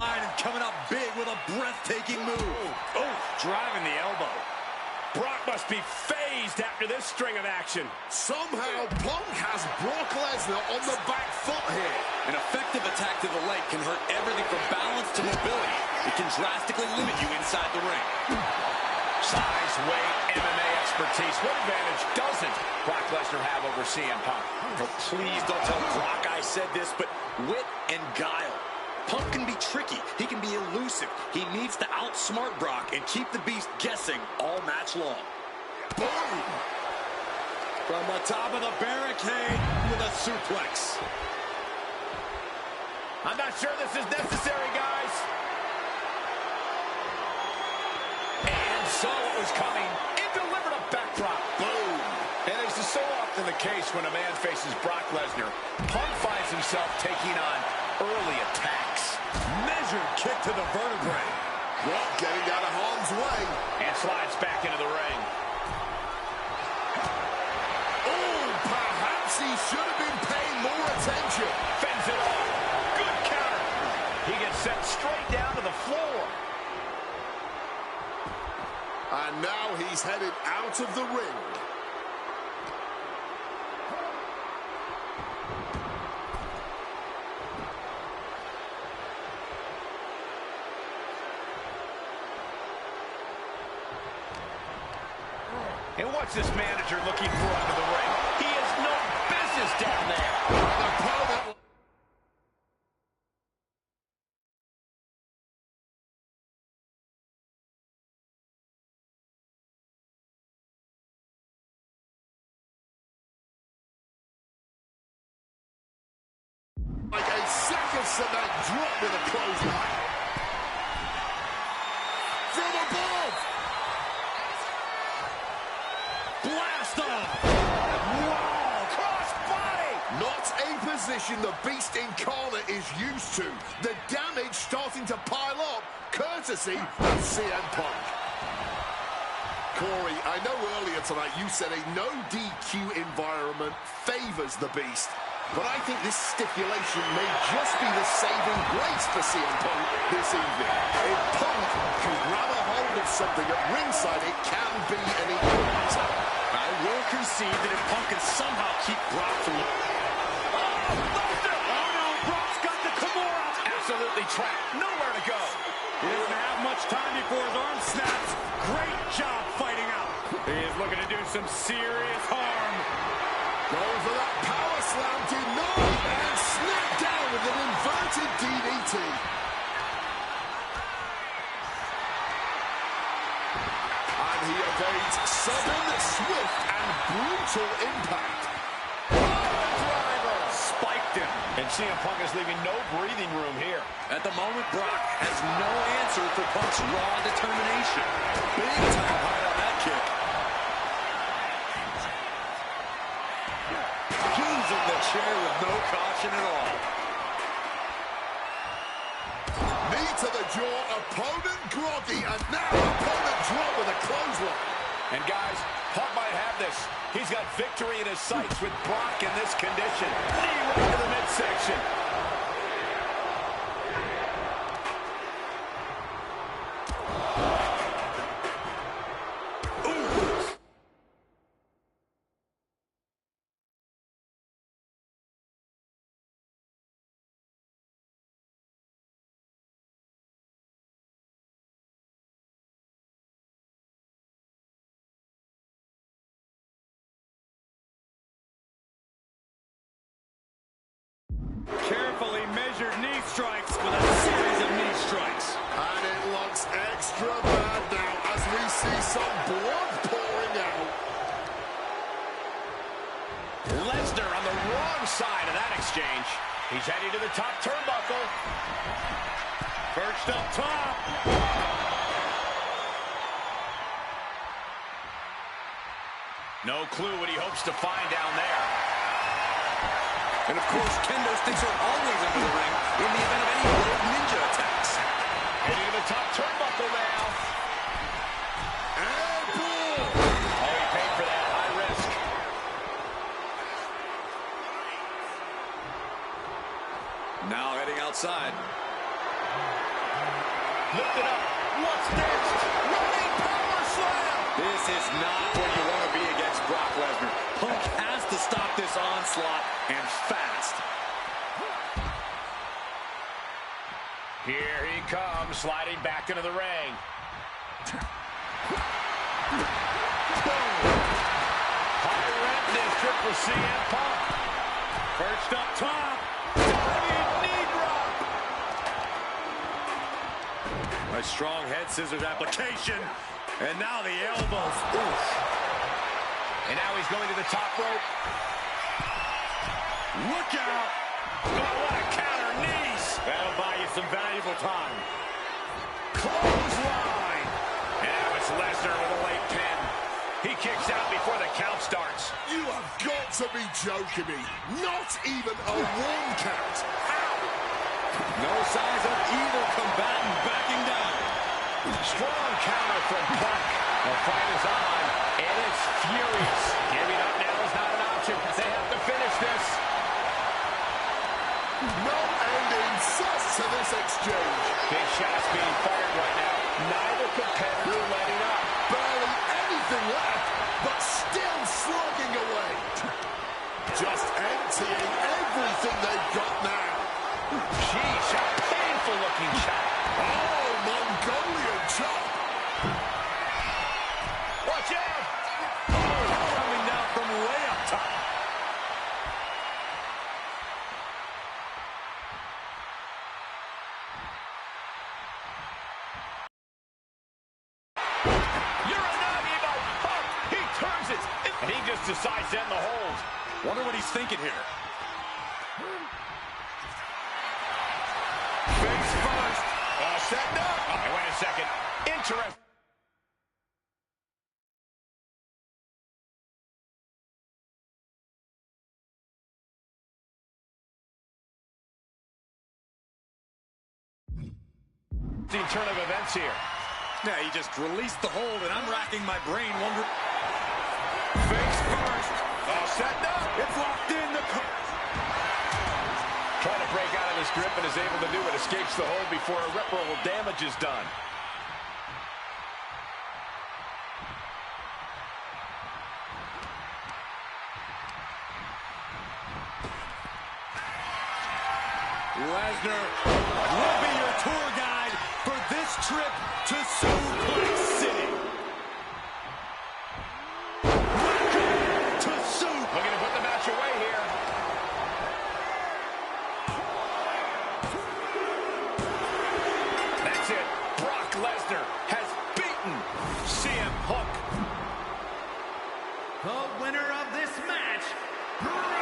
And coming up big with a breathtaking move. Oh, driving the elbow. Brock must be phased after this string of action. Somehow, Punk has Brock Lesnar on the back foot here. An effective attack to the leg can hurt everything from balance to mobility. It can drastically limit you inside the ring. Size, weight, MMA expertise. What advantage doesn't Brock Lesnar have over CM Punk? Oh, please don't tell Brock I said this, but wit and guile. Punk can be tricky. He can be elusive. He needs to outsmart Brock and keep the Beast guessing all match long. Boom! From the top of the barricade with a suplex. I'm not sure this is necessary, guys. And saw what was coming and delivered a backdrop. Boom! And as is so often the case when a man faces Brock Lesnar, Punk finds himself taking on early attacks. Measured kick to the vertebrae. Brock getting out of harm's way. And slides back into the ring. Oh, perhaps he should have been paying more attention. Fends it off. Good counter. He gets sent straight down to the floor. And now he's headed out of the ring. And what's this manager looking for under the ring? He has no business down there. Like a second cement drop with a clothesline. From above. Blast off! Wow! Cross body! Not a position the Beast Incarnate is used to. The damage starting to pile up, courtesy of CM Punk. Corey, I know earlier tonight you said a no DQ environment favors the Beast. But I think this stipulation may just be the saving grace for CM Punk this evening. If Punk can grab a hold of something at ringside, it can be an equalizer. I will concede that if Punk can somehow keep Brock from... Oh, no, Brock's got the Kimura. Absolutely trapped. Nowhere to go. He doesn't have much time before his arm snaps. Great job fighting out. He is looking to do some serious harm. Going for that power slam, denied, and snapped down with an inverted DDT. And he evades sudden, swift, and brutal impact. Driver spiked him. And CM Punk is leaving no breathing room here. At the moment, Brock has no answer for Punk's raw determination. Big time hard on that kick. Using the chair with no caution at all. Knee to the jaw, opponent groggy, and now opponent drop with a clothesline. And guys, Punk might have this. He's got victory in his sights with Brock in this condition. Knee right to the midsection. knee strikes with a series of knee strikes. And it looks extra bad now as we see some blood pouring out. Lesnar on the wrong side of that exchange. He's heading to the top turnbuckle. First up top. No clue what he hopes to find down there. And of course, kendo sticks are always under the ring in the event of any rogue ninja attacks. Heading to the top turnbuckle now. And boom! Oh, he paid for that. High risk. Now heading outside. Lift it up. What's next? Running power slam. This is not where you want to be against Brock Lesnar. Punk has to stop this onslaught, and fast. Here he comes, sliding back into the ring. High rep this triple CM Punk. First up top. Diving knee drop. A strong head scissors application. And now the elbows. Oof. And now he's going to the top rope. Look out. Oh, what a counter knees. That'll buy you some valuable time. Clothesline. And now it's Lesnar with a late pin. He kicks out before the count starts. You have got to be joking me. Not even a 1 count. How? No signs of either combatant backing down. Strong counter from Punk. The fight is on, and it's furious. Giving up now is not an option. They have to finish this. No end in sight to this exchange. Big shots being fired right now. Neither competitor letting up. Barely anything left, but still slugging away. Just emptying everything they've got now. Sheesh, a painful looking shot. Oh, Mongolian chop. Watch out! Coming down from way up top. Uranagi by Punk. He turns it, and he just decides to end the hold. Wonder what he's thinking here. Face first. Set up. Oh, wait a second. Interesting. Turn of events here. Yeah, he just released the hold, and I'm racking my brain wondering. Face first. Set up. It's locked in. Trying to break out of this grip and is able to do it. Escapes the hold before irreparable damage is done. Lesnar will be your tour guide for this trip to Suplex City. Welcome to Suplex. Looking to put the match away here. That's it. Brock Lesnar has beaten CM Punk. The winner of this match, Brock.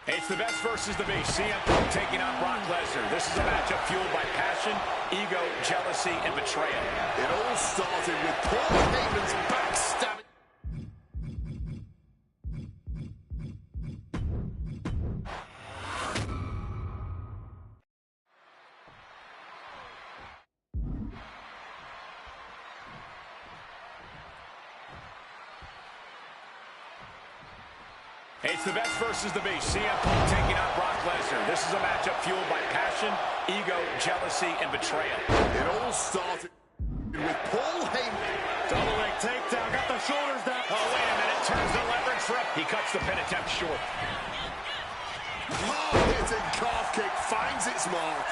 It's the best versus the beast. CM Punk taking on Brock Lesnar. This is a matchup fueled by passion, ego, jealousy, and betrayal. It all started with Paul Heyman's backstabbing. It's the best versus the beast. CM Punk taking on Brock Lesnar. This is a matchup fueled by passion, ego, jealousy, and betrayal. It all started with Paul Heyman. Double leg takedown, got the shoulders down. Oh, wait a minute. Turns the leverage for a... He cuts the pin attempt short. Hard-hitting calf kick finds its mark.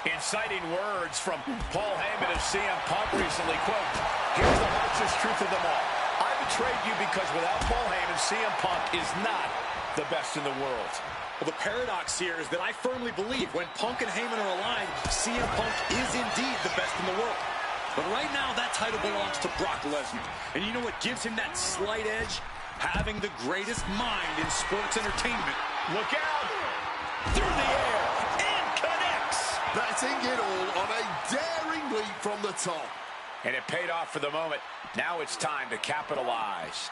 Inciting words from Paul Heyman of CM Punk recently. Quote, here's the harshest truth of them all. I betrayed you because without Paul Heyman, CM Punk is not the best in the world. Well, the paradox here is that I firmly believe when Punk and Heyman are aligned, CM Punk is indeed the best in the world. But right now, that title belongs to Brock Lesnar. And you know what gives him that slight edge? Having the greatest mind in sports entertainment. Look out! Through the air, and connects! Betting it all on a daring leap from the top. And it paid off for the moment. Now it's time to capitalize.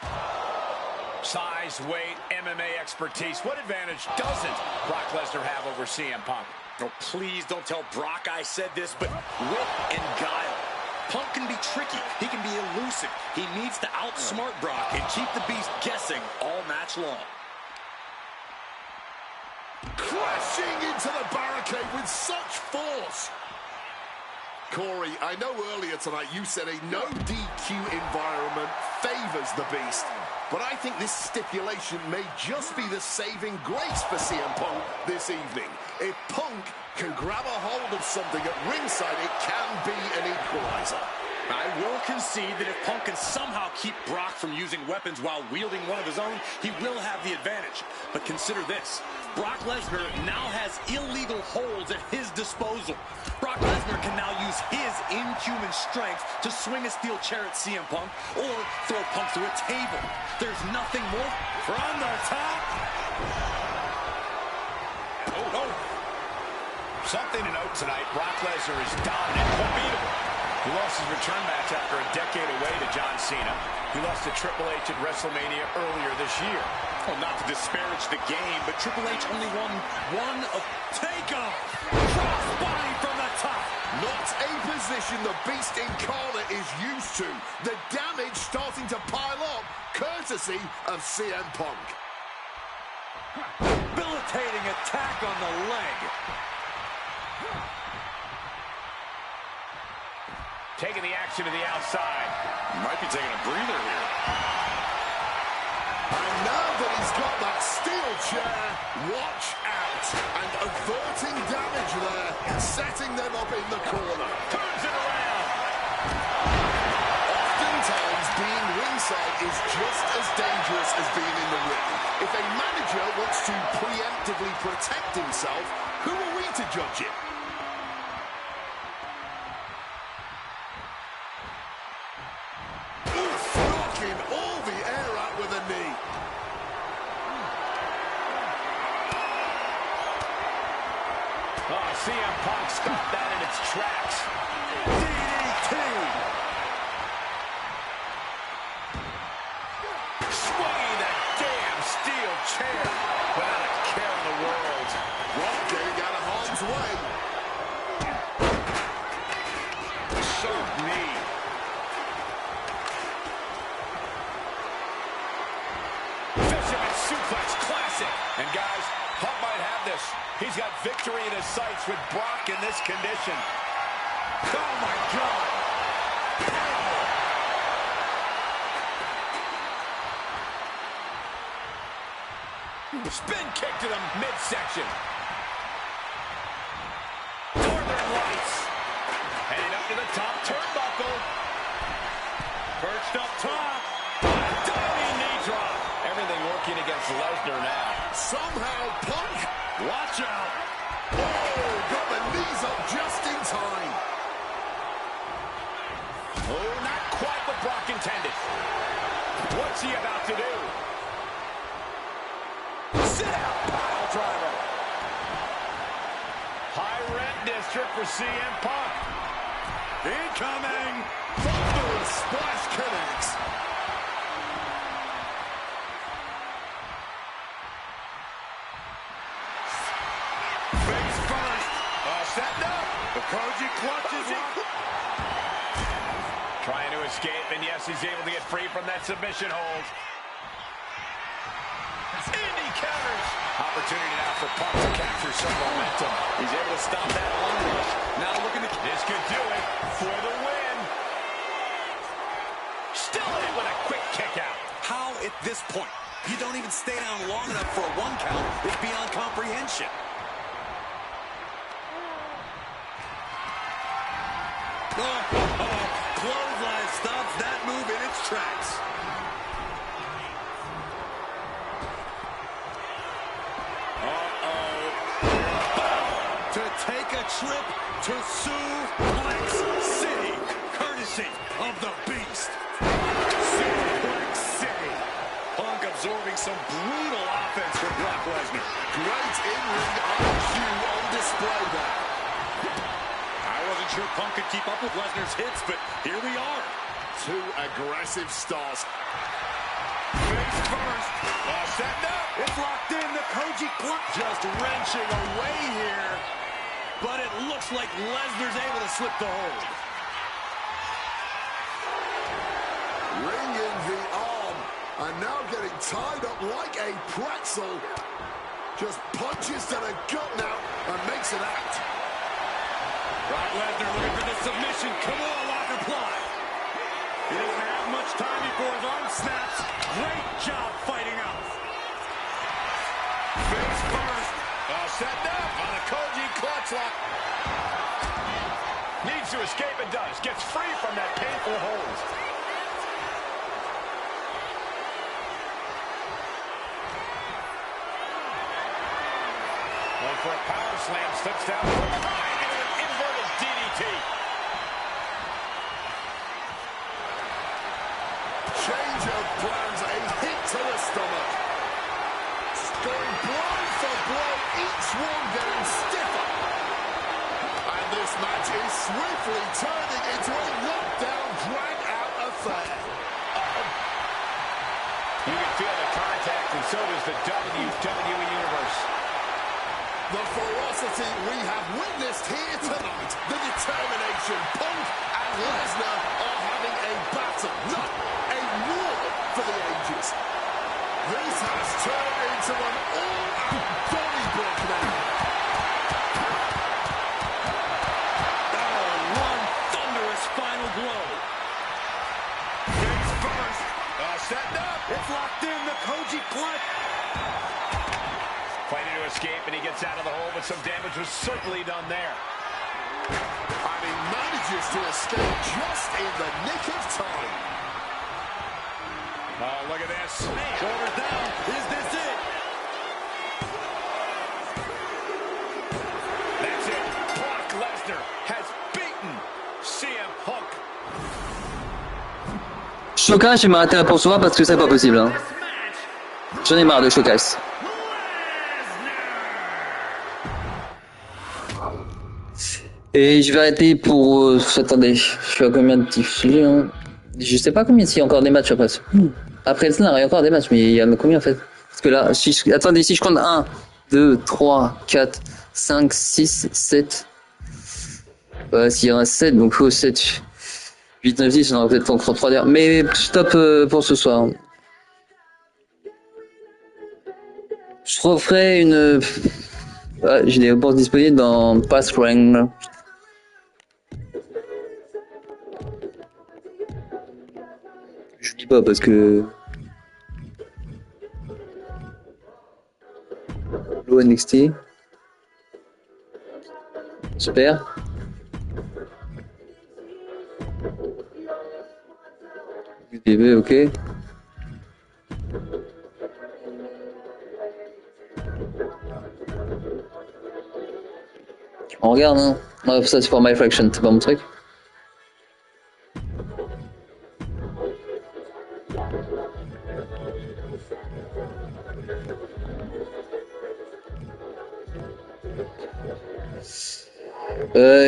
Size, weight, MMA expertise. What advantage doesn't Brock Lesnar have over CM Punk? Oh, please don't tell Brock I said this, but wit and guile. Punk can be tricky. He can be elusive. He needs to outsmart Brock and keep the beast guessing all match long. Crashing into the barricade with such force. Corey, I know earlier tonight you said a no DQ environment favors the beast. But I think this stipulation may just be the saving grace for CM Punk this evening. If Punk can grab a hold of something at ringside, it can be an equalizer. I will concede that if Punk can somehow keep Brock from using weapons while wielding one of his own, he will have the advantage. But consider this. Brock Lesnar now has illegal holds at his disposal. Brock Lesnar can now use his inhuman strength to swing a steel chair at CM Punk or throw Punk through a table. There's nothing more. From the top. Oh. Something to note tonight. Brock Lesnar is dominant, unbeatable. He lost his return match after a decade away to John Cena. He lost to Triple H at WrestleMania earlier this year. Well, not to disparage the game, but Triple H only won one of takeoff. Crossbody from the top. Not a position the Beast Incarnate is used to. The damage starting to pile up, courtesy of CM Punk. Debilitating attack on the leg. Taking the action to the outside. Might be taking a breather here. And now that he's got that steel chair, watch out. And averting damage there, setting them up in the corner. Turns it around. Oftentimes, being ringside is just as dangerous as being in the ring. If a manager wants to preemptively protect himself, who are we to judge it? Knocking all the air out with a knee. Oh, CM Punk stopped that in its tracks. DDT. Swinging that damn steel chair without a care in the world. Rock getting out of harm's way. Sharp knee. Fisherman suplex classic. And guys, Punk might have this. He's got victory in his sights with Brock in this condition. Oh my God. Spin kick to the midsection. Northern Lights. Heading up to the top turnbuckle. Perched up top. Diving knee drop. Everything working against Lesnar now. Somehow, Punk. Watch out. Oh, got the knees up just in time. Oh, not quite what Brock intended. What's he about to do? Sit out, pile driver. High rent district for CM Punk. Incoming. Thunderous splash connects. Face first. Setting up. The Koji clutches it. Trying to escape, and yes, he's able to get free from that submission hold. And he counters. Opportunity now for Punk to capture some momentum. He's able to stop that onrush. Now looking to... This could do it for the win. Still in with a quick kick out. How at this point? You don't stay down long enough for a 1 count is beyond comprehension. Clothesline stops that move in its tracks. To take a trip to Suplex City, courtesy of the Beast. Suplex City. Punk absorbing some brutal offense from Brock Lesnar. Great in-ring IQ on display there. I wasn't sure Punk could keep up with Lesnar's hits, but here we are. Two aggressive starts. Face first. Setting up. It's locked in. The Koji Club just wrenching away here. But it looks like Lesnar's able to slip the hold. Ringing the arm. And now getting tied up like a pretzel. Just punches to the gut now and makes it out. Brock Lesnar looking for the submission. Come on, lock apply. He doesn't have much time before his arm snaps. Great job fighting out. Face first. Setting up on a Koji clutch lock. Needs to escape and does. Gets free from that painful hold. Going for a power slam. Slips down from behind into an inverted DDT. Change of plans. A hit to the stomach. Going blow for blow. Each one getting stiffer. And this match is swiftly turning into a knockdown, drag-out affair. You can feel the contact, and so does the WWE Universe. The ferocity we have witnessed here tonight. The determination. Punk and Lesnar are having a battle, not a war for the ages. This has turned into an all-out Donnybrook now. One thunderous final blow. Face first. Setting up. It's locked in. The Koji clutch. Fighting to escape, and he gets out of the hole, but some damage was certainly done there. And he manages to escape just in the nick of time. Oh, look at this. Shoulders down. Is this it? That's it. Brock Lesnar has beaten CM Punk. Showcase, je vais m'arrêter là pour ce soir parce que c'est pas possible. Hein. J'en ai marre de Showcase. Et je vais arrêter pour... attendez, je suis à combien de diffusions hein. Je sais pas combien, s'il y a encore des matchs après. Après le scénario, il y a encore des matchs, mais il y en a combien en fait? Parce que là, si je... attendez, si je compte 1, 2, 3, 4, 5, 6, 7... s'il y en a 7, donc faut 7, 8, 9, 10, on aura peut-être encore 3 d'heures. Mais stop pour ce soir. Je referai une... j'ai des réponses disponibles dans Pass Rank. Je dis pas parce que... l'ONXT. Super. UDB, ok. On regarde, hein. Ouais, ça c'est pour My Fraction, c'est pas mon truc.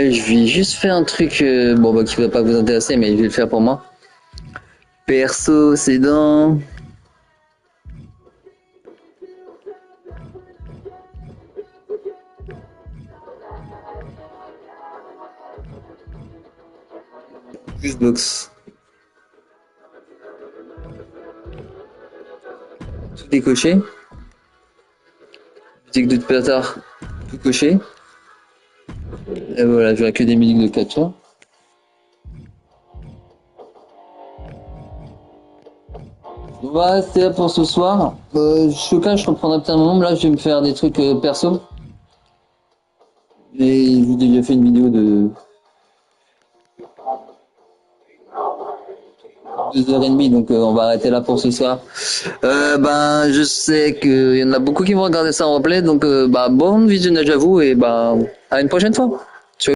Je vais juste faire un truc bon bah qui va pas vous intéresser mais je vais le faire pour moi. Perso c'est dans juste box. Tout est coché. Musique de pétard, tout coché. Et voilà, j'aurai que des musiques de 4 tours. On va rester là pour ce soir. Je te cache, je reprendrai peut-être un moment. Là, je vais me faire des trucs perso. Et j'ai déjà fait une vidéo de 2h30, donc on va arrêter là pour ce soir. Je sais qu'il y en a beaucoup qui vont regarder ça en replay, donc bonne visionnage à vous et à une prochaine fois.